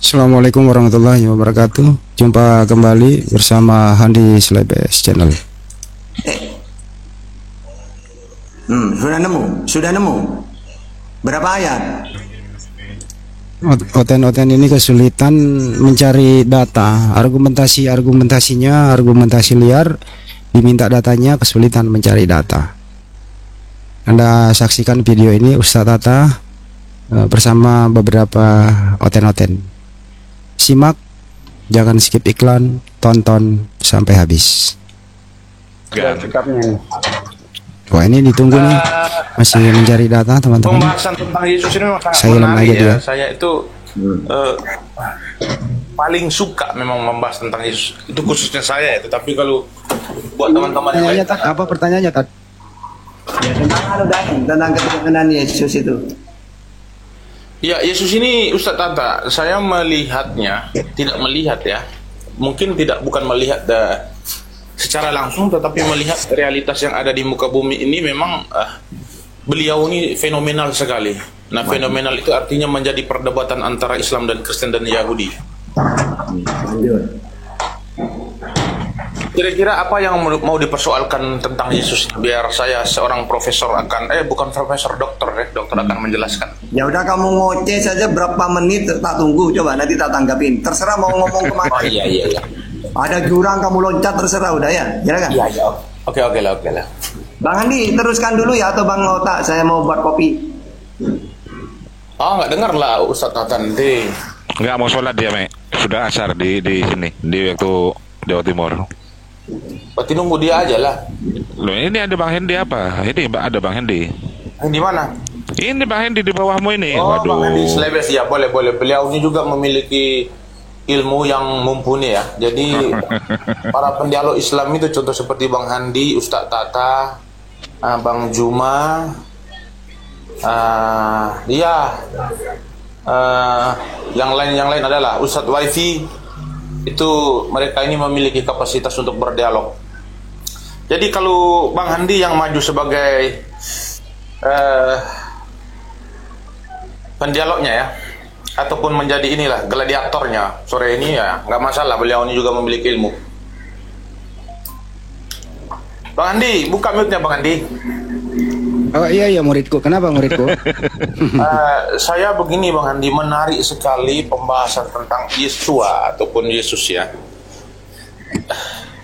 Assalamualaikum warahmatullahi wabarakatuh. Jumpa kembali bersama Handi Slebes Channel. Sudah nemu. Berapa ayat? Oten ini kesulitan mencari data, argumentasinya argumentasi liar, diminta datanya kesulitan mencari data. Anda saksikan video ini Ustadz Tata bersama beberapa oten. Simak, jangan skip iklan, tonton sampai habis. Wah, ini ditunggu nih, masih mencari data teman-teman. Pembahasan tentang Yesus ini memang sangat Saya menarik aja ya. Saya itu paling suka memang membahas tentang Yesus. Itu khususnya saya itu. Tapi kalau buat teman-teman yang lain, Apa pertanyaannya, Tad? Ya, tentang ketuhanan Yesus itu. ya Yesus ini Ustadz Tata, saya melihatnya, tidak melihat ya. Mungkin bukan melihat secara langsung, tetapi melihat realitas yang ada di muka bumi ini memang beliau ini fenomenal sekali. Nah, fenomenal itu artinya menjadi perdebatan antara Islam dan Kristen dan Yahudi. Kira-kira apa yang mau dipersoalkan tentang Yesus biar saya seorang profesor bukan profesor, dokter akan menjelaskan. Ya udah, kamu ngoceh saja berapa menit, tak tunggu, coba nanti tak tanggapin. Terserah mau ngomong kemana. Oh iya. Ada jurang kamu loncat, terserah, udah ya, kan? Iya. Oke lah. Bang Andi, teruskan dulu ya, atau Bang Ota, saya mau buat kopi. Nggak dengar lah Ustadz Tata nanti. Nggak mau sholat dia, sudah asar di sini di waktu Jawa Timur. Berarti nunggu dia aja lah. Loh, ini ada Bang Hendi apa? Ini ada Bang Hendi. Di mana? Ini Bang Hendi di bawahmu ini. Oh, Waduh. Bang Hendi Slebes ya, boleh. Beliau ini juga memiliki ilmu yang mumpuni ya. Jadi para pendialog Islam itu contoh seperti Bang Handi, Ustadz Tata, Bang Juma, yang lain adalah Ustadz Wifi. Itu mereka ini memiliki kapasitas untuk berdialog. Jadi kalau Bang Handi yang maju sebagai pendialognya ya, ataupun menjadi gladiatornya sore ini ya, nggak masalah, beliau ini juga memiliki ilmu. Bang Handi, buka mute-nya Bang Handi. Oh iya muridku, kenapa muridku? Saya begini Bang Handi, menarik sekali pembahasan tentang Yesua ataupun Yesus ya.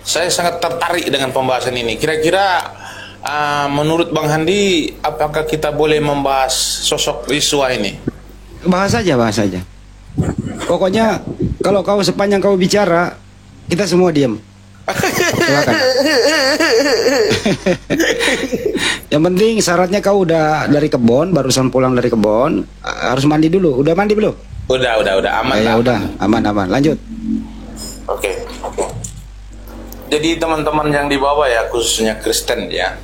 Saya sangat tertarik dengan pembahasan ini. Kira-kira menurut Bang Handi, apakah kita boleh membahas sosok Yesua ini? Bahas aja. Pokoknya kalau kau sepanjang kau bicara, kita semua diam. Silakan. Yang penting syaratnya kau udah dari kebon, barusan pulang dari kebon, harus mandi dulu. Udah mandi belum? Udah aman. Ya udah, aman. Lanjut. Oke. Jadi teman-teman yang di bawah ya, khususnya Kristen ya.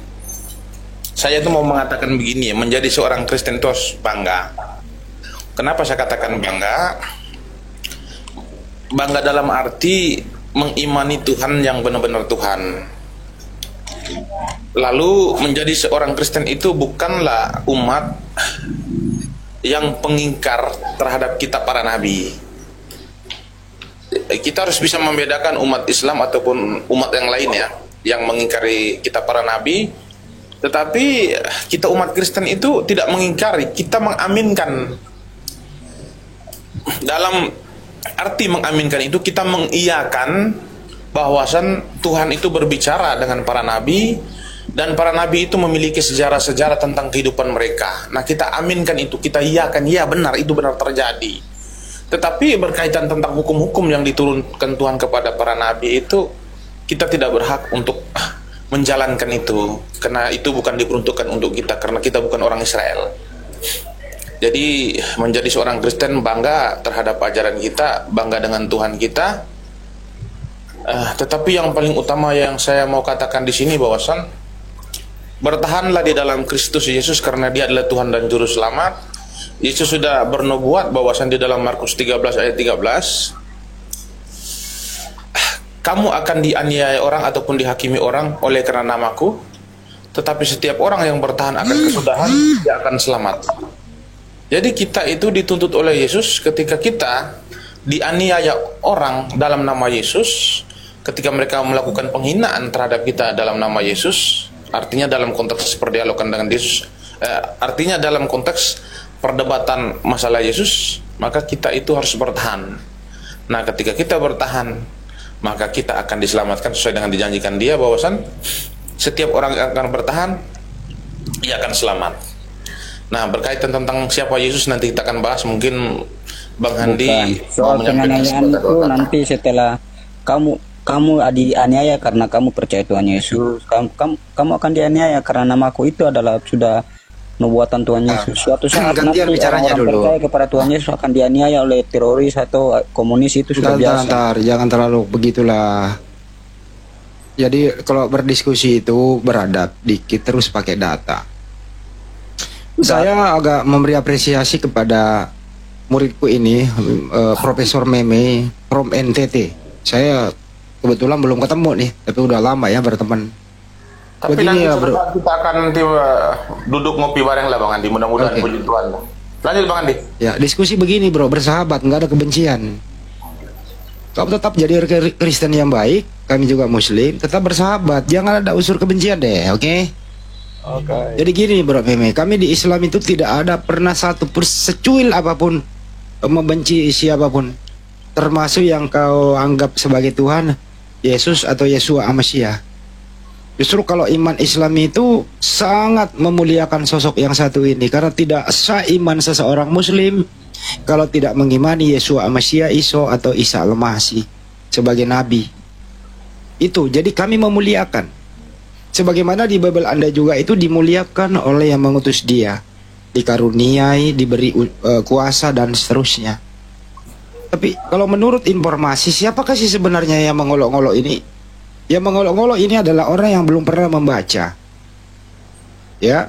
Saya tuh mau mengatakan begini ya, menjadi seorang Kristen itu harus bangga. Kenapa saya katakan bangga? Bangga dalam arti mengimani Tuhan yang benar-benar Tuhan. Lalu menjadi seorang Kristen itu bukanlah umat yang pengingkar terhadap kitab para nabi. Kita harus bisa membedakan umat Islam ataupun umat yang lain ya, yang mengingkari kitab para nabi. Tetapi kita umat Kristen itu tidak mengingkari, kita mengaminkan. Dalam arti mengaminkan itu kita mengiyakan bahwasan Tuhan itu berbicara dengan para nabi, dan para nabi itu memiliki sejarah-sejarah tentang kehidupan mereka. Nah, kita aminkan itu, kita iyakan, ya benar, itu benar terjadi. Tetapi berkaitan tentang hukum-hukum yang diturunkan Tuhan kepada para nabi itu, kita tidak berhak untuk menjalankan itu, karena itu bukan diperuntukkan untuk kita, karena kita bukan orang Israel. Jadi menjadi seorang Kristen bangga terhadap ajaran kita, bangga dengan Tuhan kita. Tetapi yang paling utama yang saya mau katakan di sini bahwasan bertahanlah di dalam Kristus Yesus, karena Dia adalah Tuhan dan Juru Selamat. Yesus sudah bernubuat bahwasan di dalam Markus 13 ayat 13, kamu akan dianiaya orang ataupun dihakimi orang oleh karena namaku, tetapi setiap orang yang bertahan akan kesudahan, dia akan selamat. Jadi kita itu dituntut oleh Yesus ketika kita dianiaya orang dalam nama Yesus, ketika mereka melakukan penghinaan terhadap kita dalam nama Yesus, artinya dalam konteks perdialogan dengan Yesus, artinya dalam konteks perdebatan masalah Yesus, maka kita itu harus bertahan. Nah, ketika kita bertahan, maka kita akan diselamatkan sesuai dengan dijanjikan Dia, bahwasan setiap orang yang akan bertahan, ia akan selamat. Nah, berkaitan tentang siapa Yesus nanti kita akan bahas. Mungkin Bang Handi soal penganiayaan itu nanti setelah kamu dianiaya karena kamu percaya Tuhan Yesus. Kamu akan dianiaya karena namaku itu adalah sudah nubuatan Tuhan Yesus. Suatu saat nanti orang-orang percaya kepada Tuhan Yesus akan dianiaya oleh teroris atau komunis, itu sudah biasa. Jangan terlalu begitulah. Jadi kalau berdiskusi itu beradab dikit, terus pakai data. Saya agak memberi apresiasi kepada muridku ini, Profesor Meme from NTT. Saya kebetulan belum ketemu nih, tapi udah lama ya berteman. Tapi begini nanti ya, kita akan nanti duduk ngopi bareng lah Bang Andi. Mudah-mudahan puji Tuhan. Lanjut Bang Andi. Ya, diskusi begini bro, bersahabat, nggak ada kebencian. Kamu tetap jadi Kristen yang baik, kami juga Muslim, tetap bersahabat. Jangan ada unsur kebencian deh, oke? Jadi gini bro Meme, kami di Islam itu tidak ada pernah satu secuil apapun membenci siapapun, termasuk yang kau anggap sebagai Tuhan, Yesus atau Yesua Amasya. Justru kalau iman Islam itu sangat memuliakan sosok yang satu ini, karena tidak sah iman seseorang Muslim kalau tidak mengimani Yesua Amasya, atau Isa Al-Masih sebagai Nabi. Itu, jadi kami memuliakan. Sebagaimana di Bible Anda juga itu dimuliakan oleh yang mengutus Dia, dikaruniai, diberi kuasa dan seterusnya. Tapi kalau menurut informasi, siapakah sih sebenarnya yang mengolok-olok ini? Yang mengolok-olok ini adalah orang yang belum pernah membaca, ya,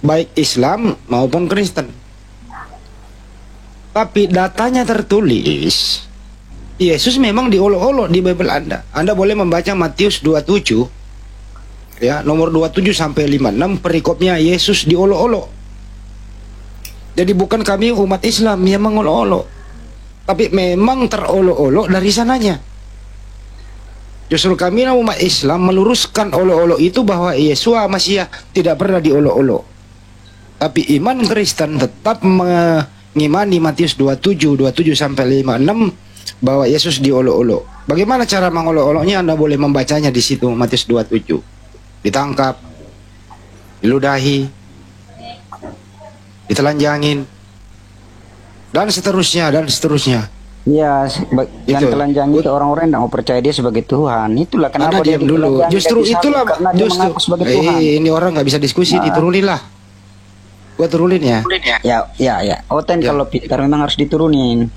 baik Islam maupun Kristen. Tapi datanya tertulis, Yesus memang diolok-olok di Bible Anda. Anda boleh membaca Matius 27. Ya, nomor 27 sampai 56 perikopnya Yesus diolok-olok. Jadi bukan kami umat Islam yang mengolok-olok, tapi memang terolok-olok dari sananya. Justru kami umat Islam meluruskan olok-olok itu, bahwa Yesua Masih tidak pernah diolok-olok. Tapi iman Kristen tetap mengimani Matius 27 sampai 56 bahwa Yesus diolok-olok. Bagaimana cara mengolok-oloknya? Anda boleh membacanya di situ, Matius 27. Ditangkap, diludahi, ditelanjangin, dan seterusnya. Iya, yang telanjang itu orang-orang yang tidak mau percaya Dia sebagai Tuhan. Itulah kenapa dia dulu. Justru itulah, sebagai Tuhan. Ini orang nggak bisa diskusi, diturunin lah. Gua turunin ya. Ya. Kalau pintar memang harus diturunin.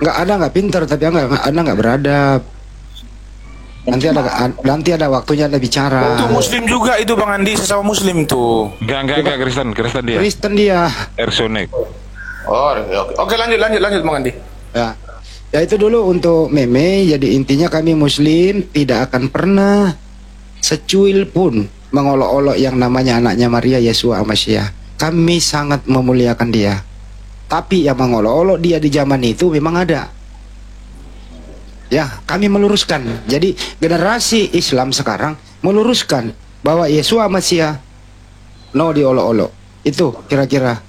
Nggak pintar, tapi Anda nggak beradab. Nanti ada waktunya Anda bicara. Itu Muslim juga itu Bang Andi, sesama Muslim tuh. Enggak Kristen dia. Kristen dia. Ersonek. Oh, oke lanjut Bang Andi. Ya itu dulu untuk Meme. Jadi intinya kami Muslim tidak akan pernah secuil pun mengolok-olok yang namanya anaknya Maria, Yesua Amasya. Kami sangat memuliakan Dia. Tapi yang mengolok-olok Dia di zaman itu memang ada. Ya, kami meluruskan. Jadi generasi Islam sekarang meluruskan bahwa Yesua Amasya diolok-olok. Itu kira-kira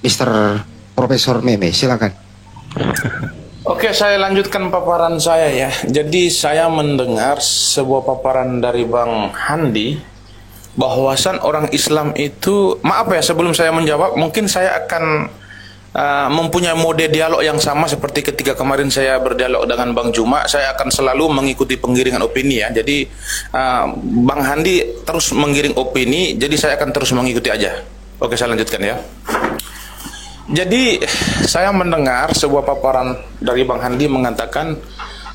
Mr. Profesor Meme, silakan. Oke, saya lanjutkan paparan saya ya. Jadi saya mendengar sebuah paparan dari Bang Handi, bahwasan orang Islam itu, maaf ya sebelum saya menjawab, mungkin saya akan mempunyai mode dialog yang sama seperti ketika kemarin saya berdialog dengan Bang Juma. Saya akan selalu mengikuti penggiringan opini ya. Jadi Bang Handi terus menggiring opini, jadi saya akan terus mengikuti aja. Oke, saya lanjutkan ya. Jadi saya mendengar sebuah paparan dari Bang Handi mengatakan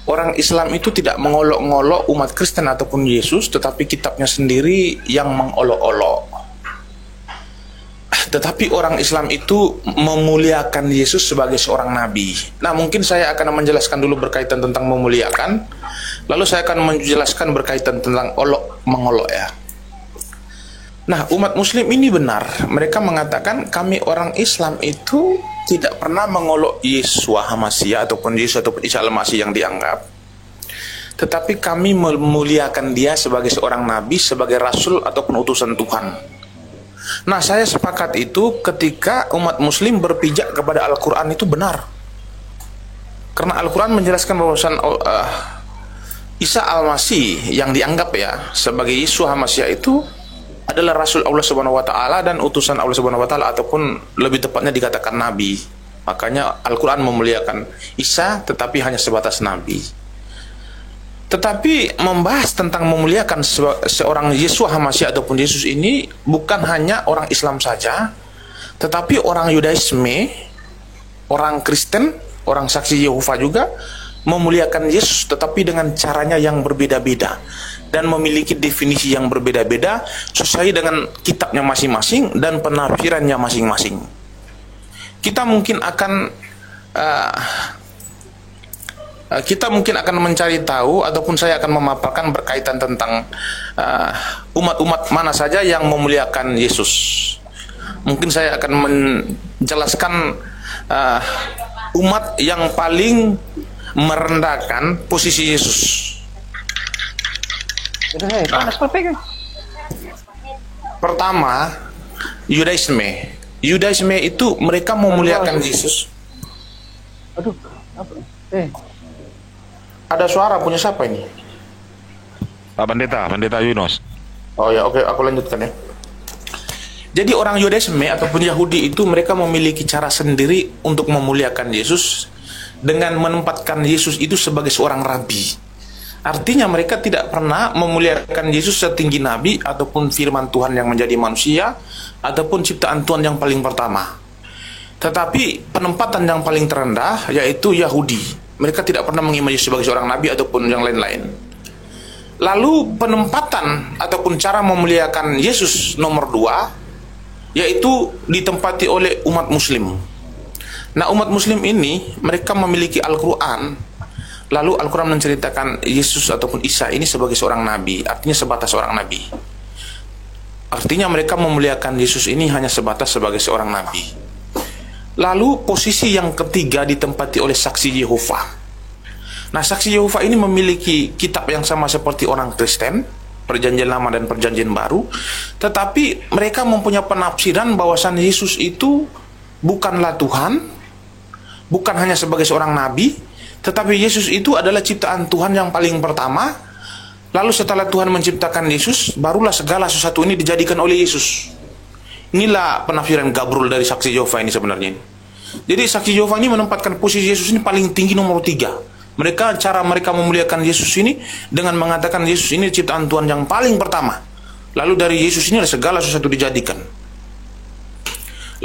orang Islam itu tidak mengolok-olok umat Kristen ataupun Yesus, tetapi kitabnya sendiri yang mengolok-olok. Tetapi orang Islam itu memuliakan Yesus sebagai seorang nabi. Nah, mungkin saya akan menjelaskan dulu berkaitan tentang memuliakan, lalu saya akan menjelaskan berkaitan tentang olok mengolok ya. Nah, umat muslim ini benar. Mereka mengatakan kami orang Islam itu tidak pernah mengolok Yesua Hamasya ataupun Yesus ataupun Isa Al-Masih yang dianggap. Tetapi kami memuliakan dia sebagai seorang nabi, sebagai rasul ataupun utusan Tuhan. Nah, saya sepakat itu ketika umat muslim berpijak kepada Al-Quran itu benar. Karena Al-Quran menjelaskan bahwasan Isa Al-Masih yang dianggap ya sebagai Yesua Hamasya itu adalah Rasul Allah Subhanahu Wa Taala dan utusan Allah Subhanahu Wa Taala, ataupun lebih tepatnya dikatakan Nabi. Makanya Al-Quran memuliakan Isa tetapi hanya sebatas Nabi. Tetapi membahas tentang memuliakan seorang Yesua Hamasya ataupun Yesus ini bukan hanya orang Islam saja, tetapi orang Yudaisme, orang Kristen, orang saksi Yehova juga memuliakan Yesus, tetapi dengan caranya yang berbeda-beda dan memiliki definisi yang berbeda-beda sesuai dengan kitabnya masing-masing dan penafsirannya masing-masing. Kita mungkin akan mencari tahu, ataupun saya akan memaparkan berkaitan tentang umat-umat mana saja yang memuliakan Yesus. Mungkin saya akan menjelaskan umat yang paling merendahkan posisi Yesus. Pertama, Yudaisme. Yudaisme itu mereka memuliakan Yesus. Aduh, apa? Ada suara punya siapa ini? Pak Pendeta Yunus. Oh ya, oke, aku lanjutkan ya. Jadi orang Yudaisme ataupun Yahudi itu mereka memiliki cara sendiri untuk memuliakan Yesus dengan menempatkan Yesus itu sebagai seorang rabi. Artinya mereka tidak pernah memuliakan Yesus setinggi Nabi ataupun firman Tuhan yang menjadi manusia ataupun ciptaan Tuhan yang paling pertama. Tetapi penempatan yang paling terendah yaitu Yahudi. Mereka tidak pernah mengimani Yesus sebagai seorang Nabi ataupun yang lain-lain. Lalu penempatan ataupun cara memuliakan Yesus nomor 2 yaitu ditempati oleh umat muslim. Nah, umat muslim ini mereka memiliki Al-Quran. Lalu Al-Quran menceritakan Yesus ataupun Isa ini sebagai seorang nabi, artinya sebatas seorang nabi. Artinya mereka memuliakan Yesus ini hanya sebatas sebagai seorang nabi. Lalu posisi yang ketiga ditempati oleh saksi Yehova. Nah, saksi Yehova ini memiliki kitab yang sama seperti orang Kristen, Perjanjian Lama dan Perjanjian Baru, tetapi mereka mempunyai penafsiran bahwasan Yesus itu bukanlah Tuhan, bukan hanya sebagai seorang nabi, tetapi Yesus itu adalah ciptaan Tuhan yang paling pertama. Lalu setelah Tuhan menciptakan Yesus, barulah segala sesuatu ini dijadikan oleh Yesus. Inilah penafsiran gabrul dari saksi Yehova ini sebenarnya. Jadi saksi Yehova ini menempatkan posisi Yesus ini paling tinggi nomor 3. Cara mereka memuliakan Yesus ini dengan mengatakan Yesus ini ciptaan Tuhan yang paling pertama. Lalu dari Yesus ini segala sesuatu dijadikan.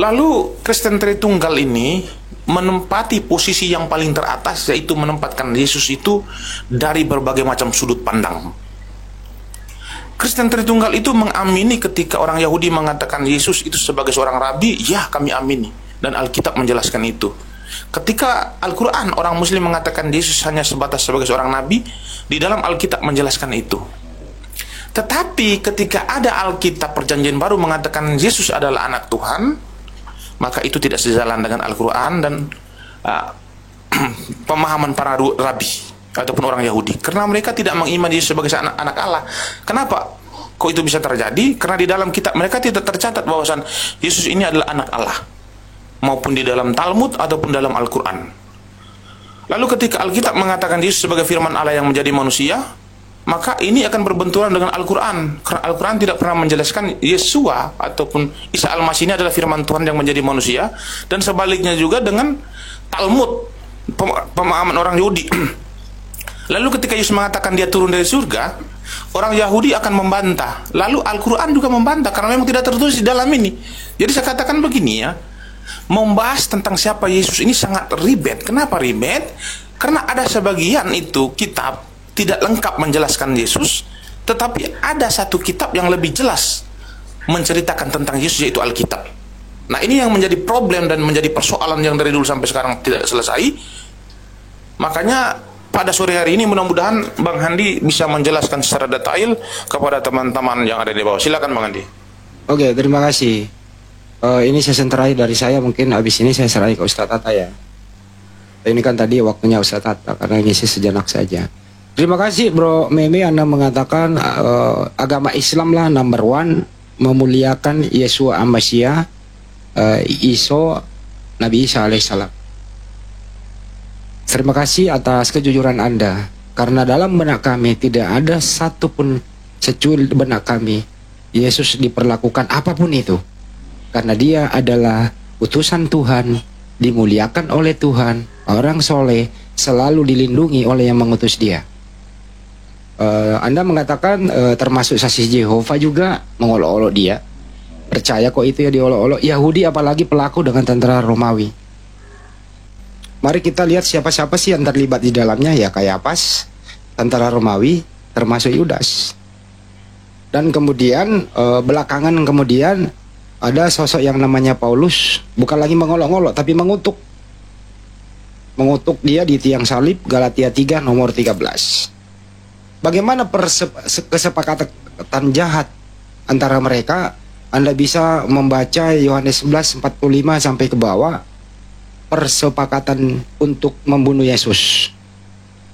Lalu Kristen Tritunggal ini menempati posisi yang paling teratas, yaitu menempatkan Yesus itu dari berbagai macam sudut pandang. Kristen Tritunggal itu mengamini ketika orang Yahudi mengatakan Yesus itu sebagai seorang rabi, ya kami amini, dan Alkitab menjelaskan itu. Ketika Al-Quran orang Muslim mengatakan Yesus hanya sebatas sebagai seorang nabi, di dalam Alkitab menjelaskan itu. Tetapi ketika ada Alkitab Perjanjian Baru mengatakan Yesus adalah anak Tuhan, maka itu tidak sejalan dengan Al-Quran dan pemahaman para rabi ataupun orang Yahudi, karena mereka tidak mengimani Yesus sebagai anak Allah. Kenapa kok itu bisa terjadi? Karena di dalam kitab mereka tidak tercatat bahwasan Yesus ini adalah anak Allah, maupun di dalam Talmud ataupun dalam Al-Quran. Lalu ketika Alkitab mengatakan Yesus sebagai firman Allah yang menjadi manusia, maka ini akan berbenturan dengan Al-Quran, karena Al-Quran tidak pernah menjelaskan Yesua ataupun Isa Al-Masih ini adalah firman Tuhan yang menjadi manusia, dan sebaliknya juga dengan Talmud, pemahaman orang Yahudi. Lalu ketika Yesus mengatakan dia turun dari surga, orang Yahudi akan membantah, lalu Al-Quran juga membantah karena memang tidak tertulis di dalam ini. Jadi saya katakan begini ya, membahas tentang siapa Yesus ini sangat ribet. Kenapa ribet? Karena ada sebagian itu kitab tidak lengkap menjelaskan Yesus, tetapi ada satu kitab yang lebih jelas menceritakan tentang Yesus, yaitu Alkitab. Nah, ini yang menjadi problem dan menjadi persoalan yang dari dulu sampai sekarang tidak selesai. Makanya pada sore hari ini mudah-mudahan Bang Handi bisa menjelaskan secara detail kepada teman-teman yang ada di bawah. Silakan Bang Handi. Oke, terima kasih. Ini sesi terakhir dari saya, mungkin habis ini saya serahin ke Ustadz Atta ya. Ini kan tadi waktunya Ustadz Atta karena ngisi sejenak saja. Terima kasih Bro Meme, Anda mengatakan agama Islam lah number one, memuliakan Yesus Amasia, Nabi Isa alaihissalam. Terima kasih atas kejujuran Anda, karena dalam benak kami tidak ada satupun secuil benak kami Yesus diperlakukan apapun itu, karena dia adalah utusan Tuhan, dimuliakan oleh Tuhan, orang soleh, selalu dilindungi oleh yang mengutus dia. Anda mengatakan termasuk saksi Jehovah juga mengolok-olok dia, percaya kok itu ya diolok-olok. Yahudi apalagi pelaku dengan tentara Romawi. Mari kita lihat siapa-siapa sih yang terlibat di dalamnya, ya Kayapas, tentara Romawi, termasuk Yudas. Dan kemudian belakangan kemudian ada sosok yang namanya Paulus, bukan lagi mengolok-olok tapi mengutuk dia di tiang salib, Galatia 3 nomor 13. Bagaimana kesepakatan jahat antara mereka? Anda bisa membaca Yohanes 11:45 sampai ke bawah, persepakatan untuk membunuh Yesus.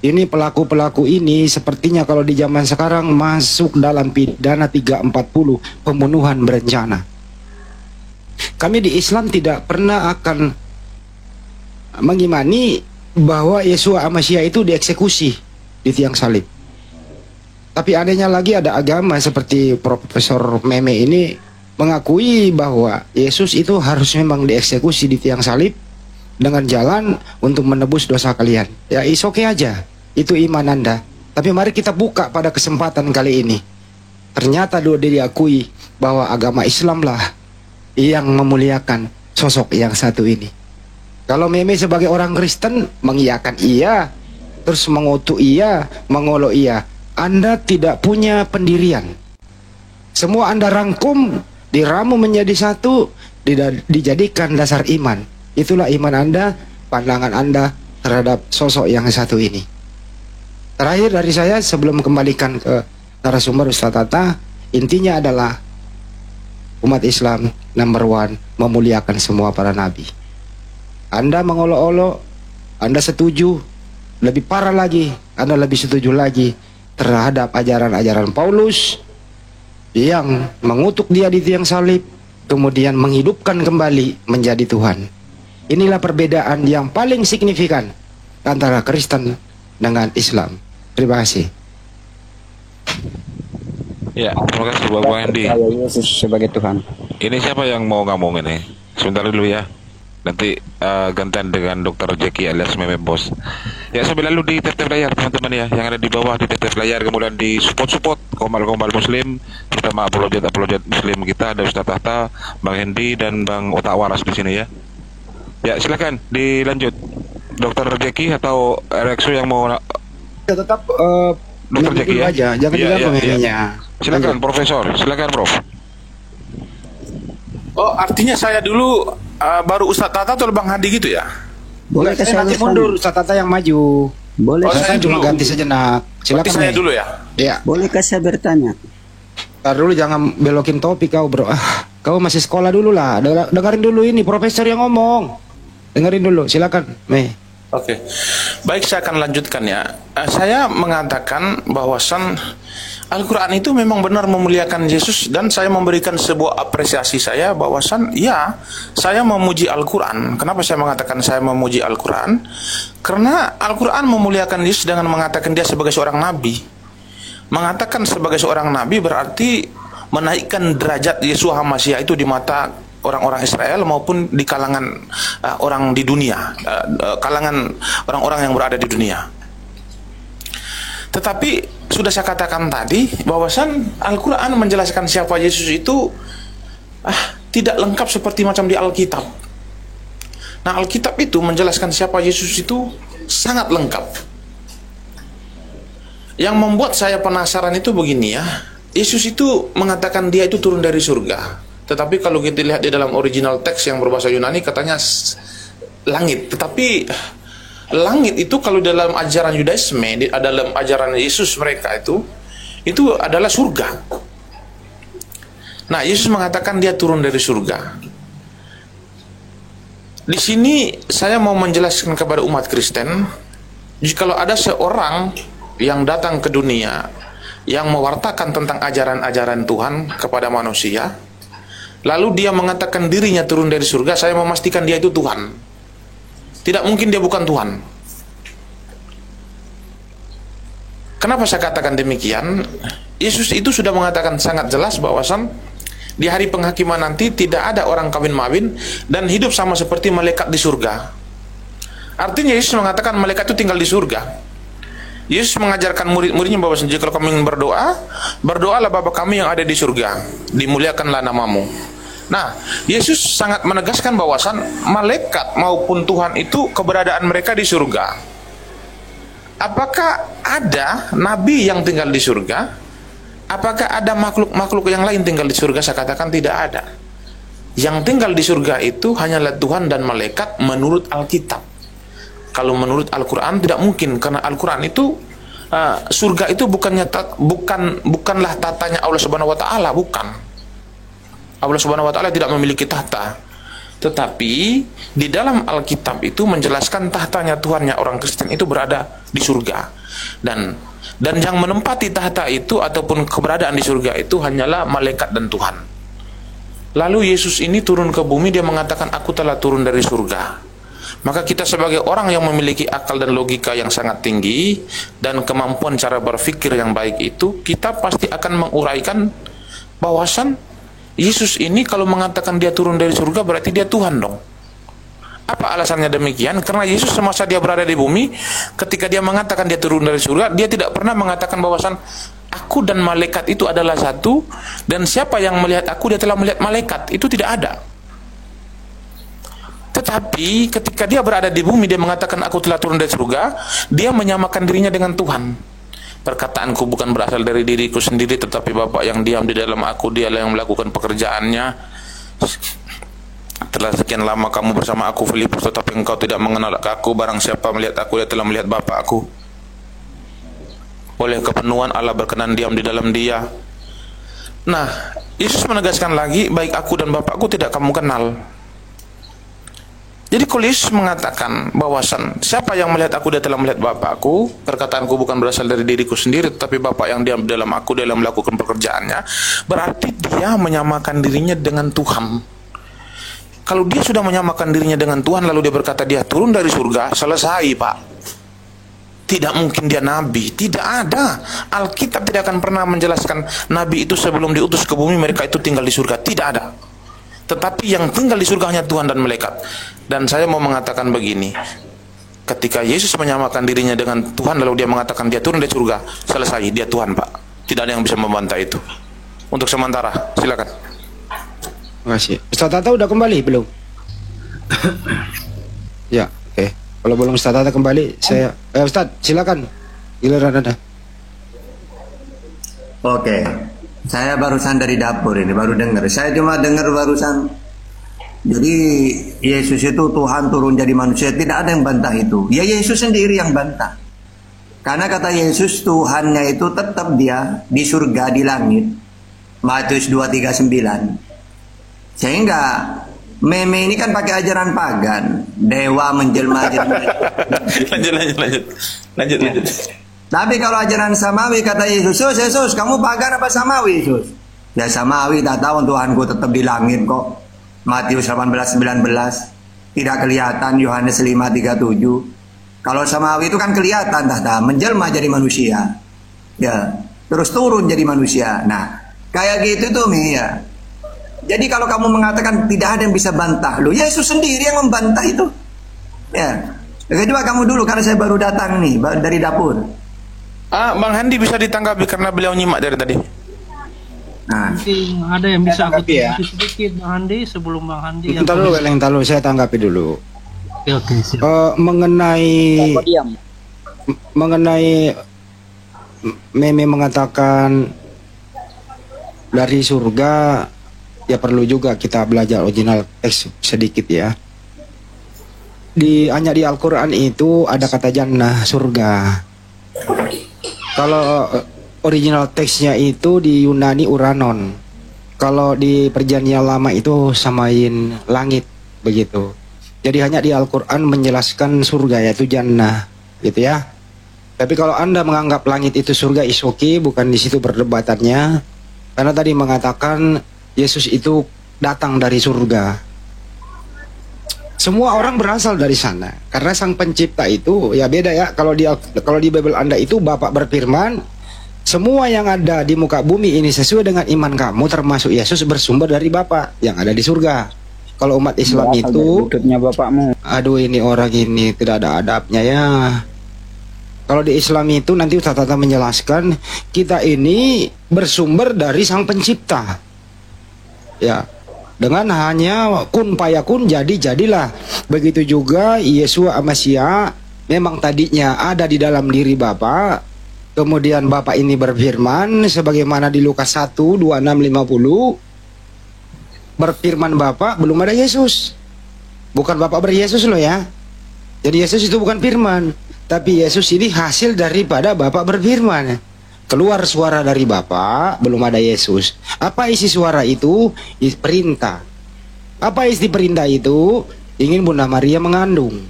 Ini pelaku-pelaku ini sepertinya kalau di zaman sekarang masuk dalam pidana 340, pembunuhan berencana. Kami di Islam tidak pernah akan mengimani bahwa Yesus Amasia itu dieksekusi di tiang salib. Tapi adanya lagi ada agama seperti Profesor Meme ini mengakui bahwa Yesus itu harus memang dieksekusi di tiang salib dengan jalan untuk menebus dosa kalian. Ya is okay aja, itu iman Anda. Tapi mari kita buka pada kesempatan kali ini. Ternyata sudah diakui bahwa agama Islam lah yang memuliakan sosok yang satu ini. Kalau Meme sebagai orang Kristen mengiyakan iya, terus mengutuk iya, mengolok iya, Anda tidak punya pendirian. Semua Anda rangkum, diramu menjadi satu, dijadikan dasar iman. Itulah iman Anda, pandangan Anda terhadap sosok yang satu ini. Terakhir dari saya sebelum kembalikan ke narasumber Ustadz Atta, intinya adalah umat Islam number one, memuliakan semua para nabi. Anda mengolok-olok, Anda setuju, lebih parah lagi, Anda lebih setuju lagi terhadap ajaran-ajaran Paulus yang mengutuk dia di tiang salib, kemudian menghidupkan kembali menjadi Tuhan. Inilah perbedaan yang paling signifikan antara Kristen dengan Islam. Terima kasih. Ya, terima kasih Bang Hendy. Yesus sebagai Tuhan. Ini siapa yang mau ngomong ini? Sebentar dulu ya. Nanti gantian dengan Dr. Jeki alias Meme Bos. Ya, sambil lalu di tab layar teman-teman ya, yang ada di bawah di tab layar, kemudian di support komal-komal Muslim, terutama apologet Muslim kita, ada Ustadz Atta, Bang Hendy dan Bang Otak Waras di sini ya. Ya, silakan dilanjut. Dr. Jeki atau Rexo yang mau Tetap Dr. Jeki ya? aja, jangan diganggu ininya. Silakan Profesor, silakan Prof. Oh, artinya saya dulu baru Ustadz Atta atau Bang Hadi gitu ya? Boleh Saya saya nanti mundur, Ustadz Atta yang maju. Boleh. Oh, Saya saya cuma dulu. ganti sejenak. Berarti Silakan saya Mei. dulu ya? Ya. Boleh saya bertanya? Ntar dulu jangan belokin topik kau bro. Kau masih sekolah dulu lah. Dengerin dulu ini profesor yang ngomong. Dengerin dulu, silakan Mei. Oke, baik, saya akan lanjutkan ya. Saya mengatakan bahwasan Al-Quran itu memang benar memuliakan Yesus, dan saya memberikan sebuah apresiasi saya bahwasan ya, saya memuji Al-Quran. Kenapa saya mengatakan saya memuji Al-Quran? Karena Al-Quran memuliakan Yesus dengan mengatakan dia sebagai seorang nabi. Mengatakan sebagai seorang nabi berarti menaikkan derajat Yesus Hamasiah itu di mata orang-orang Israel maupun di kalangan orang di dunia, kalangan orang-orang yang berada di dunia. Tetapi sudah saya katakan tadi bahwasan Al-Quran menjelaskan siapa Yesus itu tidak lengkap seperti macam di Alkitab. Nah, Alkitab itu menjelaskan siapa Yesus itu sangat lengkap. Yang membuat saya penasaran itu begini ya, Yesus itu mengatakan dia itu turun dari surga. Tetapi kalau kita lihat di dalam original teks yang berbahasa Yunani katanya langit. Tetapi langit itu kalau dalam ajaran Yudaisme, dalam ajaran Yesus mereka itu adalah surga. Nah, Yesus mengatakan dia turun dari surga. Di sini saya mau menjelaskan kepada umat Kristen, jikalau ada seorang yang datang ke dunia yang mewartakan tentang ajaran-ajaran Tuhan kepada manusia, lalu dia mengatakan dirinya turun dari surga, saya memastikan dia itu Tuhan. Tidak mungkin dia bukan Tuhan. Kenapa saya katakan demikian? Yesus itu sudah mengatakan sangat jelas bahwasan di hari penghakiman nanti tidak ada orang kawin-mawin dan hidup sama seperti malaikat di surga. Artinya Yesus mengatakan malaikat itu tinggal di surga. Yesus mengajarkan murid-muridnya bahwa jika kamu ingin berdoa, berdoalah Bapa kami yang ada di surga, dimuliakanlah namamu. Nah, Yesus sangat menegaskan bahwasan malaikat maupun Tuhan itu keberadaan mereka di surga. Apakah ada nabi yang tinggal di surga? Apakah ada makhluk-makhluk yang lain tinggal di surga? Saya katakan tidak ada. Yang tinggal di surga itu hanyalah Tuhan dan malaikat menurut Alkitab. Kalau menurut Al-Quran tidak mungkin, karena Al-Quran itu surga itu bukanlah tatanya Allah Subhanahu Wa Taala, bukan. Allah Subhanahu Wa Taala tidak memiliki tahta, tetapi di dalam Alkitab itu menjelaskan tahtanya Tuhannya orang Kristen itu berada di surga, dan yang menempati tahta itu ataupun keberadaan di surga itu hanyalah malaikat dan Tuhan. Lalu Yesus ini turun ke bumi, dia mengatakan aku telah turun dari surga. Maka kita sebagai orang yang memiliki akal dan logika yang sangat tinggi dan kemampuan cara berpikir yang baik itu, kita pasti akan menguraikan bahwasan Yesus ini kalau mengatakan dia turun dari surga berarti dia Tuhan dong. Apa alasannya demikian? Karena Yesus semasa dia berada di bumi, ketika dia mengatakan dia turun dari surga, dia tidak pernah mengatakan bahwasan aku dan malaikat itu adalah satu, dan siapa yang melihat aku dia telah melihat malaikat. Itu tidak ada. Tetapi ketika dia berada di bumi, dia mengatakan aku telah turun dari surga, dia menyamakan dirinya dengan Tuhan. Perkataanku bukan berasal dari diriku sendiri, tetapi Bapa yang diam di dalam aku, dialah yang melakukan pekerjaannya. Telah sekian lama kamu bersama aku Filipus, tetapi engkau tidak mengenal aku. Barang siapa melihat aku, dia telah melihat Bapa aku. Oleh kepenuhan Allah berkenan diam di dalam dia. Nah, Yesus menegaskan lagi, baik aku dan Bapakku tidak kamu kenal. Jadi kalau Yesus mengatakan bahwasan siapa yang melihat aku dia telah melihat Bapakku, perkataanku bukan berasal dari diriku sendiri, tetapi Bapa yang diam dalam aku, dia yang melakukan pekerjaannya, berarti dia menyamakan dirinya dengan Tuhan. Kalau dia sudah menyamakan dirinya dengan Tuhan, lalu dia berkata dia turun dari surga, selesai Pak. Tidak mungkin dia nabi, tidak ada. Alkitab tidak akan pernah menjelaskan nabi itu sebelum diutus ke bumi mereka itu tinggal di surga, tidak ada. Tetapi yang tinggal di surga hanya Tuhan dan malaikat. Dan saya mau mengatakan begini, ketika Yesus menyamakan dirinya dengan Tuhan lalu dia mengatakan dia turun dari surga, selesai, dia Tuhan Pak. Tidak ada yang bisa membantah itu. Untuk sementara, silakan. Terima kasih. Ustaz Tata udah kembali belum? Ya, oke. Kalau belum Ustaz Tata kembali, saya Ustaz silakan. Giliran Anda. Oke. Saya barusan dari dapur ini, baru dengar. Saya cuma dengar barusan. Jadi Yesus itu Tuhan turun jadi manusia, tidak ada yang bantah itu. Ya Yesus sendiri yang bantah. Karena kata Yesus Tuhannya itu tetap dia di surga di langit. Matius 2:39. Sehingga meme ini kan pakai ajaran pagan, dewa menjelma jadi Lanjut. Tapi kalau ajaran samawi kata Yesus, Yesus kamu pagan apa samawi Yesus? Ya samawi, tak tahu Tuhanku tetap di langit kok. Matius 18:19 tidak kelihatan, Yohanes 5:37. Kalau samawi itu kan kelihatan, menjelma jadi manusia. Ya, terus turun jadi manusia. Nah, kayak gitu tuh Mi ya. Jadi kalau kamu mengatakan tidak ada yang bisa bantah, loh Yesus sendiri yang membantah itu. Ya. Kedua kamu dulu karena saya baru datang nih dari dapur. Bang Handi bisa ditanggapi karena beliau nyimak dari tadi. Nah, Mungkin ada yang bisa aku Tanggapi ya. sedikit Bang Handi sebelum Bang Handi. Entar dulu, saya tanggapi dulu. Oke, siap. Mengenai meme mengatakan dari surga, ya perlu juga kita belajar original teks sedikit ya. Hanya di Al-Quran itu ada kata jannah, surga. Kalau original teksnya itu di Yunani uranon. kalau di perjanjian lama itu samain langit begitu. Jadi hanya di Al-Quran menjelaskan surga yaitu jannah gitu ya. Tapi kalau Anda menganggap langit itu surga, is okay, bukan di situ perdebatannya. Karena tadi mengatakan Yesus itu datang dari surga. Semua orang berasal dari sana. Karena sang pencipta itu ya beda ya. Kalau di Bible Anda itu Bapak berfirman, semua yang ada di muka bumi ini sesuai dengan iman kamu, termasuk Yesus, bersumber dari Bapa yang ada di surga. Kalau umat Islam itu, bapakmu. aduh ini orang ini tidak ada adabnya ya. Kalau di Islam itu nanti Ustaz Tata menjelaskan, kita ini bersumber dari sang pencipta. Ya, dengan hanya kun payakun jadilah. Begitu juga Yesua Amasya memang tadinya ada di dalam diri Bapa. Kemudian Bapak ini berfirman sebagaimana di Lukas 1, 26, 50. Berfirman Bapak, belum ada Yesus. Bukan Bapak beryesus loh ya. Jadi Yesus itu bukan firman, tapi Yesus ini hasil daripada Bapak berfirman. Keluar suara dari Bapak, belum ada Yesus. Apa isi suara itu? Perintah. Apa isi perintah itu? Ingin Bunda Maria mengandung.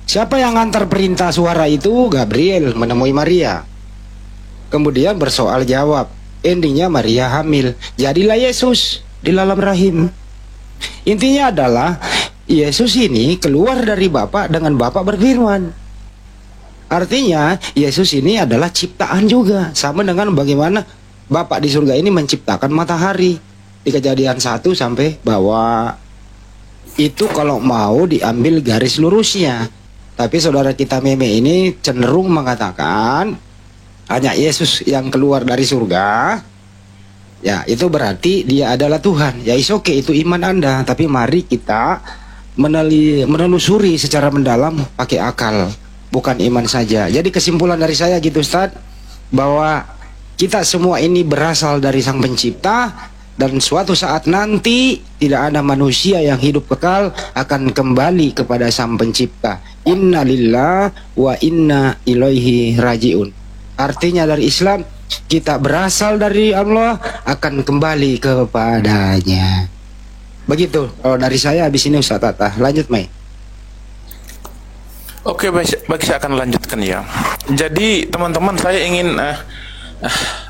Siapa yang antar perintah suara itu? Gabriel menemui Maria. Kemudian bersoal jawab. Endingnya Maria hamil. Jadilah Yesus di dalam rahim. Intinya adalah Yesus ini keluar dari Bapa dengan Bapa berfirman. Artinya Yesus ini adalah ciptaan juga. Sama dengan bagaimana Bapak di surga ini menciptakan matahari. Di Kejadian 1 sampai bawah. Itu kalau mau diambil garis lurusnya. Tapi saudara kita Meme ini cenderung mengatakan hanya Yesus yang keluar dari surga. Ya, itu berarti dia adalah Tuhan. Ya, is oke, itu iman Anda. Tapi mari kita menelusuri secara mendalam pakai akal, bukan iman saja. Jadi kesimpulan dari saya gitu Ustaz, bahwa kita semua ini berasal dari Sang Pencipta. Dan suatu saat nanti tidak ada manusia yang hidup kekal, akan kembali kepada Sang Pencipta. Inna lillah wa inna ilaihi rajiun. Artinya dari Islam, kita berasal dari Allah, akan kembali kepadanya. Begitu kalau dari saya. Habis ini Ustaz Tata, lanjut Mai. Oke, baik, saya akan lanjutkan ya. Jadi teman-teman, saya ingin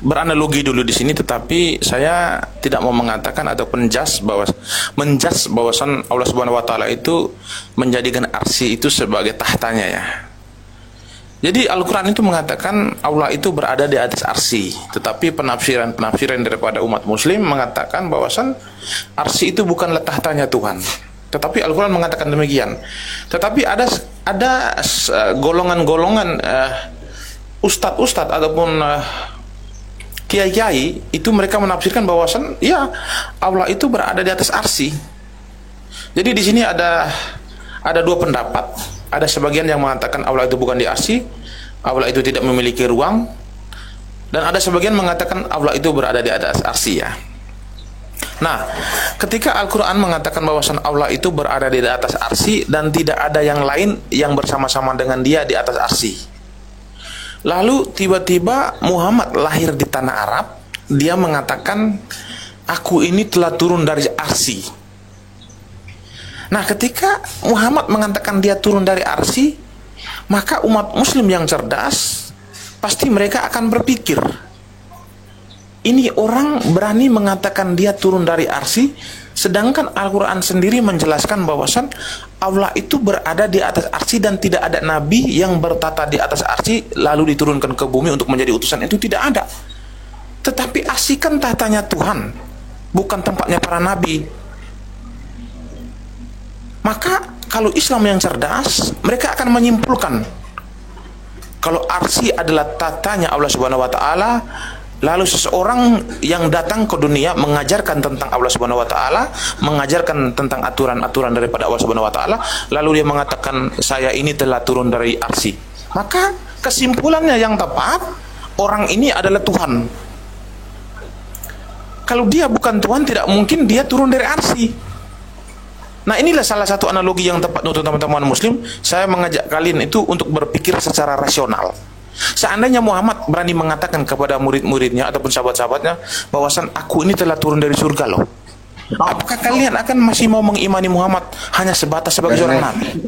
beranalogi dulu di sini, tetapi saya tidak mau mengatakan ataupun menjas bahwasan Allah Subhanahu Wa Taala itu menjadikan arsy itu sebagai tahtanya ya. Jadi Al-Quran itu mengatakan Allah itu berada di atas arsy, tetapi penafsiran daripada umat muslim mengatakan bahwasan arsy itu bukanlah tahtanya Tuhan. Tetapi Al-Quran mengatakan demikian. Tetapi ada golongan-golongan ustadz-ustadz ataupun kiai-kiai itu mereka menafsirkan bahwasan ya Allah itu berada di atas arsy. Jadi di sini ada dua pendapat. Ada sebagian yang mengatakan Allah itu bukan di arsy, Allah itu tidak memiliki ruang, dan ada sebagian mengatakan Allah itu berada di atas arsy ya. Nah, ketika Al-Quran mengatakan bahwasan Allah itu berada di atas arsy dan tidak ada yang lain yang bersama-sama dengan dia di atas arsy. Lalu tiba-tiba Muhammad lahir di tanah Arab, dia mengatakan aku ini telah turun dari arsy. Nah, ketika Muhammad mengatakan dia turun dari arsy, maka umat muslim yang cerdas pasti mereka akan berpikir, ini orang berani mengatakan dia turun dari arsy, sedangkan Al-Quran sendiri menjelaskan bahwasan Allah itu berada di atas arsy dan tidak ada nabi yang bertata di atas arsy lalu diturunkan ke bumi untuk menjadi utusan, itu tidak ada. Tetapi arsy kan tatanya Tuhan, bukan tempatnya para nabi. Maka kalau Islam yang cerdas, mereka akan menyimpulkan kalau arsy adalah tatanya Allah Subhanahu Wa Taala, lalu seseorang yang datang ke dunia mengajarkan tentang Allah Subhanahu Wa Taala, mengajarkan tentang aturan-aturan daripada Allah Subhanahu Wa Taala, lalu dia mengatakan saya ini telah turun dari arsy. Maka kesimpulannya yang tepat, orang ini adalah Tuhan. Kalau dia bukan Tuhan, tidak mungkin dia turun dari arsy. Nah, inilah salah satu analogi yang tepat untuk teman-teman muslim. Saya mengajak kalian itu untuk berpikir secara rasional. Seandainya Muhammad berani mengatakan kepada murid-muridnya ataupun sahabat-sahabatnya bahwasan aku ini telah turun dari surga loh, apakah kalian akan masih mau mengimani Muhammad hanya sebatas sebagai seorang nabi?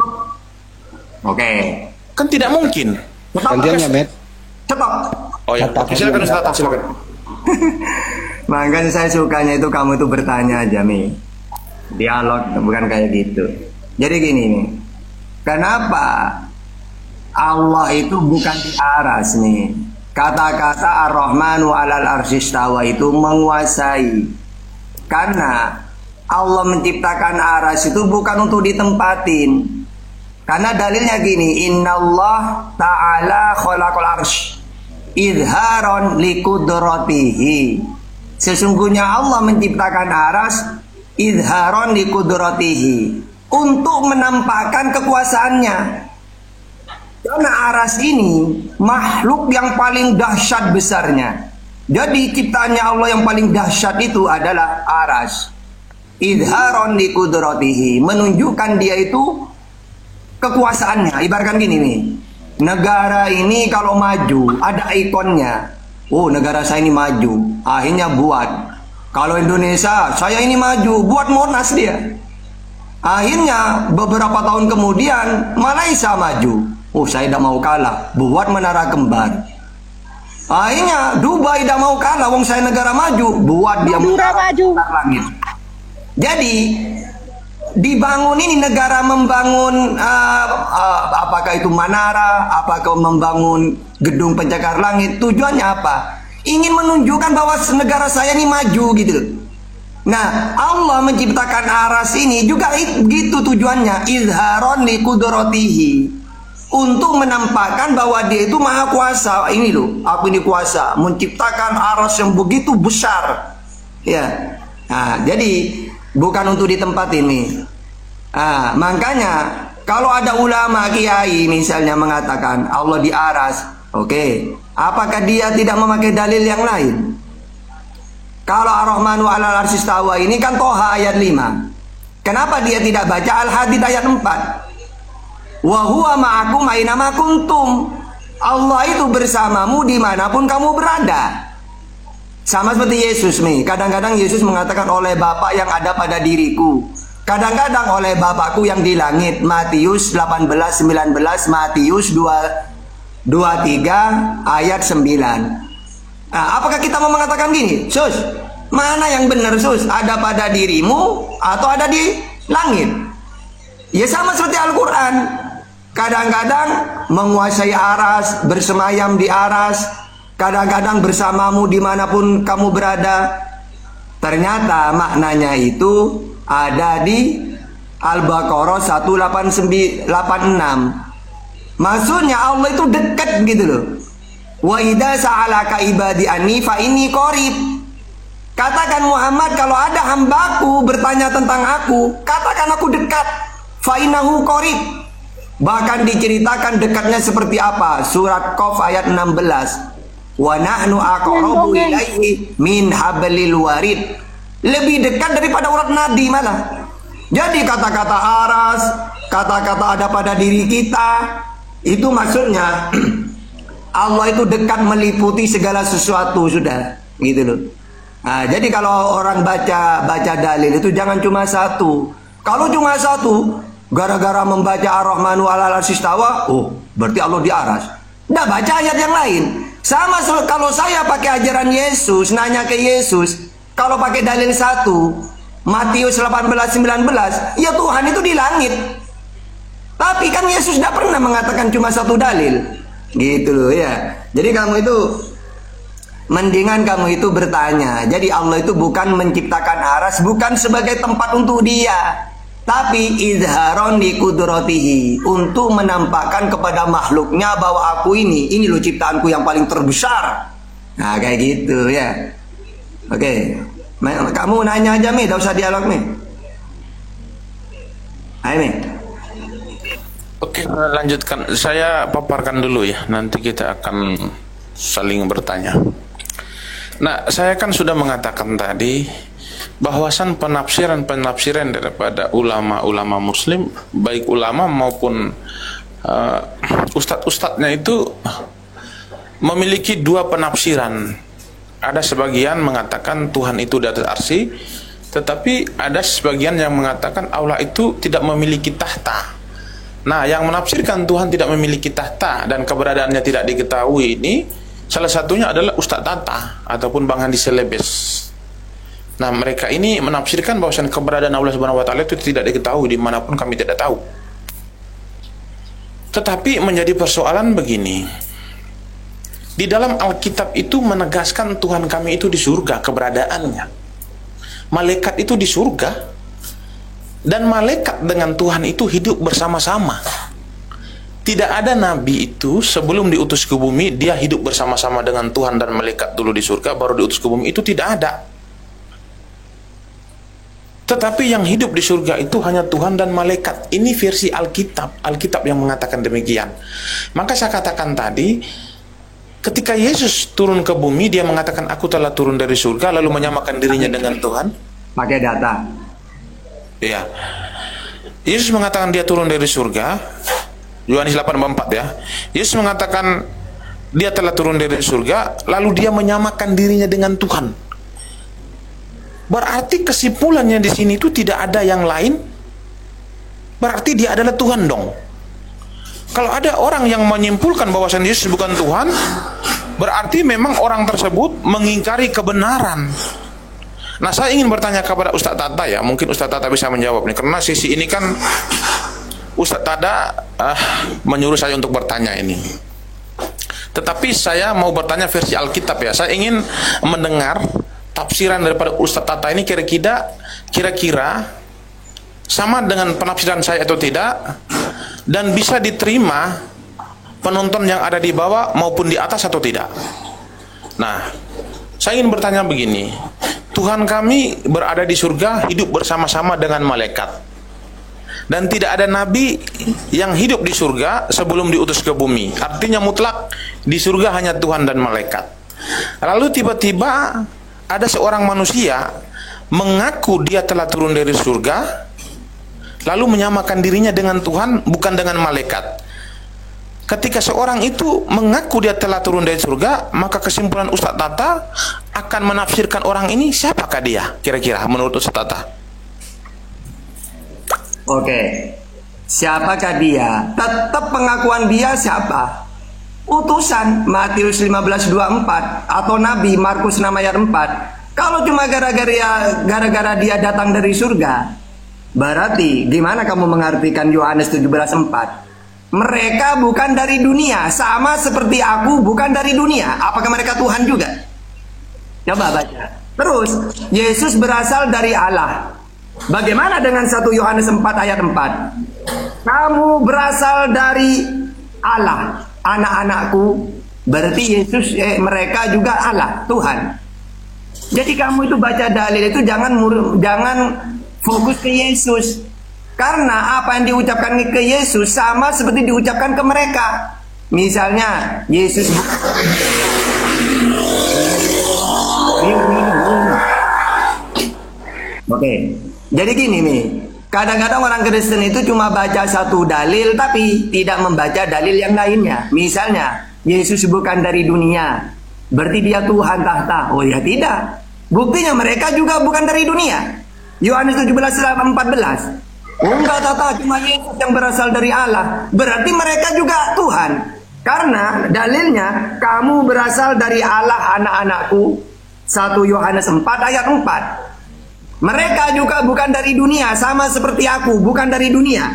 Oke. Kan tidak mungkin. Gantiannya, Met. Stop. Oh ya, oke, silakan Ustaz, silakan. Makanya saya sukanya itu kamu itu bertanya aja, Mi. Dialog, bukan kayak gitu. Jadi gini nih, kenapa Allah itu bukan di aras nih? Kata-kata Ar-Rahmanu 'alal arsyistawa itu menguasai. Karena Allah menciptakan aras itu bukan untuk ditempatin. Karena dalilnya gini, Innallah ta'ala khalaqal arsy idharon likudratihi. Sesungguhnya Allah menciptakan aras idharon likudratihi, untuk menampakkan kekuasaannya. Karena aras ini makhluk yang paling dahsyat besarnya. Jadi ciptaannya Allah yang paling dahsyat itu adalah aras. Idharon likudratihi, menunjukkan dia itu kekuasaannya. Ibaratkan gini nih, negara ini kalau maju ada ikonnya. Oh, negara saya ini maju, akhirnya buat. Kalau Indonesia, saya ini maju, buat Monas dia. Akhirnya beberapa tahun kemudian Malaysia maju. Oh, saya tidak mau kalah, buat Menara Kembar. Akhirnya Dubai tidak mau kalah, wong saya negara maju, buat dia Menara Langit. Jadi dibangun ini, negara membangun apakah itu menara, apakah membangun gedung pencakar langit, tujuannya apa? Ingin menunjukkan bahwa negara saya ini maju gitu. Nah, Allah menciptakan aras ini juga gitu tujuannya, izharon liqudratihi, untuk menampakkan bahwa dia itu maha kuasa. Ini loh, aku ini kuasa, menciptakan aras yang begitu besar. Ya. Nah, jadi bukan untuk di tempat ini. Makanya kalau ada ulama kiai misalnya mengatakan Allah di aras, oke. Apakah dia tidak memakai dalil yang lain? Kalau Ar-Rahmanu 'alal arsy istawa ini kan Toha ayat 5. Kenapa dia tidak baca Al-Hadid ayat 4? Wa huwa ma'akum aina ma kuntum. Allah itu bersamamu dimanapun kamu berada. Sama seperti Yesus nih. Kadang-kadang Yesus mengatakan oleh Bapa yang ada pada diriku. Kadang-kadang oleh Bapakku yang di langit. Matius 18:19, Matius 23 ayat 9. Nah, apakah kita mau mengatakan gini, Sus, mana yang benar Sus? Ada pada dirimu atau ada di langit? Ya sama seperti Al-Quran. Kadang-kadang menguasai aras, bersemayam di aras. Kadang-kadang bersamamu dimanapun kamu berada. Ternyata maknanya itu ada di Al-Baqarah 186. Maksudnya Allah itu dekat gitu loh. Wa idza sa'alaka ibadi anni fa inni qarib. Katakan Muhammad, kalau ada hambaku bertanya tentang aku, katakan aku dekat. Fa innahu qarib. Bahkan diceritakan dekatnya seperti apa. Surat Qaf ayat 16. Wa nahnu aqrabu ilaihi min hablil warid. Lebih dekat daripada urat nadi malah. Jadi kata-kata aras, kata-kata ada pada diri kita, itu maksudnya Allah itu dekat meliputi segala sesuatu sudah, gitu loh. Nah, jadi kalau orang baca dalil itu jangan cuma satu. Kalau cuma satu, gara-gara membaca Ar-Rahmanu 'alal arsy istawa, oh berarti Allah di aras. Nggak baca ayat yang lain. Sama kalau saya pakai ajaran Yesus, nanya ke Yesus, kalau pakai dalil satu, Matius 18:19, ya Tuhan itu di langit. Tapi kan Yesus tidak pernah mengatakan cuma satu dalil. Gitu loh ya. Jadi kamu itu mendingan kamu itu bertanya. Jadi Allah itu bukan menciptakan aras, bukan sebagai tempat untuk dia, tapi izharon li qudratihi, untuk menampakkan kepada makhluknya bahwa aku ini loh ciptaanku yang paling terbesar. Nah kayak gitu ya. Oke. Kamu nanya aja Mi, tidak usah dialog Mi. Ayo Mi. Oke, lanjutkan. Saya paparkan dulu ya. Nanti kita akan saling bertanya. Nah, saya kan sudah mengatakan tadi bahwasan penafsiran daripada ulama-ulama Muslim, baik ulama maupun ustadz-ustadznya itu memiliki dua penafsiran. Ada sebagian mengatakan Tuhan itu di atas arsy, tetapi ada sebagian yang mengatakan Allah itu tidak memiliki tahta. Nah, yang menafsirkan Tuhan tidak memiliki tahta dan keberadaannya tidak diketahui ini, salah satunya adalah Ustadz Tata ataupun Bang Handi Selebes. Nah, mereka ini menafsirkan bahwasan keberadaan Allah Subhanahu wa taala itu tidak diketahui dimanapun, kami tidak tahu. Tetapi menjadi persoalan begini. Di dalam Alkitab itu menegaskan Tuhan kami itu di surga keberadaannya. Malaikat itu di surga, dan malaikat dengan Tuhan itu hidup bersama-sama. Tidak ada nabi itu sebelum diutus ke bumi dia hidup bersama-sama dengan Tuhan dan malaikat dulu di surga baru diutus ke bumi, itu tidak ada. Tetapi yang hidup di surga itu hanya Tuhan dan malaikat. Ini versi Alkitab, Alkitab yang mengatakan demikian. Maka saya katakan tadi, ketika Yesus turun ke bumi, dia mengatakan aku telah turun dari surga, lalu menyamakan dirinya dengan Tuhan. Pakai data. Iya. Yesus mengatakan dia turun dari surga. Yohanes 8:4 ya. Yesus mengatakan dia telah turun dari surga, lalu dia menyamakan dirinya dengan Tuhan. Berarti kesimpulannya di sini itu tidak ada yang lain. Berarti dia adalah Tuhan dong. Kalau ada orang yang menyimpulkan bahwasan Yesus bukan Tuhan, berarti memang orang tersebut mengingkari kebenaran. Nah, saya ingin bertanya kepada Ustadz Tata ya, mungkin Ustadz Tata bisa menjawab nih, karena sisi ini kan Ustadz Tata menyuruh saya untuk bertanya ini. Tetapi saya mau bertanya versi Alkitab ya. Saya ingin mendengar tafsiran daripada Ustadz Tata ini kira-kira sama dengan penafsiran saya atau tidak, dan bisa diterima penonton yang ada di bawah maupun di atas atau tidak. Nah, saya ingin bertanya begini, Tuhan kami berada di surga, hidup bersama-sama dengan malaikat, dan tidak ada nabi yang hidup di surga sebelum diutus ke bumi. Artinya mutlak di surga hanya Tuhan dan malaikat. Lalu tiba-tiba ada seorang manusia mengaku dia telah turun dari surga, lalu menyamakan dirinya dengan Tuhan, bukan dengan malaikat. Ketika seorang itu mengaku dia telah turun dari surga, maka kesimpulan Ustadz Tata akan menafsirkan orang ini siapakah dia kira-kira menurut Ustadz Tata? Oke, siapakah dia? Tetap pengakuan dia siapa? Utusan Matius 15:24 atau Nabi Markus 6 ayat 4. Kalau cuma gara-gara dia datang dari surga, berarti gimana kamu mengartikan Yohanes 17:4? Mereka bukan dari dunia, sama seperti aku bukan dari dunia. Apakah mereka Tuhan juga? Coba baca. Terus, Yesus berasal dari Allah. Bagaimana dengan 1 Yohanes 4 ayat 4? Kamu berasal dari Allah, anak-anakku. Berarti Yesus, mereka juga Allah, Tuhan. Jadi kamu itu baca dalil itu jangan fokus ke Yesus. Karena apa yang diucapkan ke Yesus sama seperti diucapkan ke mereka. Misalnya Yesus Oke. Jadi gini nih, kadang-kadang orang Kristen itu cuma baca satu dalil tapi tidak membaca dalil yang lainnya. Misalnya Yesus bukan dari dunia, berarti dia Tuhan tahta. Oh ya tidak. Buktinya mereka juga bukan dari dunia. Yohanes 17:14. Enggak tata, cuma Yesus yang berasal dari Allah. Berarti mereka juga Tuhan. Karena dalilnya kamu berasal dari Allah anak-anakku. 1 Yohanes 4 ayat 4. Mereka juga bukan dari dunia, sama seperti aku, bukan dari dunia.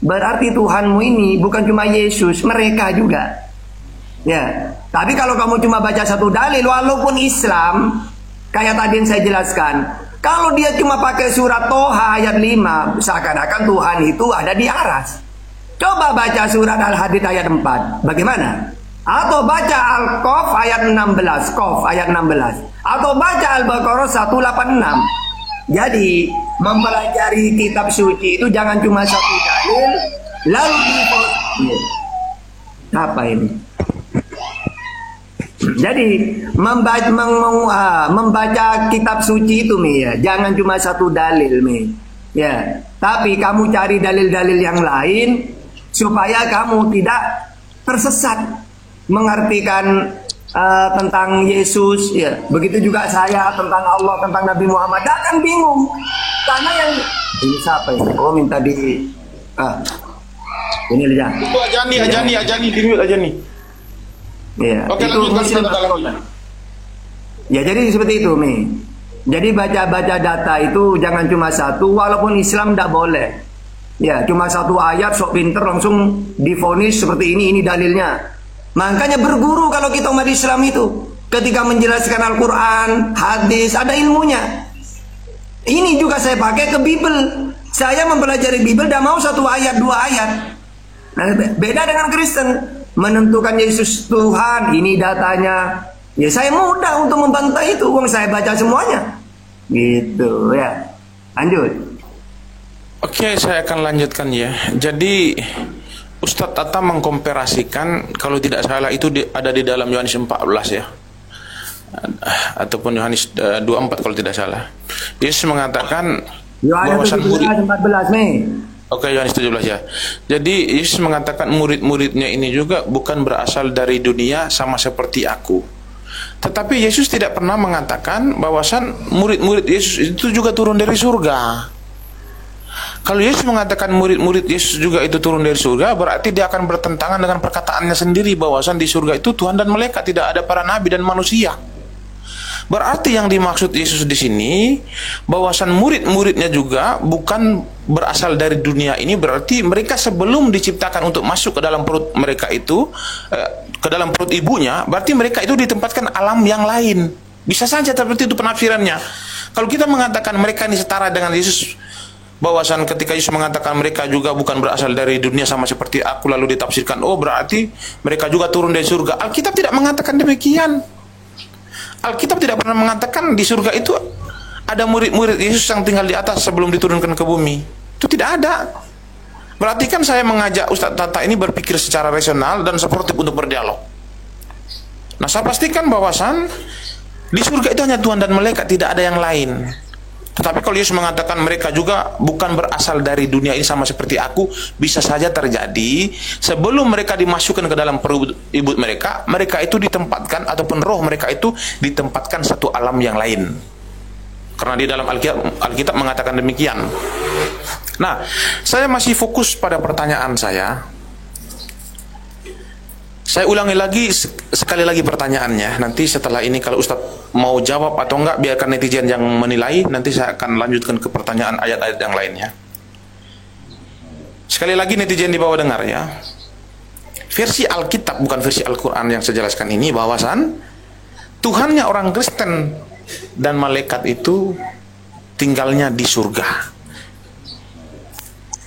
Berarti Tuhanmu ini bukan cuma Yesus, mereka juga. Ya, tapi kalau kamu cuma baca satu dalil, walaupun Islam, kayak tadi yang saya jelaskan, kalau dia cuma pakai surat Toha ayat 5, seakan-akan Tuhan itu ada di aras. Coba baca surat Al-Hadid ayat 4, bagaimana? Atau baca Al-Qaf ayat 16, Qaf ayat 16. Atau baca Al-Baqarah 186. Jadi, mempelajari kitab suci itu jangan cuma satu dalil, lalu apa ini? Jadi membaca kitab suci itu ya, jangan cuma satu dalil ya, tapi kamu cari dalil-dalil yang lain supaya kamu tidak tersesat mengartikan tentang Yesus, ya. Begitu juga saya tentang Allah, tentang Nabi Muhammad, akan bingung. Karena yang ini siapa ini? Oh, minta di ini aja. Itu Ajani, di-mute Ajani. Iya. Oke, itu lanjutkan Muslim. lagi. Ya, jadi seperti itu, Mi. Jadi baca-baca data itu jangan cuma satu, walaupun Islam tidak boleh. Ya, cuma satu ayat sok pinter langsung divonis seperti ini dalilnya. Makanya berguru kalau kita umat Islam itu ketika menjelaskan Al-Quran, hadis, ada ilmunya. Ini juga saya pakai ke Bible. Saya mempelajari Bible dan mau satu ayat, dua ayat. Nah, beda dengan Kristen, menentukan Yesus Tuhan, ini datanya. Ya saya mudah untuk membantah itu, wong saya baca semuanya. Gitu ya. Lanjut. Oke, saya akan lanjutkan ya. Jadi Ustadz Tata mengkomparasikan, kalau tidak salah itu ada di dalam Yohanes 14 ya, ataupun Yohanes 24 kalau tidak salah. Yesus mengatakan Yohanes 14 Mei. Oke, Yohanes 17 ya. Jadi Yesus mengatakan murid-muridnya ini juga bukan berasal dari dunia sama seperti aku. Tetapi Yesus tidak pernah mengatakan bahwasan murid-murid Yesus itu juga turun dari surga. Kalau Yesus mengatakan murid-murid Yesus juga itu turun dari surga, berarti dia akan bertentangan dengan perkataannya sendiri bahwasan di surga itu Tuhan dan malaikat, tidak ada para nabi dan manusia. Berarti yang dimaksud Yesus di sini bahwasan murid-muridnya juga bukan berasal dari dunia ini, berarti mereka sebelum diciptakan untuk masuk ke dalam perut mereka itu, ke dalam perut ibunya, berarti mereka itu ditempatkan alam yang lain. Bisa saja seperti itu penafsirannya. Kalau kita mengatakan mereka ini setara dengan Yesus, bahwasan ketika Yesus mengatakan mereka juga bukan berasal dari dunia sama seperti aku, lalu ditafsirkan, oh berarti mereka juga turun dari surga. Alkitab tidak mengatakan demikian. Alkitab tidak pernah mengatakan di surga itu ada murid-murid Yesus yang tinggal di atas sebelum diturunkan ke bumi. Itu tidak ada. Berarti kan saya mengajak Ustadz Tata ini berpikir secara rasional dan sportif untuk berdialog. Nah, saya pastikan bahwasan di surga itu hanya Tuhan dan malaikat, tidak ada yang lain. Tetapi kalau Yesus mengatakan mereka juga bukan berasal dari dunia ini sama seperti aku, bisa saja terjadi sebelum mereka dimasukkan ke dalam perut ibu mereka, mereka itu ditempatkan, ataupun roh mereka itu ditempatkan satu alam yang lain. Karena di dalam Alkitab mengatakan demikian. Nah, saya masih fokus pada pertanyaan saya. Saya ulangi lagi sekali lagi pertanyaannya. Nanti setelah ini kalau Ustadz mau jawab atau enggak, biarkan netizen yang menilai. Nanti saya akan lanjutkan ke pertanyaan ayat-ayat yang lainnya. Sekali lagi netizen di bawah dengar ya. Versi Alkitab bukan versi Al-Quran yang saya jelaskan ini, bahwasan Tuhannya orang Kristen dan malaikat itu tinggalnya di surga.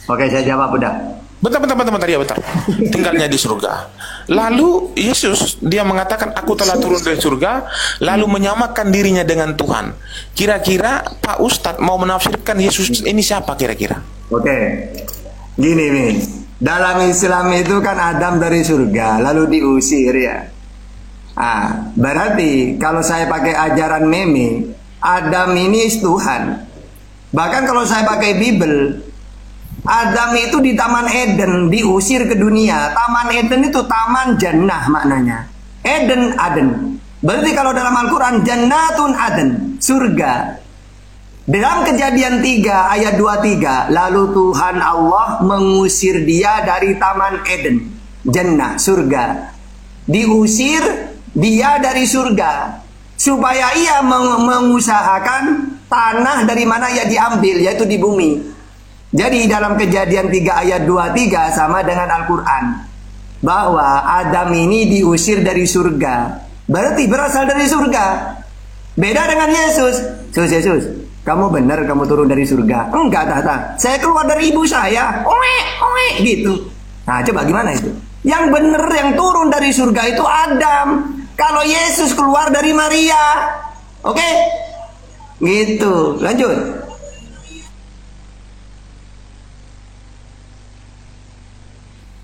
Oke, saya jawab udah. Bentar ya, bentar. Tinggalnya di surga. Lalu Yesus dia mengatakan aku telah turun dari surga, lalu menyamakan dirinya dengan Tuhan. Kira-kira Pak Ustadz mau menafsirkan Yesus ini siapa kira-kira? Oke. Gini nih. Dalam Islam itu kan Adam dari surga lalu diusir ya. Berarti kalau saya pakai ajaran Meme, Adam ini Tuhan. Bahkan kalau saya pakai Bible, Adam itu di Taman Eden diusir ke dunia. Taman Eden itu taman jannah maknanya. Eden, Aden. Berarti kalau dalam Al-Quran Jannatun Aden, surga. Dalam Kejadian 3 ayat 23, lalu Tuhan Allah mengusir dia dari Taman Eden, jannah, surga. Diusir dia dari surga supaya ia mengusahakan tanah dari mana ia diambil, yaitu di bumi. Jadi dalam Kejadian 3 ayat 23 sama dengan Al-Quran, bahwa Adam ini diusir dari surga, berarti berasal dari surga. Beda dengan Yesus. Yesus, kamu benar kamu turun dari surga? Enggak, Tata, saya keluar dari ibu saya. Oe, gitu. Nah, coba gimana itu? Yang benar yang turun dari surga itu Adam. Kalau Yesus keluar dari Maria. Oke? Gitu. Lanjut.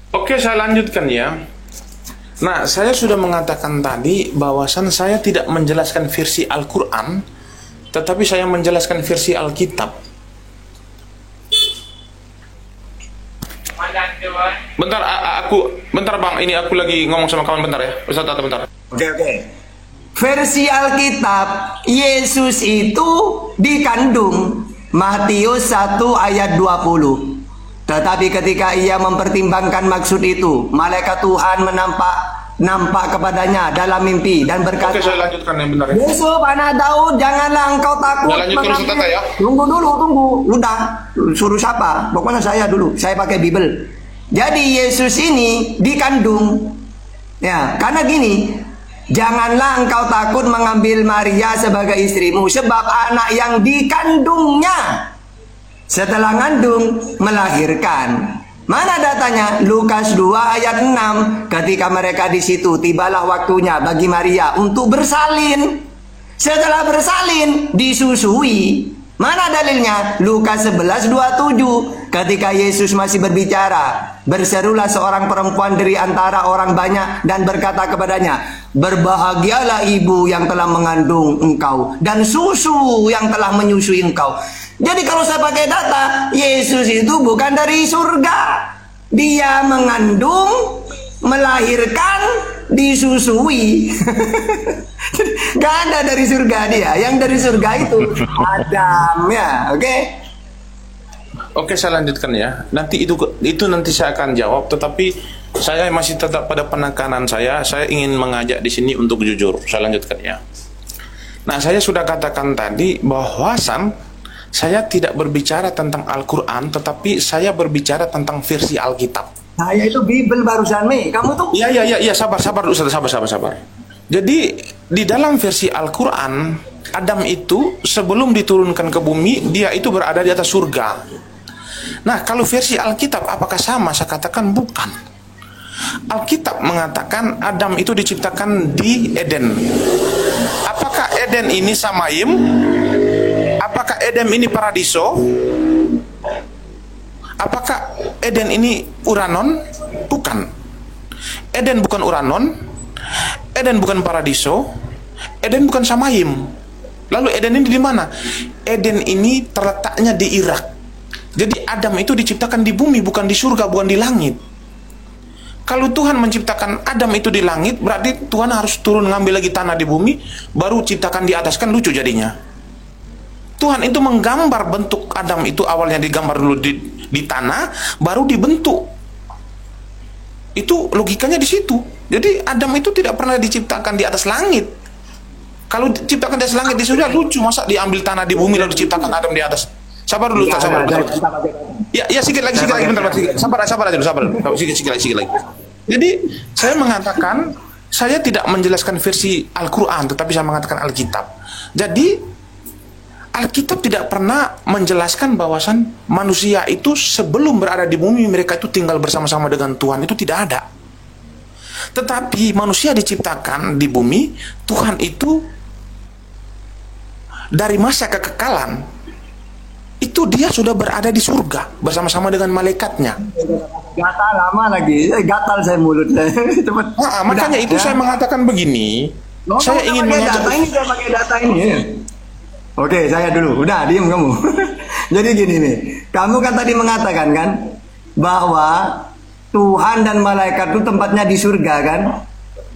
Oke, saya lanjutkan ya. Nah, saya sudah mengatakan tadi bahwasan saya tidak menjelaskan versi Al-Quran, tetapi saya menjelaskan versi Alkitab. Bentar Bang, ini aku lagi ngomong sama kawan bentar ya. Ustaz, bentar. Oke. Versi Alkitab, Yesus itu dikandung. Matius 1 ayat 20. Tetapi ketika ia mempertimbangkan maksud itu, malaikat Tuhan nampak kepadanya dalam mimpi dan berkata, Oke, saya lanjutkan yang benar ya. Yusuf anak Daud, janganlah engkau takut. Saya lanjutkan Ustaz Tata ya. Tunggu. Udah, suruh siapa? Pokoknya saya dulu, saya pakai Bible. Jadi Yesus ini dikandung. Ya, karena gini, janganlah engkau takut mengambil Maria sebagai istrimu, sebab anak yang dikandungnya setelah ngandung melahirkan. Mana datanya? Lukas 2 ayat 6. Ketika mereka di situ, tibalah waktunya bagi Maria untuk bersalin. Setelah bersalin, disusui. Mana dalilnya? Lukas 11:27. Ketika Yesus masih berbicara, berserulah seorang perempuan dari antara orang banyak dan berkata kepadanya, berbahagialah ibu yang telah mengandung engkau dan susu yang telah menyusui engkau. Jadi kalau saya pakai data, Yesus itu bukan dari surga. Dia mengandung, melahirkan, disusui. Gak ada dari surga dia. Yang dari surga itu Adam ya, oke? Oke, saya lanjutkan ya. Nanti itu nanti saya akan jawab, tetapi saya masih tetap pada penekanan saya. Saya ingin mengajak di sini untuk jujur. Saya lanjutkan ya. Nah, saya sudah katakan tadi bahwasan saya tidak berbicara tentang Al-Quran, tetapi saya berbicara tentang versi Alkitab. Saya itu Bible barusan, Mi. Kamu tuh? Iya, sabar dulu, sabar. Jadi, di dalam versi Al-Quran, Adam itu sebelum diturunkan ke bumi, dia itu berada di atas surga. Nah, kalau versi Alkitab, apakah sama? Saya katakan bukan. Alkitab mengatakan Adam itu diciptakan di Eden. Apakah Eden ini Samayim? Apakah Eden ini Paradiso? Apakah Eden ini Uranon? Bukan. Eden bukan Uranon. Eden bukan Paradiso. Eden bukan Samayim. Lalu Eden ini di mana? Eden ini terletaknya di Irak. Jadi Adam itu diciptakan di bumi, bukan di surga, bukan di langit. Kalau Tuhan menciptakan Adam itu di langit, berarti Tuhan harus turun ngambil lagi tanah di bumi, baru ciptakan di atas. Kan lucu jadinya. Tuhan itu menggambar bentuk Adam itu awalnya digambar dulu di tanah, baru dibentuk. Itu logikanya di situ. Jadi Adam itu tidak pernah diciptakan di atas langit. Kalau diciptakan di atas langit di surga lucu, masa diambil tanah di bumi lalu diciptakan Adam di atas. Sabar dulu, sabar. Ya, sikit lagi, bentar, sabar aja dulu. Sikit lagi. Jadi saya mengatakan, saya tidak menjelaskan versi Al-Quran, tetapi saya mengatakan Alkitab. Jadi Alkitab tidak pernah menjelaskan bahwasan manusia itu sebelum berada di bumi mereka itu tinggal bersama-sama dengan Tuhan, itu tidak ada. Tetapi manusia diciptakan di bumi, Tuhan itu dari masa kekekalan itu dia sudah berada di surga bersama-sama dengan malaikatnya. Gatal lama lagi, gatal saya mulut saya. Makanya itu saya mengatakan begini. Saya ingin mengajak saya pakai data ini. Oke, saya dulu. Udah, diem kamu. Jadi gini nih, kamu kan tadi mengatakan kan bahwa Tuhan dan malaikat itu tempatnya di surga kan?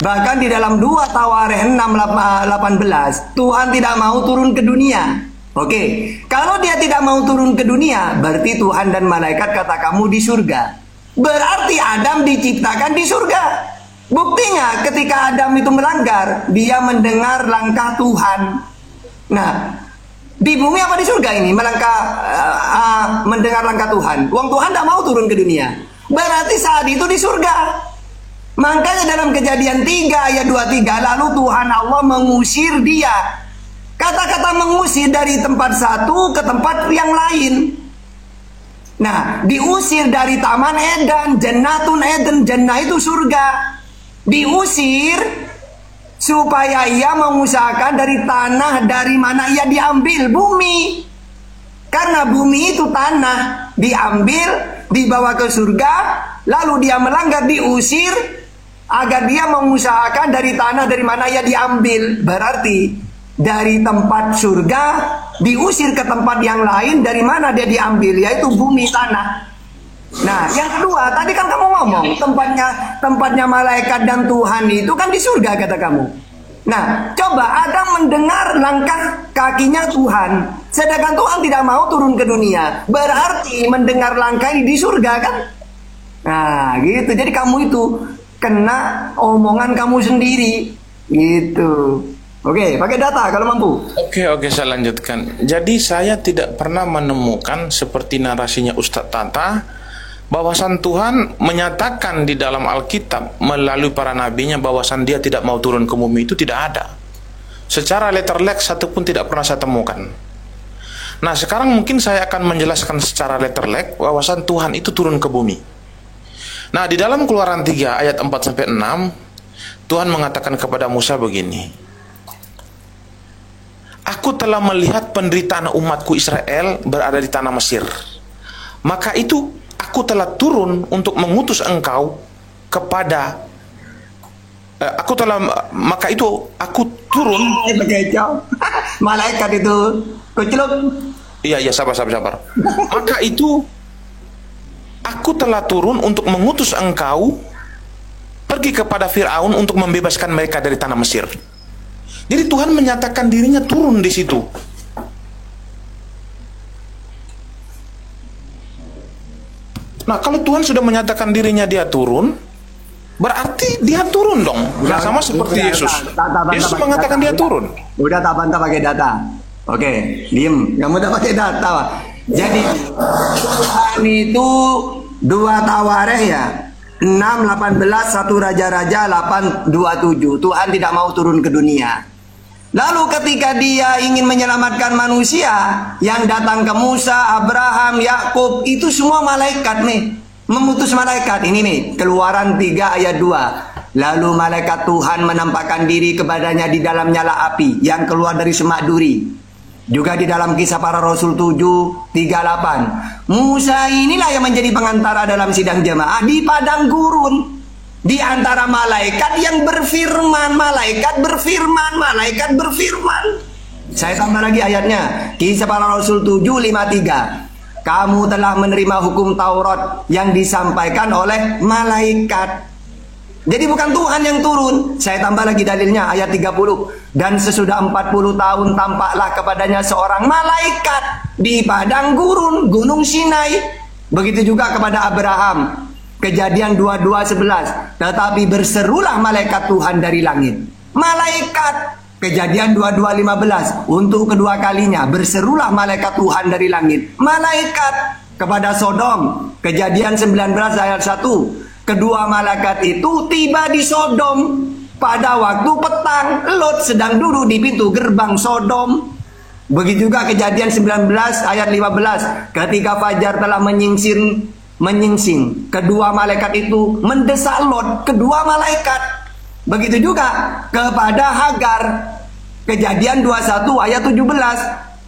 Bahkan di dalam 2 Tawarikh 6:18, Tuhan tidak mau turun ke dunia. Oke, kalau dia tidak mau turun ke dunia, berarti Tuhan dan malaikat kata kamu di surga. Berarti Adam diciptakan di surga. Buktinya ketika Adam itu melanggar, dia mendengar langkah Tuhan. Nah, di bumi apa di surga ini mendengar langkah Tuhan. Wong Tuhan tidak mau turun ke dunia. Berarti saat itu di surga. Makanya dalam Kejadian 3 ayat 23, lalu Tuhan Allah mengusir dia. Kata-kata mengusir dari tempat satu ke tempat yang lain. Nah, diusir dari Taman Eden, Jannatun Eden, Jannah itu surga. Diusir supaya ia mengusahakan dari tanah dari mana ia diambil, bumi. Karena bumi itu tanah, diambil, dibawa ke surga, lalu dia melanggar, diusir agar dia mengusahakan dari tanah dari mana ia diambil. Berarti dari tempat surga diusir ke tempat yang lain dari mana dia diambil, yaitu bumi tanah. Nah, yang kedua, tadi kan kamu ngomong tempatnya malaikat dan Tuhan itu kan di surga kata kamu. Nah, coba Adam mendengar langkah kakinya Tuhan, sedangkan Tuhan tidak mau turun ke dunia. Berarti mendengar langkah ini di surga kan? Nah, gitu. Jadi kamu itu kena omongan kamu sendiri, gitu. Oke, pakai data kalau mampu. Oke, saya lanjutkan. Jadi saya tidak pernah menemukan seperti narasinya Ustadz Tata, bahwasan Tuhan menyatakan di dalam Alkitab melalui para nabinya bahwasan dia tidak mau turun ke bumi, itu tidak ada. Secara letterlek satu pun tidak pernah saya temukan. Nah, sekarang mungkin saya akan menjelaskan secara letterlek bahwasan Tuhan itu turun ke bumi. Nah, di dalam Keluaran 3 ayat 4-6, Tuhan mengatakan kepada Musa begini, Aku telah melihat penderitaan umatku Israel berada di tanah Mesir. Maka itu aku telah turun untuk mengutus engkau kepada maka itu aku turun. Malaikat itu kecelup. Iya, sabar. Maka itu aku telah turun untuk mengutus engkau pergi kepada Firaun untuk membebaskan mereka dari tanah Mesir. Jadi Tuhan menyatakan dirinya turun di situ. Nah, kalau Tuhan sudah menyatakan dirinya dia turun, berarti dia turun dong. Nah, sama seperti Yesus. Yesus mengatakan dia turun. Udah tak bantah pakai data. Oke, diem. Kamu udah pakai data. Jadi Tuhan itu 2 Tawarikh ya. 6, 18, 1 Raja-Raja 8, 27. Tuhan tidak mau turun ke dunia. Lalu ketika dia ingin menyelamatkan manusia, yang datang ke Musa, Abraham, Yakub, itu semua malaikat nih. Memutus malaikat. Ini nih, Keluaran 3 ayat 2. Lalu malaikat Tuhan menampakkan diri kepadanya di dalam nyala api yang keluar dari semak duri. Juga di dalam Kisah Para Rasul 7, 38. Musa inilah yang menjadi pengantara dalam sidang jemaah di padang gurun. Di antara malaikat yang berfirman, malaikat berfirman. Saya tambah lagi ayatnya. Kisah Para Rasul 7:53. Kamu telah menerima hukum Taurat yang disampaikan oleh malaikat. Jadi bukan Tuhan yang turun. Saya tambah lagi dalilnya ayat 30. Dan sesudah 40 tahun tampaklah kepadanya seorang malaikat di padang gurun, Gunung Sinai. Begitu juga kepada Abraham. Kejadian 22:11. Tetapi berserulah malaikat Tuhan dari langit. Malaikat. Kejadian 22:15. Untuk kedua kalinya berserulah malaikat Tuhan dari langit. Malaikat kepada Sodom. Kejadian 19 ayat 1. Kedua malaikat itu tiba di Sodom pada waktu petang. Lot sedang duduk di pintu gerbang Sodom. Begitu juga Kejadian 19 ayat 15. Ketika fajar telah menyingsing, kedua malaikat itu mendesak Lot, kedua malaikat. Begitu juga kepada Hagar. Kejadian 21 ayat 17.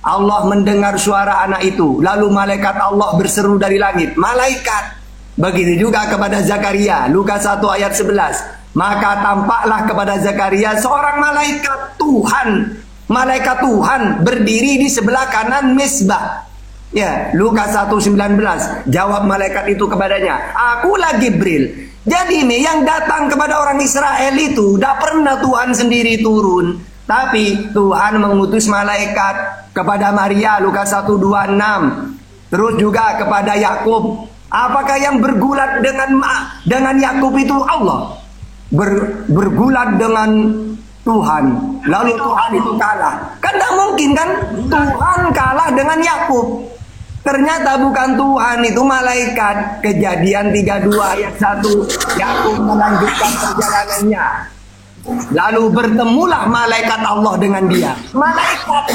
Allah mendengar suara anak itu, lalu malaikat Allah berseru dari langit. Malaikat. Begitu juga kepada Zakaria. Lukas 1 ayat 11. Maka tampaklah kepada Zakaria seorang malaikat Tuhan. Malaikat Tuhan berdiri di sebelah kanan mezbah. Ya, Lukas 1:19. Jawab malaikat itu kepadanya, akulah Jibril. Jadi ini yang datang kepada orang Israel itu tidak pernah Tuhan sendiri turun, tapi Tuhan mengutus malaikat kepada Maria. Lukas 1:26. Terus juga kepada Yakub. Apakah yang bergulat dengan Yakub itu Allah? Bergulat dengan Tuhan. Lalu Tuhan itu kalah. Kan tidak mungkin kan Tuhan kalah dengan Yakub. Ternyata bukan Tuhan, itu malaikat. Kejadian 32 ayat 1. Yakub melanjutkan perjalanannya. Lalu bertemulah malaikat Allah dengan dia. Malaikat.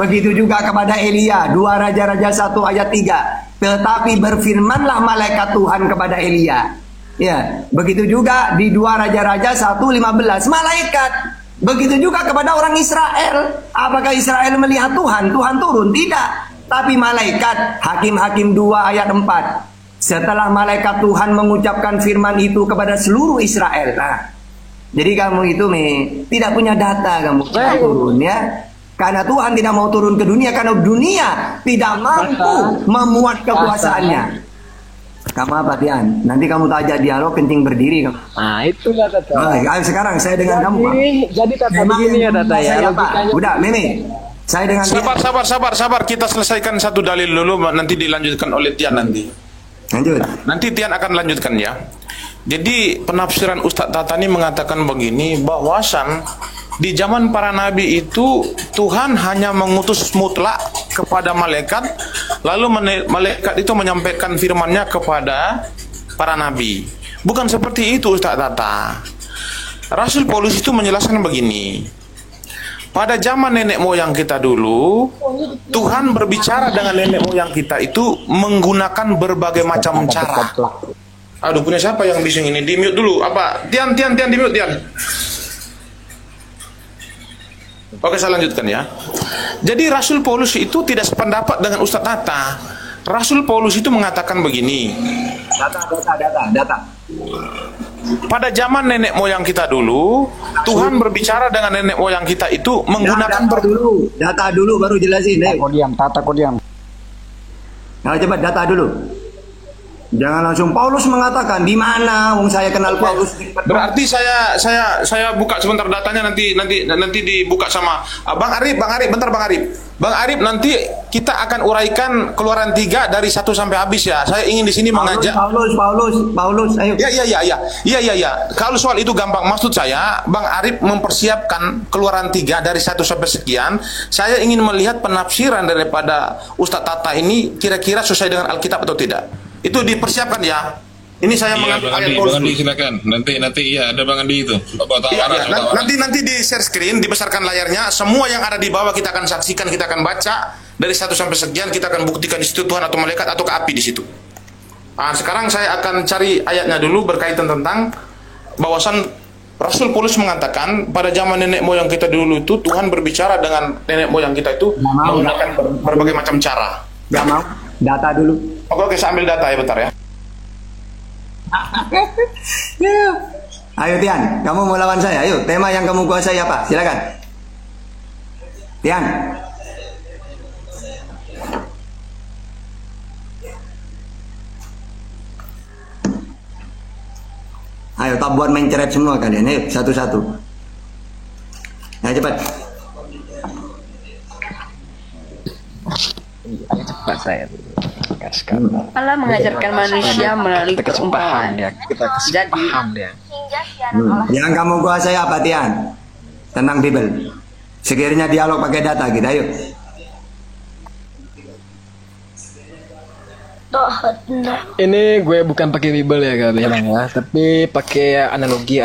Begitu juga kepada Elia. 2 Raja-Raja 1 ayat 3. Tetapi berfirmanlah malaikat Tuhan kepada Elia. Ya, begitu juga di 2 Raja-Raja 1:15. Malaikat. Begitu juga kepada orang Israel. Apakah Israel melihat Tuhan? Tuhan turun? Tidak. Tapi malaikat. Hakim-Hakim 2 ayat 4. Setelah malaikat Tuhan mengucapkan firman itu kepada seluruh Israel. Nah, jadi kamu itu tidak punya data kamu turun ya. Karena Tuhan tidak mau turun ke dunia, karena dunia tidak mampu memuat kekuasaannya. Kamu apa Tian? Nanti kamu tajak dialog kencing berdiri kamu. Nah, itulah Tata. Oh, ayo sekarang saya dengan kamu Pak. Jadi Tata Memang begini ya Tata ya. saya, Pak. Logikanya Udah Mimi. Saya dengan Sabar. Kita selesaikan satu dalil dulu, nanti dilanjutkan oleh Tian nanti. lanjut. Nanti Tian akan lanjutkan ya. Jadi penafsiran Ustadz Tata ini mengatakan begini, bahwasan di zaman para nabi itu Tuhan hanya mengutus mutlak kepada malaikat, lalu malaikat itu menyampaikan firman-Nya kepada para nabi. Bukan seperti itu Ustadz Tata. Rasul Paulus itu menjelaskan begini. Pada zaman nenek moyang kita dulu, Tuhan berbicara dengan nenek moyang kita itu menggunakan berbagai macam cara. Aduh, punya siapa yang bising ini? Di mute dulu. Apa? Tian, di mute, Tian. Oke, saya lanjutkan ya. Jadi Rasul Paulus itu tidak sependapat dengan Ustadz Tata. Rasul Paulus itu mengatakan begini. Data. Pada zaman nenek moyang kita dulu, Tuhan berbicara dengan nenek moyang kita itu menggunakan data dulu baru jelasin. Tata kau diam. Nah, coba data dulu. Jangan langsung Paulus mengatakan di mana wong saya kenal Paulus. Berarti saya buka sebentar datanya, nanti dibuka sama Bang Arif, bentar Bang Arif. Bang Arif, nanti kita akan uraikan Keluaran 3 dari 1 sampai habis ya. Saya ingin di sini mengajak Paulus, ayo. Ya. Kalau soal itu gampang, maksud saya Bang Arif mempersiapkan Keluaran 3 dari 1 sampai sekian. Saya ingin melihat penafsiran daripada Ustadz Tata ini kira-kira sesuai dengan Alkitab atau tidak. Itu dipersiapkan ya. Ini saya mengambil ayat Bang Andi silakan. Nanti ya ada Bang Andi itu. Nanti di share screen, dibesarkan layarnya. Semua yang ada di bawah kita akan saksikan, kita akan baca dari 1 sampai sekian, kita akan buktikan di situ Tuhan atau malaikat atau ke api di situ. Nah, sekarang saya akan cari ayatnya dulu berkaitan tentang bahwasan Rasul Paulus mengatakan pada zaman nenek moyang kita dulu itu Tuhan berbicara dengan nenek moyang kita itu menggunakan berbagai macam cara. Gak mau. Data dulu. Oke, saya ambil data ya bentar ya. Ayo Tian, kamu mau lawan saya. Ayo, tema yang kamu kuasai apa? Silakan. Tian. Ayo, tak buat main ceret semua kalian. Ayo, satu-satu. Ayo cepat. cepat saya Allah mengajarkan manusia melalui perumpamaan. Jadi, yang kamu kuasai apa Tian? Tentang Bible. Sekiranya dialog pakai data kita, ayo. Ini gue bukan pakai Bible ya kak bilang ya, tapi pakai analogi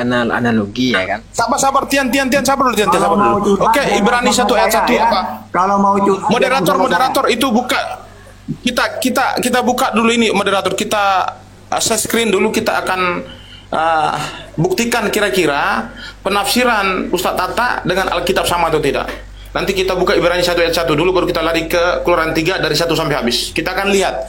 ya kan. Sabar Tian sabar dulu sabar dulu. Oke, Ibrani 1 ayat 1 apa? Kalau mau moderator itu buka. Kita buka dulu ini moderator, kita share screen dulu, kita akan buktikan kira-kira penafsiran Ustadz Tata dengan Alkitab sama atau tidak. Nanti kita buka Ibrani 1 ayat 1 dulu, baru kita lari ke Keluaran 3 dari 1 sampai habis. Kita akan lihat.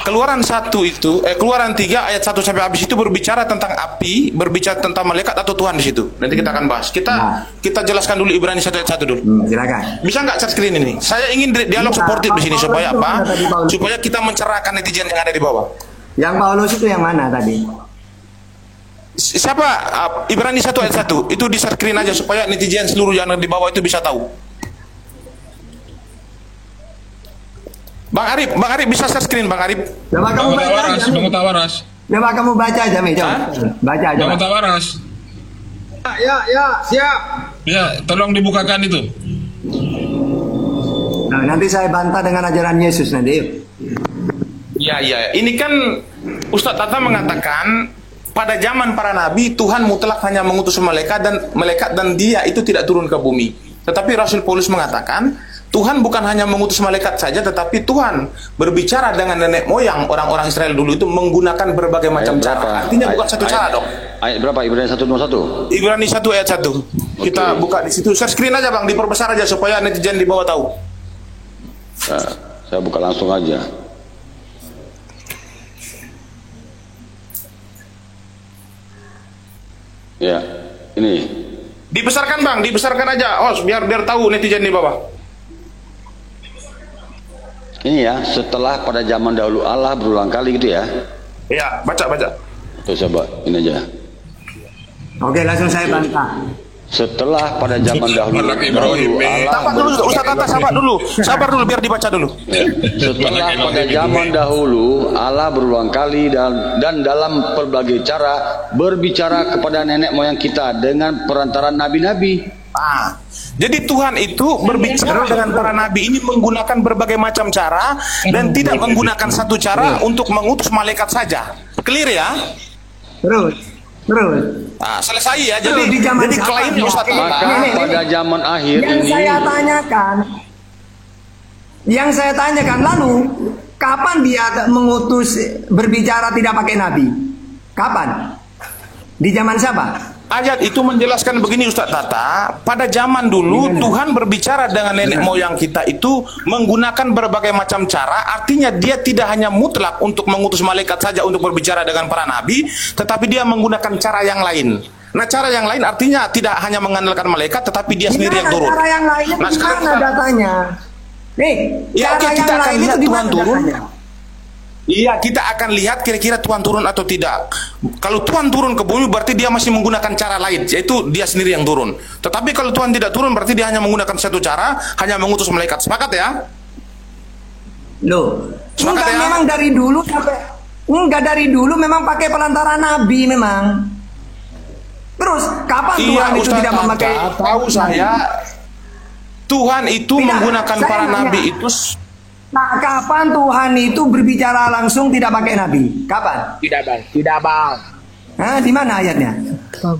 Keluaran 1 itu, Keluaran 3 ayat 1 sampai habis itu berbicara tentang api, berbicara tentang malaikat atau Tuhan di situ. Nanti kita akan bahas. Kita jelaskan dulu Ibrani 1 ayat 1 dulu. Silakan. Bisa nggak share screen ini? Saya ingin dialog suportif di sini supaya apa? Supaya kita mencerahkan netizen yang ada di bawah. Yang Paulus itu yang mana tadi? Siapa? Ibrani 1 ayat 1 itu di share screen aja supaya netizen seluruh yang ada di bawah itu bisa tahu. Bang Arif bisa share screen Bang Arif. Coba kamu baca aja. Coba kamu baca aja Mi. Baca aja. Bang Tawaras. Ya, siap. Ya, tolong dibukakan itu. Nah, nanti saya bantah dengan ajaran Yesus nanti. Yuk. Ya. Ini kan Ustadz Tata mengatakan pada zaman para nabi Tuhan mutlak hanya mengutus malaikat dan dia itu tidak turun ke bumi. Tetapi Rasul Paulus mengatakan Tuhan bukan hanya mengutus malaikat saja, tetapi Tuhan berbicara dengan nenek moyang orang-orang Israel dulu itu menggunakan berbagai macam cara. Artinya bukan satu cara dong. Ayat berapa? Ibrani 1:21. Ibrani 1 ayat 1. Kita buka di situ. Share screen aja Bang, diperbesar aja supaya netizen di bawah tahu. Nah, saya buka langsung aja. Ya, ini. Dibesarkan Bang, dibesarkan aja. Oh, biar tahu netizen di bawah. Ini ya, setelah pada zaman dahulu Allah berulang kali gitu ya. Ya, baca. Tuh coba, ini aja. Oke, langsung saya bantah. Setelah pada zaman dahulu Allah Sabar dulu, Ustaz Tata, sabar dulu biar dibaca dulu. Ya. Setelah pada zaman dahulu Allah berulang kali dan dalam berbagai cara berbicara kepada nenek moyang kita dengan perantaran nabi-nabi. Jadi Tuhan itu berbicara dengan para nabi ini menggunakan berbagai macam cara dan tidak menggunakan satu cara untuk mengutus malaikat saja. Clear ya? Terus. Selesai ya. Jadi klaimnya Ustaz Tata. Maka pada zaman akhir yang saya tanyakan lalu kapan dia mengutus berbicara tidak pakai nabi? Kapan? Di zaman siapa? Ayat itu menjelaskan begini Ustaz Tata, pada zaman dulu Tuhan berbicara dengan nenek moyang kita itu menggunakan berbagai macam cara, artinya dia tidak hanya mutlak untuk mengutus malaikat saja untuk berbicara dengan para nabi, tetapi dia menggunakan cara yang lain. Nah, cara yang lain artinya tidak hanya mengandalkan malaikat, tetapi dia sendiri yang turun. Cara yang lainnya nah, sekarang datanya? Nih, ya, cara kita yang akan lain lihat itu Tuhan turun. Datanya? Iya, kita akan lihat kira-kira Tuhan turun atau tidak. Kalau Tuhan turun ke bumi berarti dia masih menggunakan cara lain, yaitu dia sendiri yang turun. Tetapi kalau Tuhan tidak turun berarti dia hanya menggunakan satu cara, hanya mengutus malaikat. Sepakat ya? Loh, sepakat ya? Memang dari dulu dari dulu memang pakai pelantaran nabi memang. Terus kapan Tuhan itu tidak memakai? Tahu saya, Tuhan itu menggunakan para nabi itu. Nah, kapan Tuhan itu berbicara langsung tidak pakai nabi? Kapan? Tidak bang. Nah, di mana ayatnya?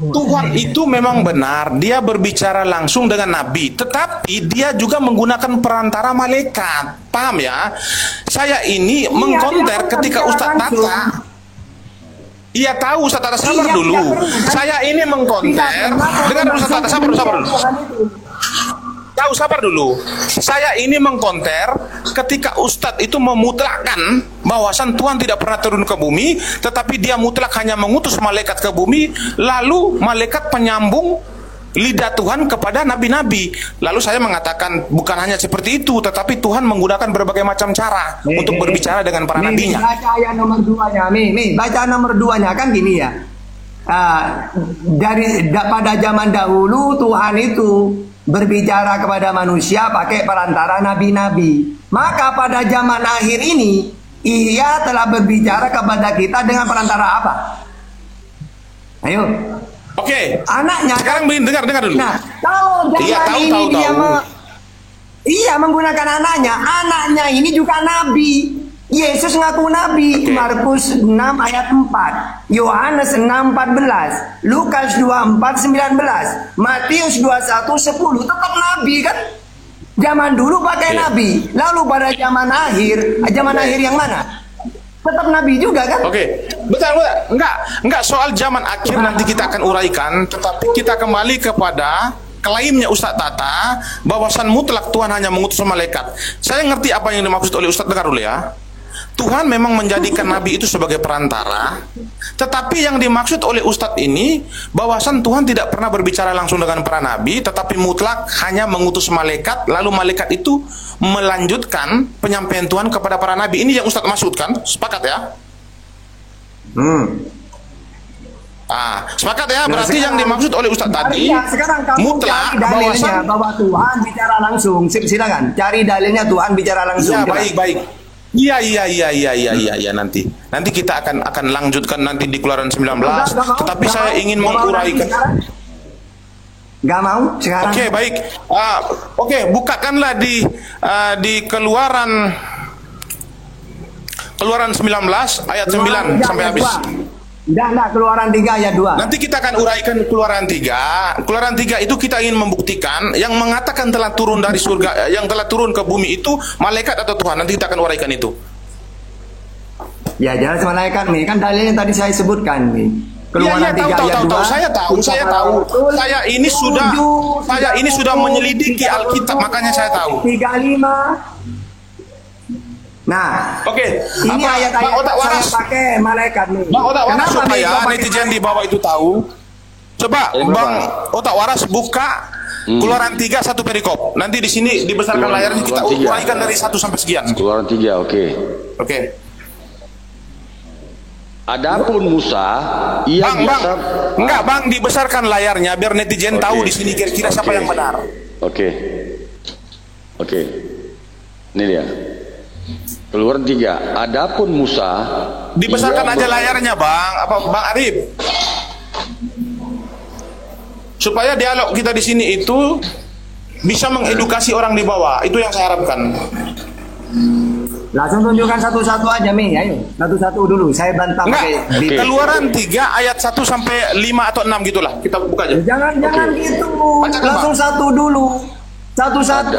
Tuhan itu memang benar, dia berbicara langsung dengan nabi, tetapi dia juga menggunakan perantara malaikat. Paham ya? Saya ini mengkonter ketika Ustaz Tata. Iya tahu Ustaz Tata, sabar dulu. Saya ini mengkonter. Dengar Ustaz Tata, sabar dulu. Tahu, sabar dulu. Saya ini mengkonter ketika Ustadz itu memutlakkan bahwasan Tuhan tidak pernah turun ke bumi, tetapi dia mutlak hanya mengutus malaikat ke bumi, lalu malaikat penyambung lidah Tuhan kepada nabi-nabi. Lalu saya mengatakan bukan hanya seperti itu, tetapi Tuhan menggunakan berbagai macam cara untuk berbicara dengan para nabinya. Baca ayat nomor 2-nya, baca nomor 2-nya kan gini ya. Pada zaman dahulu Tuhan itu berbicara kepada manusia pakai perantara nabi-nabi. Maka pada zaman akhir ini ia telah berbicara kepada kita dengan perantara apa? Ayo. Oke. Anaknya. Sekarang dengar dulu. Nah, kalau zaman dia menggunakan anaknya ini juga nabi. Yesus ngaku nabi. Markus 6 ayat 4, Yohanes 6:14, Lukas 24:19, Matius 21:10. Tetap nabi kan? Zaman dulu pakai nabi. Lalu pada zaman akhir yang mana? Tetap nabi juga kan? Oke. Bentar. Enggak soal zaman akhir nanti kita akan uraikan, tetapi kita kembali kepada klaimnya Ustadz Tata bahwasan mutlak Tuhan hanya mengutus malaikat. Saya ngerti apa yang dimaksud oleh Ustadz, dengar dulu ya. Tuhan memang menjadikan nabi itu sebagai perantara, tetapi yang dimaksud oleh Ustadz ini bahwasan Tuhan tidak pernah berbicara langsung dengan para nabi, tetapi mutlak hanya mengutus malaikat, lalu malaikat itu melanjutkan penyampaian Tuhan kepada para nabi. Ini yang Ustadz maksudkan, sepakat ya? Sepakat ya? Berarti yang dimaksud oleh Ustadz tadi mutlak bahwa Tuhan bicara langsung. Silakan cari dalilnya Tuhan bicara langsung. Ya, baik. Iya, nanti kita akan lanjutkan nanti di Keluaran 19, tetapi saya ingin menguraikan. Gak mau sekarang. Oke, baik. Oke, bukakanlah di Keluaran 19 ayat 9 sampai habis. Enggak, Keluaran 3 ayat 2. Nanti kita akan uraikan Keluaran 3. Keluaran 3 itu kita ingin membuktikan yang mengatakan telah turun dari surga, yang telah turun ke bumi itu malaikat atau Tuhan. Nanti kita akan uraikan itu. Ya, jelas malaikat nih. Kan dalilnya tadi saya sebutkan nih. Keluaran 3 ayat 2. Saya tahu. Saya ini sudah menyelidiki Alkitab, makanya saya tahu. 35. Nah, oke. Ini ayat-ayat saya pakai malaikat nih. Bang Otak Waras, supaya netizen di bawah itu tahu. Coba Bang Otak Waras buka Keluaran 3 satu perikop. Nanti di sini dibesarkan layarnya, kita uraikan dari 1 sampai sekian. Keluaran 3, oke. Oke. Adapun Musa, ia biasa. Enggak bang, dibesarkan layarnya biar netizen tahu di sini kira-kira siapa yang benar. Oke. Ini dia. Keluaran 3. Adapun Musa, dibesarkan aja layarnya bang, apa bang Arif? Supaya dialog kita di sini itu bisa mengedukasi orang di bawah. Itu yang saya harapkan. Langsung tunjukkan satu-satu aja Mi, ayo. Satu-satu dulu, saya bantah pakai bibir. Keluaran 3 ayat 1 sampai 5 atau 6 gitulah. Kita buka aja. Jangan gitu. Langsung satu dulu. Satu-satu.